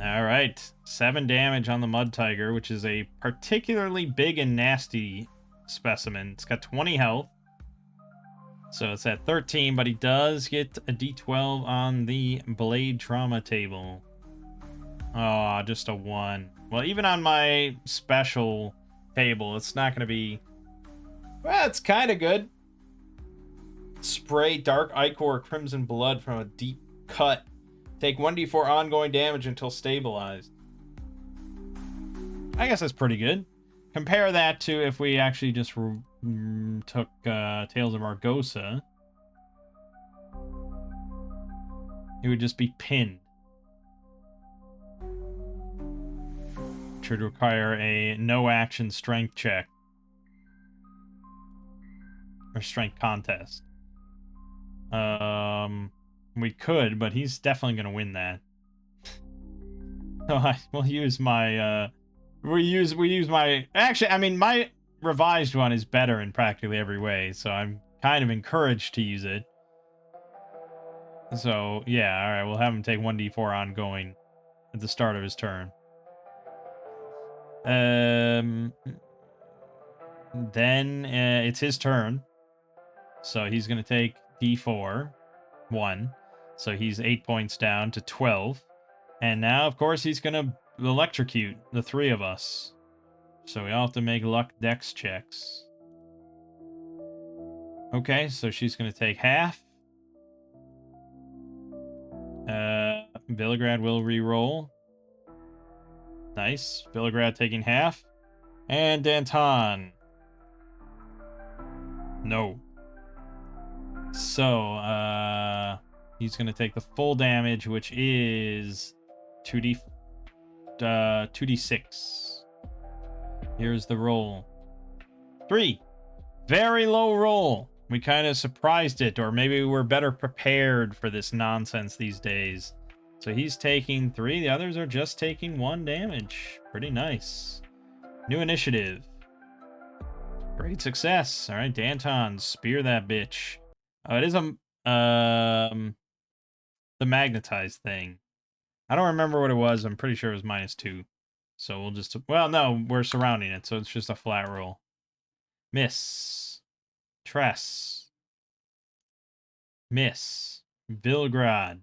Alright. 7 damage on the Mud Tiger, which is a particularly big and nasty specimen. It's got 20 health. So it's at 13, but he does get a D12 on the Blade Trauma table. Oh, just a 1. Well, even on my special table, it's not going to be... Well, it's kind of good. Spray Dark Ichor Crimson Blood from a deep cut. Take 1d4 ongoing damage until stabilized. I guess that's pretty good. Compare that to if we actually just took Tales of Argosa. It would just be pinned. Which would require a no-action strength check. Or strength contest. We could, but he's definitely going to win that. So we'll use my... We use my... Actually, I mean, my revised one is better in practically every way, so I'm kind of encouraged to use it. So, yeah, alright, we'll have him take 1d4 ongoing at the start of his turn. Then it's his turn. So he's going to take d4, 1. So he's 8 points down to 12. And now, of course, he's going to electrocute the 3 of us. So we all have to make luck dex checks. Okay, so she's going to take half. Villagrad will re-roll. Nice. Villagrad taking half. And Danton. No. So, he's going to take the full damage, which is 2d6. Here's the roll. 3. Very low roll. We kind of surprised it, or maybe we're better prepared for this nonsense these days. So he's taking 3. The others are just taking 1 damage. Pretty nice. New initiative. Great success. All right, Danton, spear that bitch. It is the magnetized thing. I don't remember what it was. I'm pretty sure it was -2. So we'll just... Well, no, we're surrounding it, so it's just a flat roll. Miss. Tress. Miss. Vilgrad.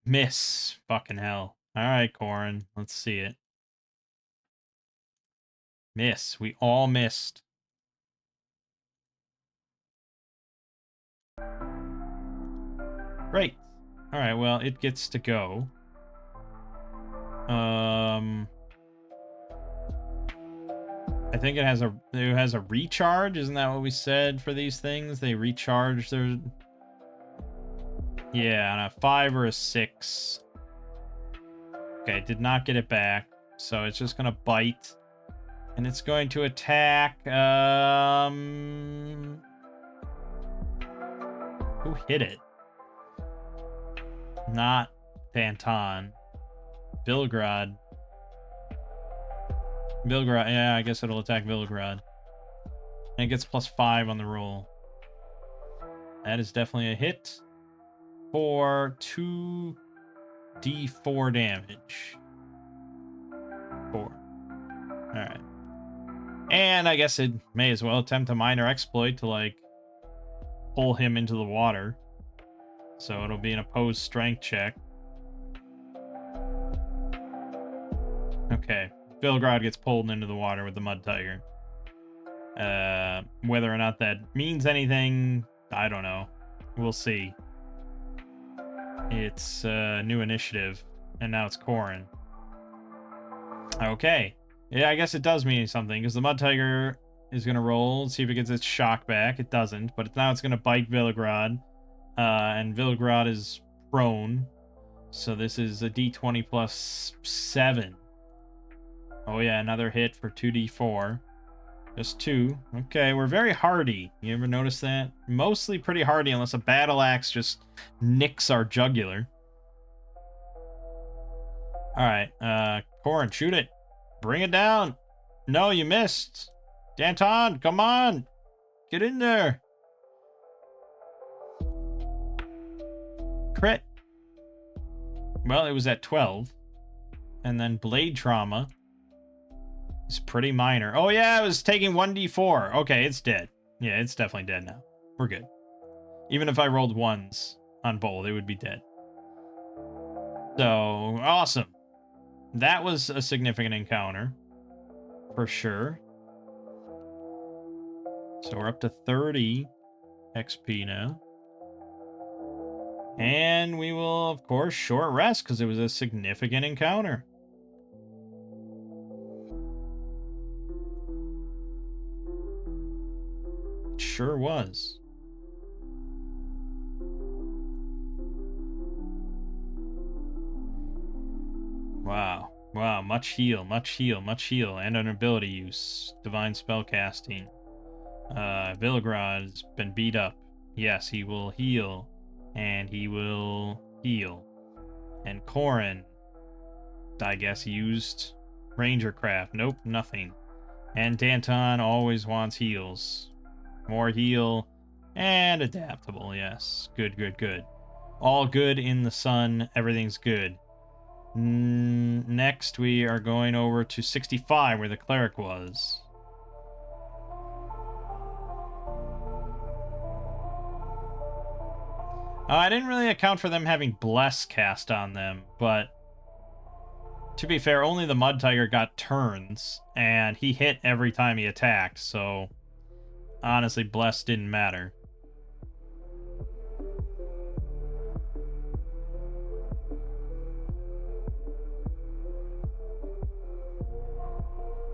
Miss. Fucking hell. All right, Corin. Let's see it. Miss. We all missed. Great. All right, well, it gets to go. I think it has a recharge. Isn't that what we said for these things? They recharge their... Yeah, on a 5 or a 6. Okay, did not get it back. So it's just going to bite. And it's going to attack... Who hit it? Not Danton. Vilgrad. Vilgrad, yeah, I guess it'll attack Vilgrad. And it gets +5 on the roll. That is definitely a hit for 2d4 damage. 4. Alright. And I guess it may as well attempt a minor exploit to, like, pull him into the water. So it'll be an opposed strength check. Okay. Vilgrad gets pulled into the water with the Mud Tiger. Whether or not that means anything, I don't know. We'll see. It's new initiative, and now it's Corin. Okay. Yeah, I guess it does mean something, because the Mud Tiger is going to roll, see if it gets its shock back. It doesn't, but now it's going to bite Vilgrad. And Vilgrad is prone. So this is a d20 plus 7. Oh yeah, another hit for 2d4. Just 2. Okay, we're very hardy. You ever notice that? Mostly pretty hardy unless a battle axe just nicks our jugular. Alright, Corin, shoot it. Bring it down. No, you missed. Danton, come on. Get in there. Crit. Well, it was at 12. And then Blade Trauma. It's pretty minor. Oh, yeah, it was taking 1d4. Okay, it's dead. Yeah, it's definitely dead now. We're good. Even if I rolled 1s on both, it would be dead. So, awesome. That was a significant encounter. For sure. So we're up to 30 XP now. And we will, of course, short rest because it was a significant encounter. Sure was. Wow. Wow, much heal, much heal, much heal, and an ability use. Divine spellcasting. Vilgrad's been beat up. Yes, he will heal. And he will heal. And Corin, I guess, used Ranger Craft. Nope, nothing. And Danton always wants heals. More heal. And adaptable, yes. Good, good, good. All good in the sun. Everything's good. Next, we are going over to 65, where the cleric was. I didn't really account for them having Bless cast on them, but to be fair, only the Mud Tiger got turns, and he hit every time he attacked, so honestly, Bless didn't matter.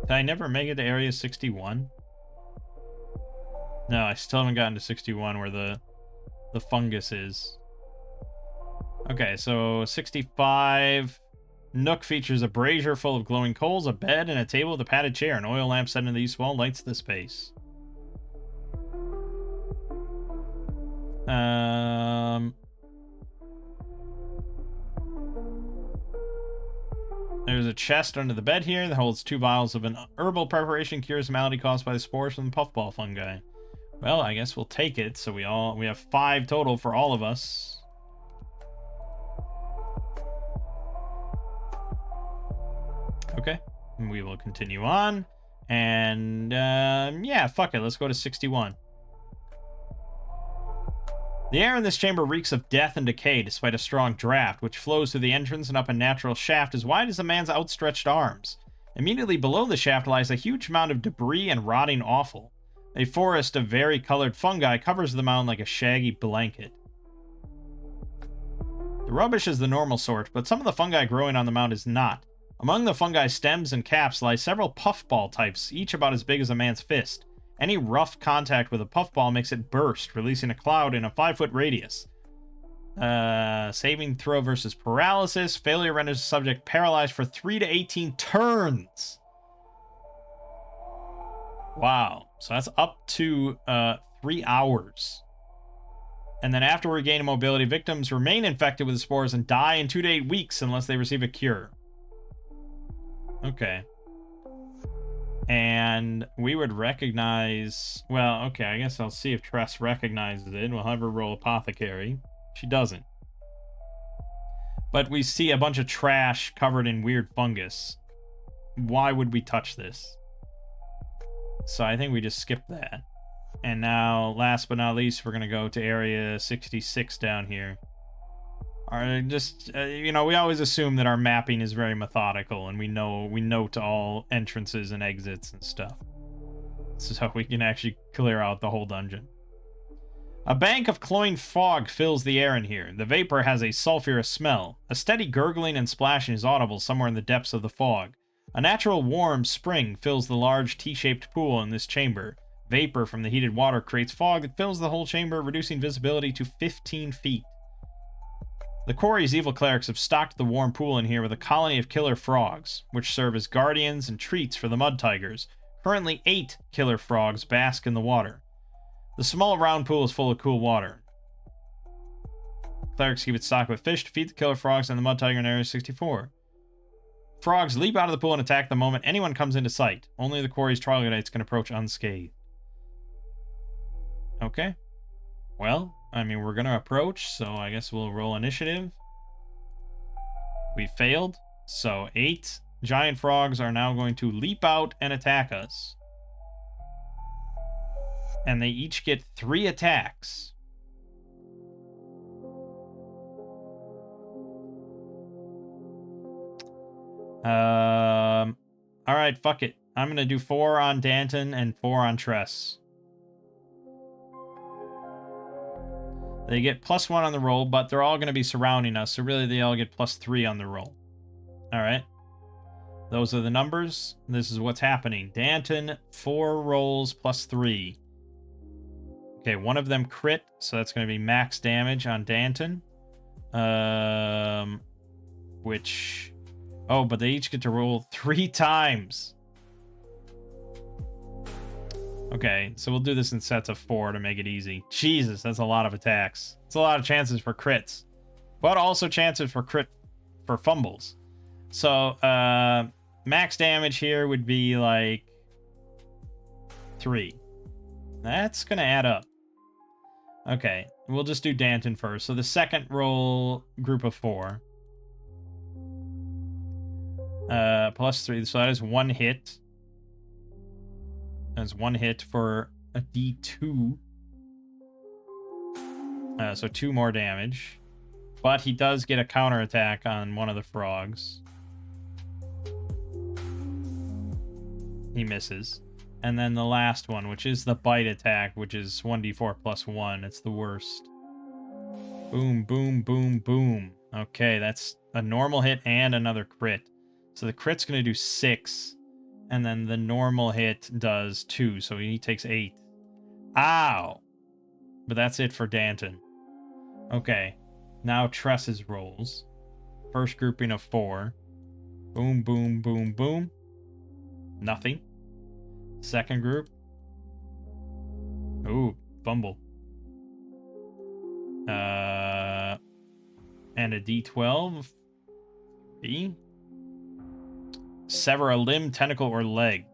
Did I never make it to Area 61? No, I still haven't gotten to 61 where the fungus is. Okay, so 65. Nook features a brazier full of glowing coals, a bed, and a table with a padded chair. An oil lamp set into the east wall lights the space. There's a chest under the bed here that holds 2 vials of an herbal preparation, cures a malady caused by the spores from the puffball fungi. Well, I guess we'll take it. So we have 5 total for all of us. Okay, we will continue on. And yeah, fuck it. Let's go to 61. The air in this chamber reeks of death and decay despite a strong draft, which flows through the entrance and up a natural shaft as wide as a man's outstretched arms. Immediately below the shaft lies a huge mound of debris and rotting offal. A forest of vari-colored fungi covers the mound like a shaggy blanket. The rubbish is the normal sort, but some of the fungi growing on the mound is not. Among the fungi's stems and caps lie several puffball types, each about as big as a man's fist. Any rough contact with a puffball makes it burst, releasing a cloud in a 5-foot radius. Saving throw versus paralysis. Failure renders the subject paralyzed for 3 to 18 turns. Wow. So that's up to 3 hours. And then after regaining mobility, victims remain infected with the spores and die in 2 to 8 weeks unless they receive a cure. Okay. And we would recognize... Well, okay, I guess I'll see if Tress recognizes it. We'll have her roll Apothecary. She doesn't. But we see a bunch of trash covered in weird fungus. Why would we touch this? So I think we just skip that. And now, last but not least, we're going to go to Area 66 down here. We always assume that our mapping is very methodical and we note all entrances and exits and stuff. So we can actually clear out the whole dungeon. A bank of cloying fog fills the air in here. The vapor has a sulfurous smell. A steady gurgling and splashing is audible somewhere in the depths of the fog. A natural warm spring fills the large T-shaped pool in this chamber. Vapor from the heated water creates fog that fills the whole chamber, reducing visibility to 15 feet. The Quarry's evil clerics have stocked the warm pool in here with a colony of killer frogs, which serve as guardians and treats for the mud tigers. Currently 8 killer frogs bask in the water. The small round pool is full of cool water. Clerics keep it stocked with fish to feed the killer frogs and the mud tiger in Area 64. Frogs leap out of the pool and attack the moment anyone comes into sight. Only the Quarry's troglodytes can approach unscathed. Okay. Well, I mean, we're going to approach, so I guess we'll roll initiative. We failed, so 8 giant frogs are now going to leap out and attack us. And they each get 3 attacks. Alright, fuck it. I'm going to do 4 on Danton and 4 on Tress. They get +1 on the roll, but they're all going to be surrounding us, so really they all get +3 on the roll. Alright. Those are the numbers. This is what's happening. Danton, 4 rolls +3. Okay, one of them crit, so that's going to be max damage on Danton. Which... Oh, but they each get to roll 3 times. Okay, so we'll do this in sets of 4 to make it easy. Jesus, that's a lot of attacks. It's a lot of chances for crits. But also chances for for fumbles. So, max damage here would be like 3. That's gonna add up. Okay, we'll just do Danton first. So the second roll, group of 4. +3, so that is 1 hit. That's 1 hit for a D2. So 2 more damage. But he does get a counterattack on one of the frogs. He misses. And then the last one, which is the bite attack, which is 1d4 +1. It's the worst. Boom, boom, boom, boom. Okay, that's a normal hit and another crit. So the crit's going to do 6. And then the normal hit does 2, so he takes 8. Ow! But that's it for Danton. Okay, now Tress's rolls. First grouping of 4. Boom, boom, boom, boom. Nothing. Second group. Ooh, fumble. And a D12. B. Sever a limb, tentacle, or leg.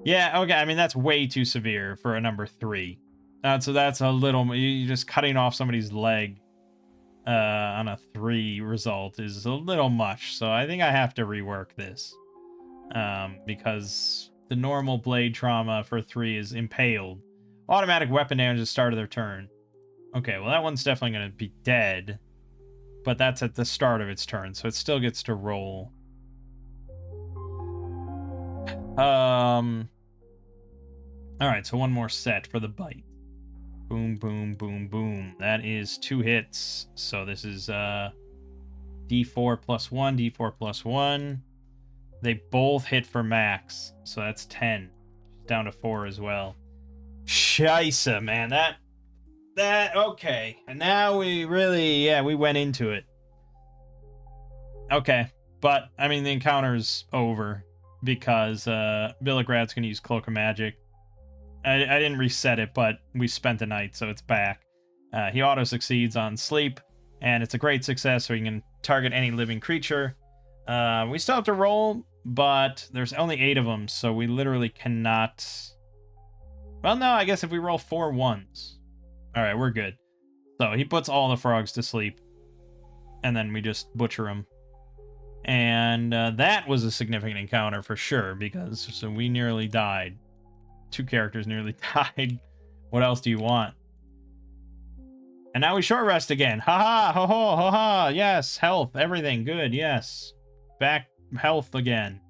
Yeah, okay, I mean, that's way too severe for a number 3. So that's a little... You're just cutting off somebody's leg on a 3 result is a little much. So I think I have to rework this. Because the normal blade trauma for 3 is impaled. Automatic weapon damage at the start of their turn. Okay, well that one's definitely going to be dead. But that's at the start of its turn, so it still gets to roll. Alright, so one more set for the bite. Boom, boom, boom, boom. That is 2 hits. So this is D4 plus 1, D4 plus 1. They both hit for max, so that's 10. Down to 4 as well. Scheisse, man. That, okay. And now we really, yeah, we went into it. Okay, but, I mean, the encounter's over because Billigrad's going to use Cloak of Magic. I didn't reset it, but we spent the night, so it's back. He auto-succeeds on Sleep, and it's a great success, so he can target any living creature. We still have to roll, but there's only 8 of them, so we literally cannot... Well, no, I guess if we roll 4 ones. Alright, we're good. So he puts all the frogs to sleep, and then we just butcher them. And that was a significant encounter for sure, because so we nearly died. 2 characters nearly died. What else do you want? And now we short rest again. Ha ha, ho ho, ho ha. Yes, health, everything good. Yes, back health again.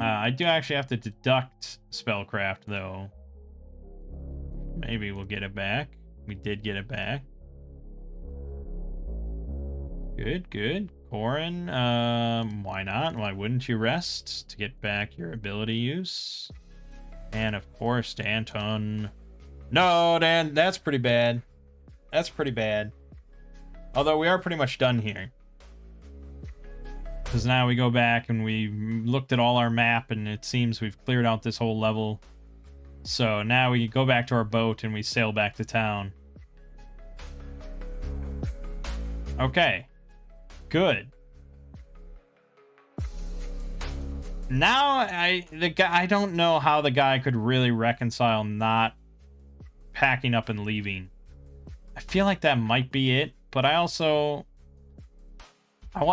I do actually have to deduct spellcraft though. Maybe we'll get it back. We did get it back. Good, good. Corin, why not? Why wouldn't you rest to get back your ability use? And of course, Danton. No, Dan, that's pretty bad. That's pretty bad. Although we are pretty much done here. Because now we go back and we looked at all our map and it seems we've cleared out this whole level. So now we go back to our boat and we sail back to town. Okay. Good. Now I don't know how the guy could really reconcile not packing up and leaving. I feel like that might be it, but I want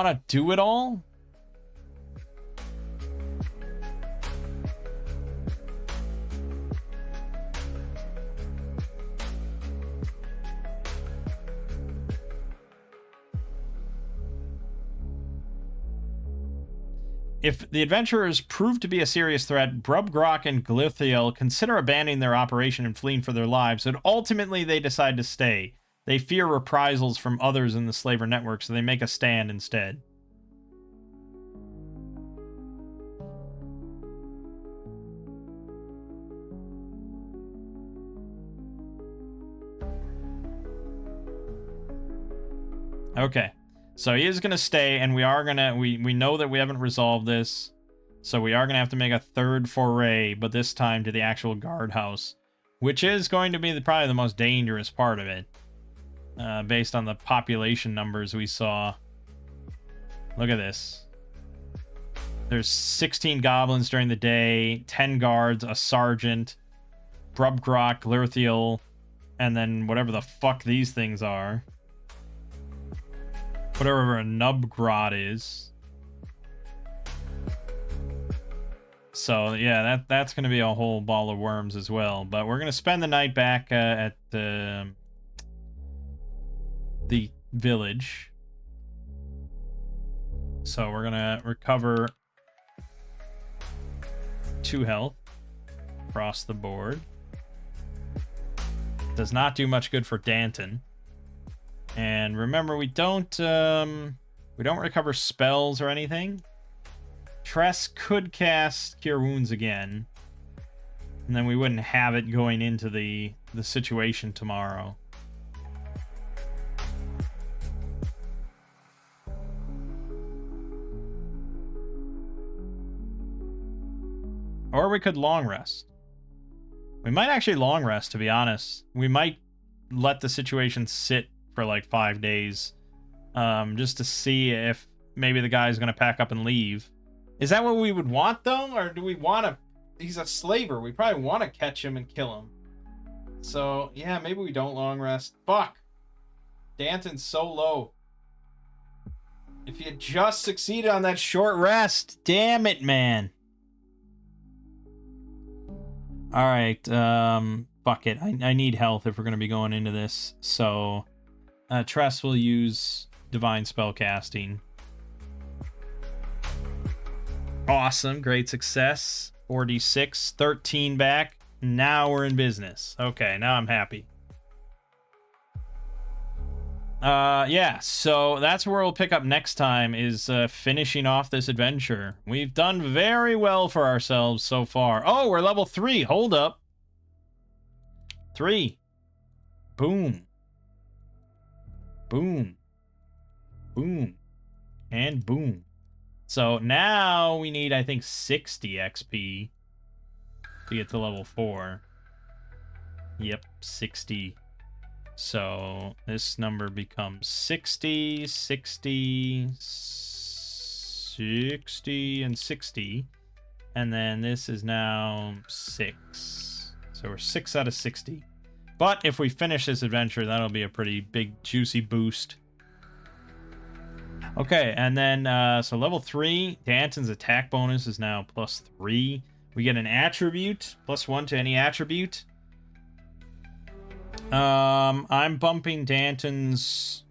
to do it all. If the adventurers prove to be a serious threat, Brubgrok and Glithiel consider abandoning their operation and fleeing for their lives, but ultimately they decide to stay. They fear reprisals from others in the slaver network, so they make a stand instead. Okay. So he is going to stay, and we are going to... We know that we haven't resolved this, so we are going to have to make a third foray, but this time to the actual guardhouse, which is going to be probably the most dangerous part of it, based on the population numbers we saw. Look at this. There's 16 goblins during the day, 10 guards, a sergeant, Brubgrok, Glithiel, and then whatever the fuck these things are. Whatever a Nubgrot is. So, yeah, that's going to be a whole ball of worms as well. But we're going to spend the night back at the village. So we're going to recover 2 health across the board. Does not do much good for Danton. And remember, we don't recover spells or anything. Tress could cast Cure Wounds again, and then we wouldn't have it going into the situation tomorrow. Or we could long rest. We might actually long rest, to be honest. We might let the situation sit for like 5 days, just to see if maybe the guy's gonna pack up and leave. Is that what we would want though, or do we want to? He's a slaver. We probably want to catch him and kill him. So yeah, maybe we don't long rest. Fuck, Danton's so low. If he had just succeeded on that short rest, damn it, man. All right, fuck it. I need health if we're going to be going into this. So, Tress will use Divine Spellcasting. Awesome. Great success. 46, 13 back. Now we're in business. Okay, now I'm happy. Yeah, so that's where we'll pick up next time, is finishing off this adventure. We've done very well for ourselves so far. Oh, we're level 3. Hold up. 3. Boom. Boom. Boom. And boom. So now we need, I think, 60 XP to get to level 4. Yep, 60. So this number becomes 60, 60, 60, and 60. And then this is now 6. So we're 6 out of 60. But if we finish this adventure, that'll be a pretty big, juicy boost. Okay, and then, so level 3, Danton's attack bonus is now +3. We get an attribute, +1 to any attribute. I'm bumping Danton's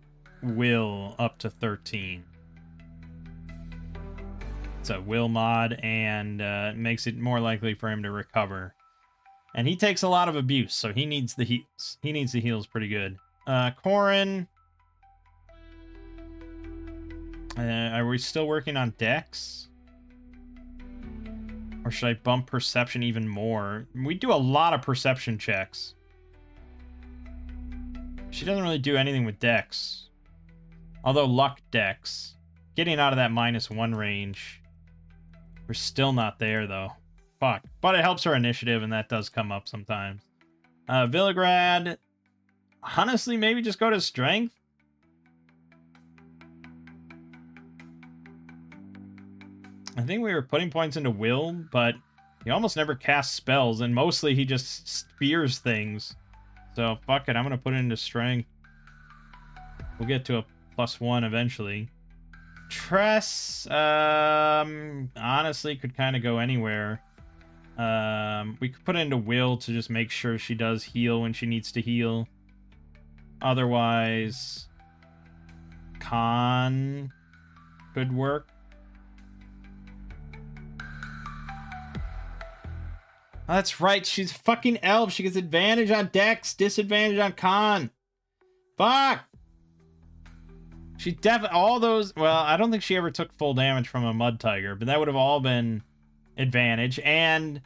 will up to 13. It's a will mod, and makes it more likely for him to recover. And he takes a lot of abuse, so he needs the heals. He needs the heals pretty good. Corin. Are we still working on Dex? Or should I bump Perception even more? We do a lot of Perception checks. She doesn't really do anything with Dex. Although Luck Dex. Getting out of that -1 range. We're still not there, though. Fuck. But it helps her initiative, and that does come up sometimes. Villagrad. Honestly, maybe just go to Strength. I think we were putting points into Will, but he almost never casts spells, and mostly he just spears things. So, fuck it, I'm going to put it into Strength. We'll get to a +1 eventually. Tress, honestly, could kind of go anywhere. We could put it into Will to just make sure she does heal when she needs to heal. Otherwise, Con could work. Oh, that's right, she's fucking elf. She gets advantage on Dex, disadvantage on Con. Fuck! She definitely, all those, well, I don't think she ever took full damage from a Mud Tiger, but that would have all been advantage. And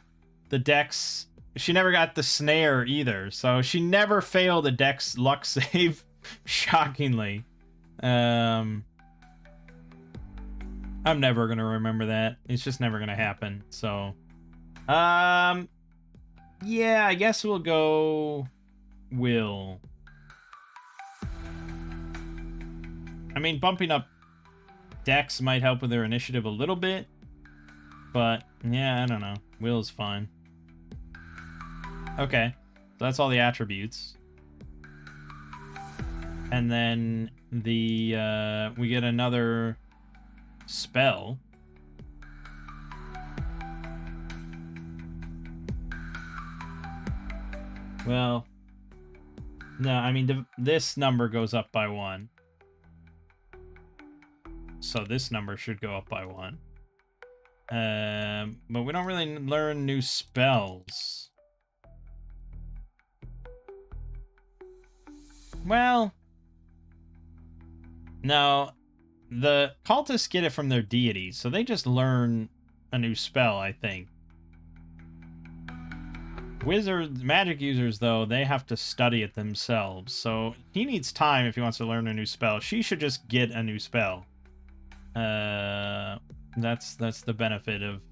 the Dex, she never got the snare either, so she never failed a Dex luck save, shockingly. I'm never gonna remember that. It's just never gonna happen, so... yeah, I guess we'll go Will. I mean, bumping up Dex might help with their initiative a little bit, but yeah, I don't know. Will's fine. Okay, so that's all the attributes. And then the we get another spell. Well, no, I mean, this number goes up by 1. So this number should go up by 1. But we don't really learn new spells. Well, no, the cultists get it from their deities, so they just learn a new spell, I think. Wizards, magic users, though, they have to study it themselves, so he needs time if he wants to learn a new spell. She should just get a new spell. That's the benefit of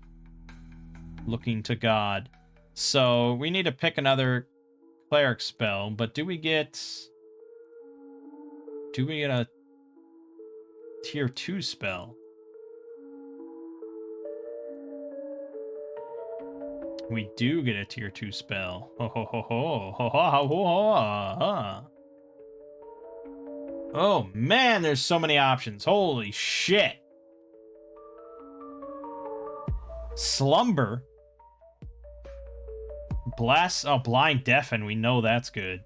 looking to God. So we need to pick another cleric spell, but do we get a tier 2 spell? We do get a tier 2 spell. Ho ho ho ho ho ho ho ho. Oh man, there's so many options. Holy shit. Slumber. Bless. Oh, Blind Deafen. We know that's good.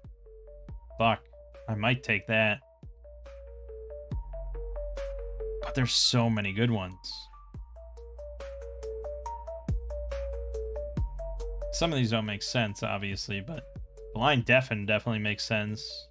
Fuck. I might take that. But there's so many good ones. Some of these don't make sense, obviously, but Blind Deafen definitely makes sense.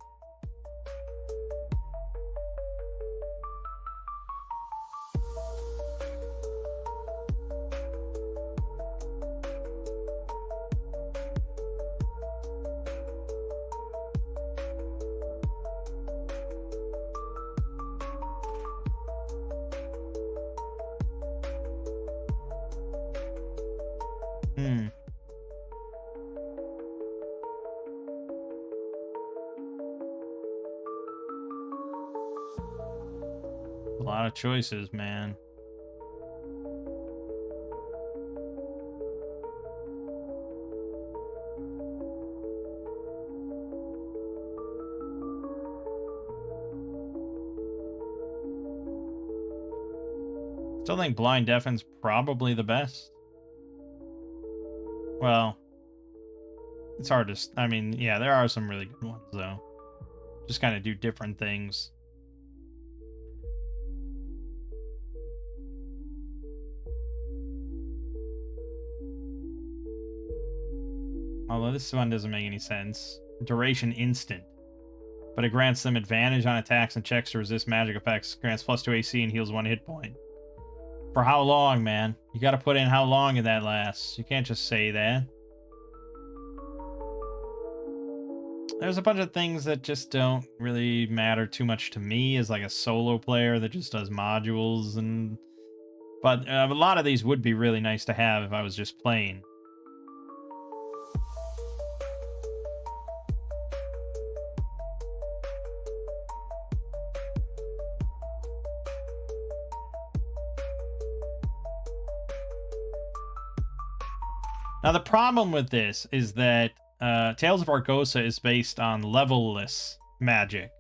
A lot of choices, man. Still think Blind Deafen's probably the best. Well, it's hard to... I mean, yeah, there are some really good ones, though. Just kind of do different things. Although this one doesn't make any sense. Duration instant. But it grants them advantage on attacks and checks to resist magic effects. Grants +2 AC and heals 1 hit point. For how long, man? You gotta put in how long that lasts. You can't just say that. There's a bunch of things that just don't really matter too much to me as like a solo player that just does modules and... But a lot of these would be really nice to have if I was just playing. Now, the problem with this is that Tales of Argosa is based on level-less magic,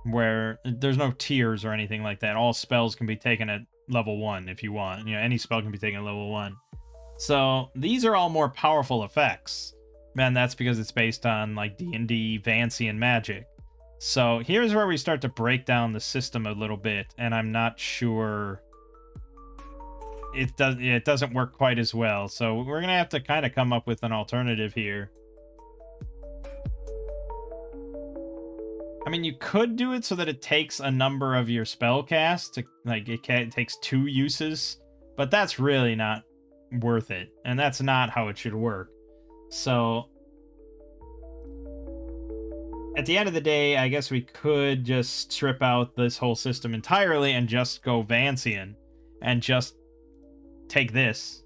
where there's no tiers or anything like that. All spells can be taken at level 1 if you want. You know, any spell can be taken at level 1. So these are all more powerful effects. Man, that's because it's based on like D&D, Vancian magic. So here's where we start to break down the system a little bit, and I'm not sure... It doesn't work quite as well, so we're gonna have to kind of come up with an alternative here. I mean, you could do it so that it takes a number of your spell casts, like it takes 2 uses, but that's really not worth it, and that's not how it should work. So at the end of the day, I guess we could just strip out this whole system entirely and just go Vancian and just take this,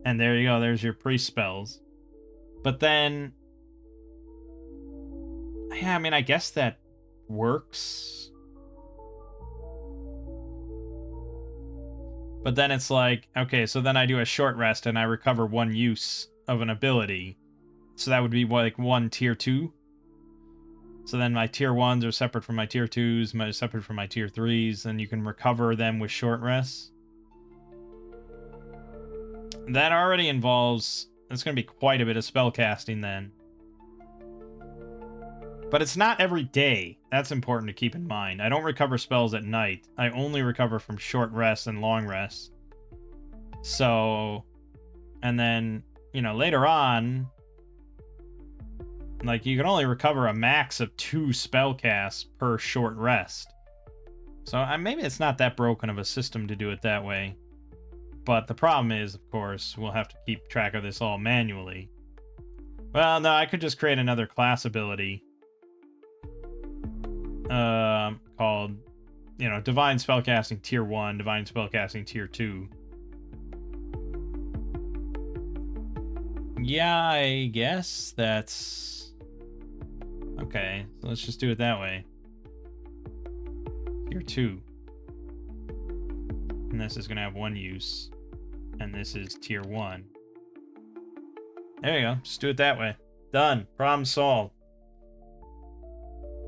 and there you go, there's your priest spells. But then, yeah, I mean, I guess that works. But then it's like, okay, so then I do a short rest and I recover 1 use of an ability. So that would be like 1 tier 2. So then my tier 1s are separate from my tier 2s, separate from my tier 3s, and you can recover them with short rests. That already involves... It's going to be quite a bit of spell casting then. But it's not every day. That's important to keep in mind. I don't recover spells at night. I only recover from short rests and long rests. So... And then, you know, later on... Like, you can only recover a max of 2 spell casts per short rest. So maybe it's not that broken of a system to do it that way. But the problem is, of course, we'll have to keep track of this all manually. Well, no, I could just create another class ability. Called, you know, Divine Spellcasting Tier 1, Divine Spellcasting Tier 2. Yeah, I guess that's... Okay, so let's just do it that way. Tier 2. And this is going to have 1 use. And this is tier 1. There you go. Just do it that way. Done. Problem solved.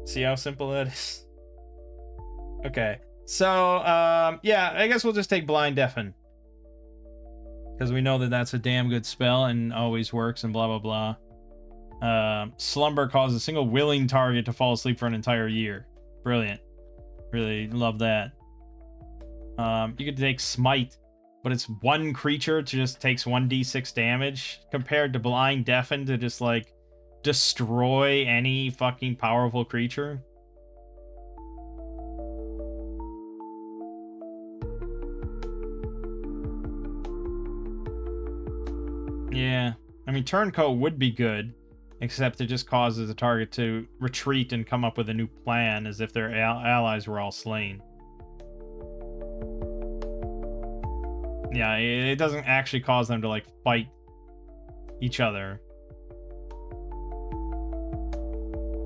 See how simple that is? Okay. So, yeah, I guess we'll just take Blind Deafen. because we know that that's a damn good spell and always works and blah blah blah. Slumber causes a single willing target to fall asleep for an entire year. Brilliant. Really love that. You could take Smite, but it's one creature to just takes 1d6 damage compared to Blind Deafen to just like destroy any fucking powerful creature. Yeah, I mean, Turncoat would be good, except it just causes the target to retreat and come up with a new plan as if their allies were all slain. Yeah, it doesn't actually cause them to, like, fight each other.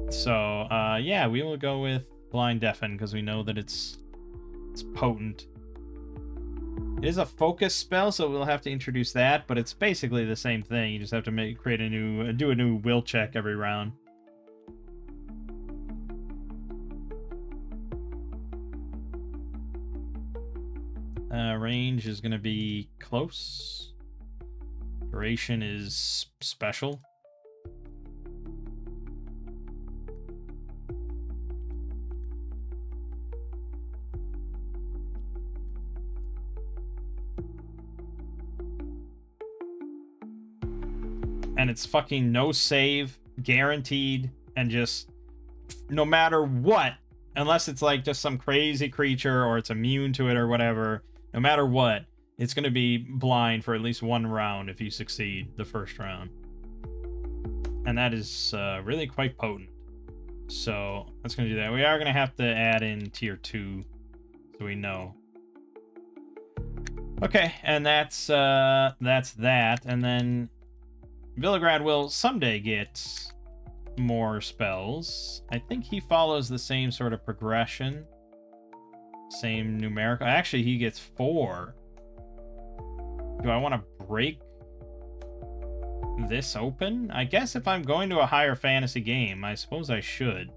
So, yeah, we will go with Blind Deafen, because we know that it's potent. It is a focus spell, so we'll have to introduce that, but it's basically the same thing. You just have to do a new will check every round. Range is going to be close. Duration is special. And it's fucking no save, guaranteed, and just no matter what, unless it's like just some crazy creature or it's immune to it or whatever, no matter what, it's going to be blind for at least one round if you succeed the first round. And that is really quite potent. So that's going to do that. We are going to have to add in tier 2 so we know. Okay, and that's that. And then Villagrad will someday get more spells. I think he follows the same sort of progression. Same numerical. Actually, he gets 4. Do I want to break this open? I guess if I'm going to a higher fantasy game, I suppose I should.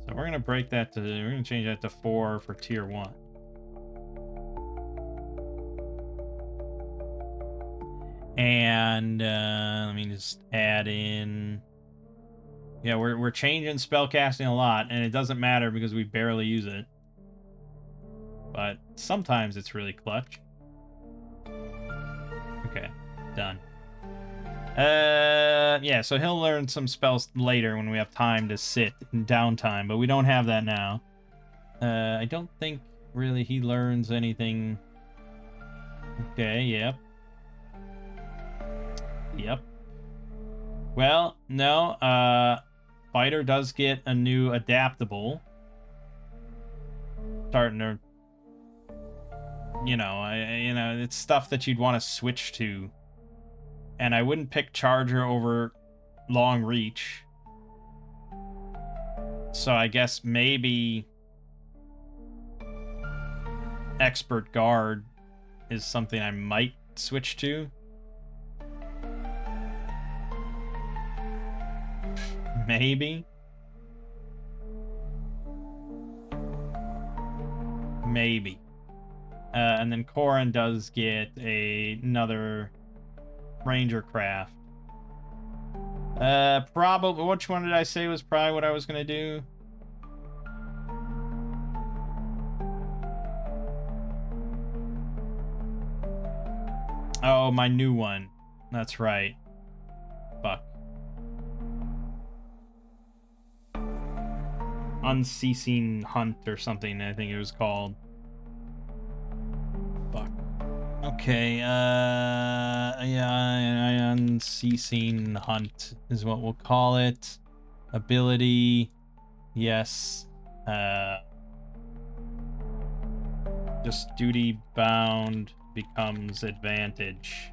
So we're going to break that to... We're going to change that to 4 for tier 1. And let me just add in... Yeah, we're changing spellcasting a lot, and it doesn't matter because we barely use it. But sometimes it's really clutch. Okay, done. Yeah, so he'll learn some spells later when we have time to sit in downtime, but we don't have that now. I don't think really he learns anything. Okay, yep. Yep. Well, no, Fighter does get a new adaptable. Starting to, you know, it's stuff that you'd want to switch to. And I wouldn't pick Charger over Long Reach. So I guess maybe Expert Guard is something I might switch to. Maybe. Maybe. And then Corrin does get another Ranger Craft. Probably. Which one did I say was probably what I was gonna do? Oh, my new one. That's right. Fuck. Unceasing Hunt or something, I think it was called. Fuck. Okay, yeah, Unceasing Hunt is what we'll call it. Ability, yes. Just duty bound becomes advantage.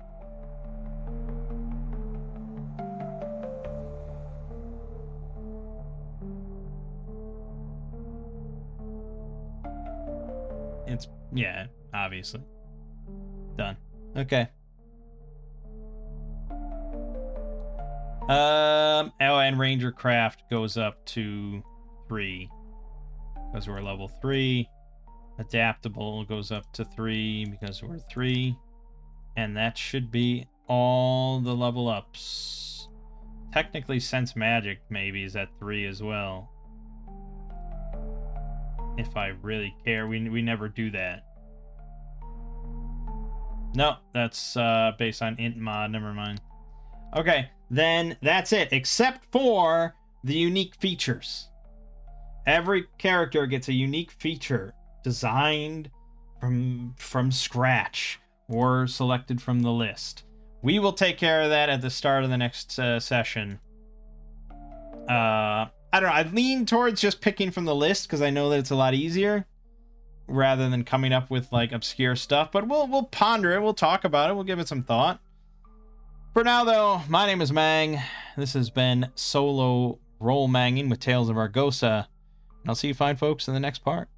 It's, yeah, obviously. Done. Okay. Oh, and Ranger Craft goes up to 3. Because we're level 3. Adaptable goes up to 3 because we're 3. And that should be all the level ups. Technically, Sense Magic maybe is at 3 as well. If I really care. We never do that. No, that's based on int mod. Never mind. Okay, then that's it. Except for the unique features. Every character gets a unique feature designed from scratch or selected from the list. We will take care of that at the start of the next session. I don't know. I lean towards just picking from the list because I know that it's a lot easier rather than coming up with like obscure stuff. But we'll ponder it. We'll talk about it. We'll give it some thought. For now, though, my name is Mang. This has been Solo Roll Manging with Tales of Argosa. And I'll see you fine folks in the next part.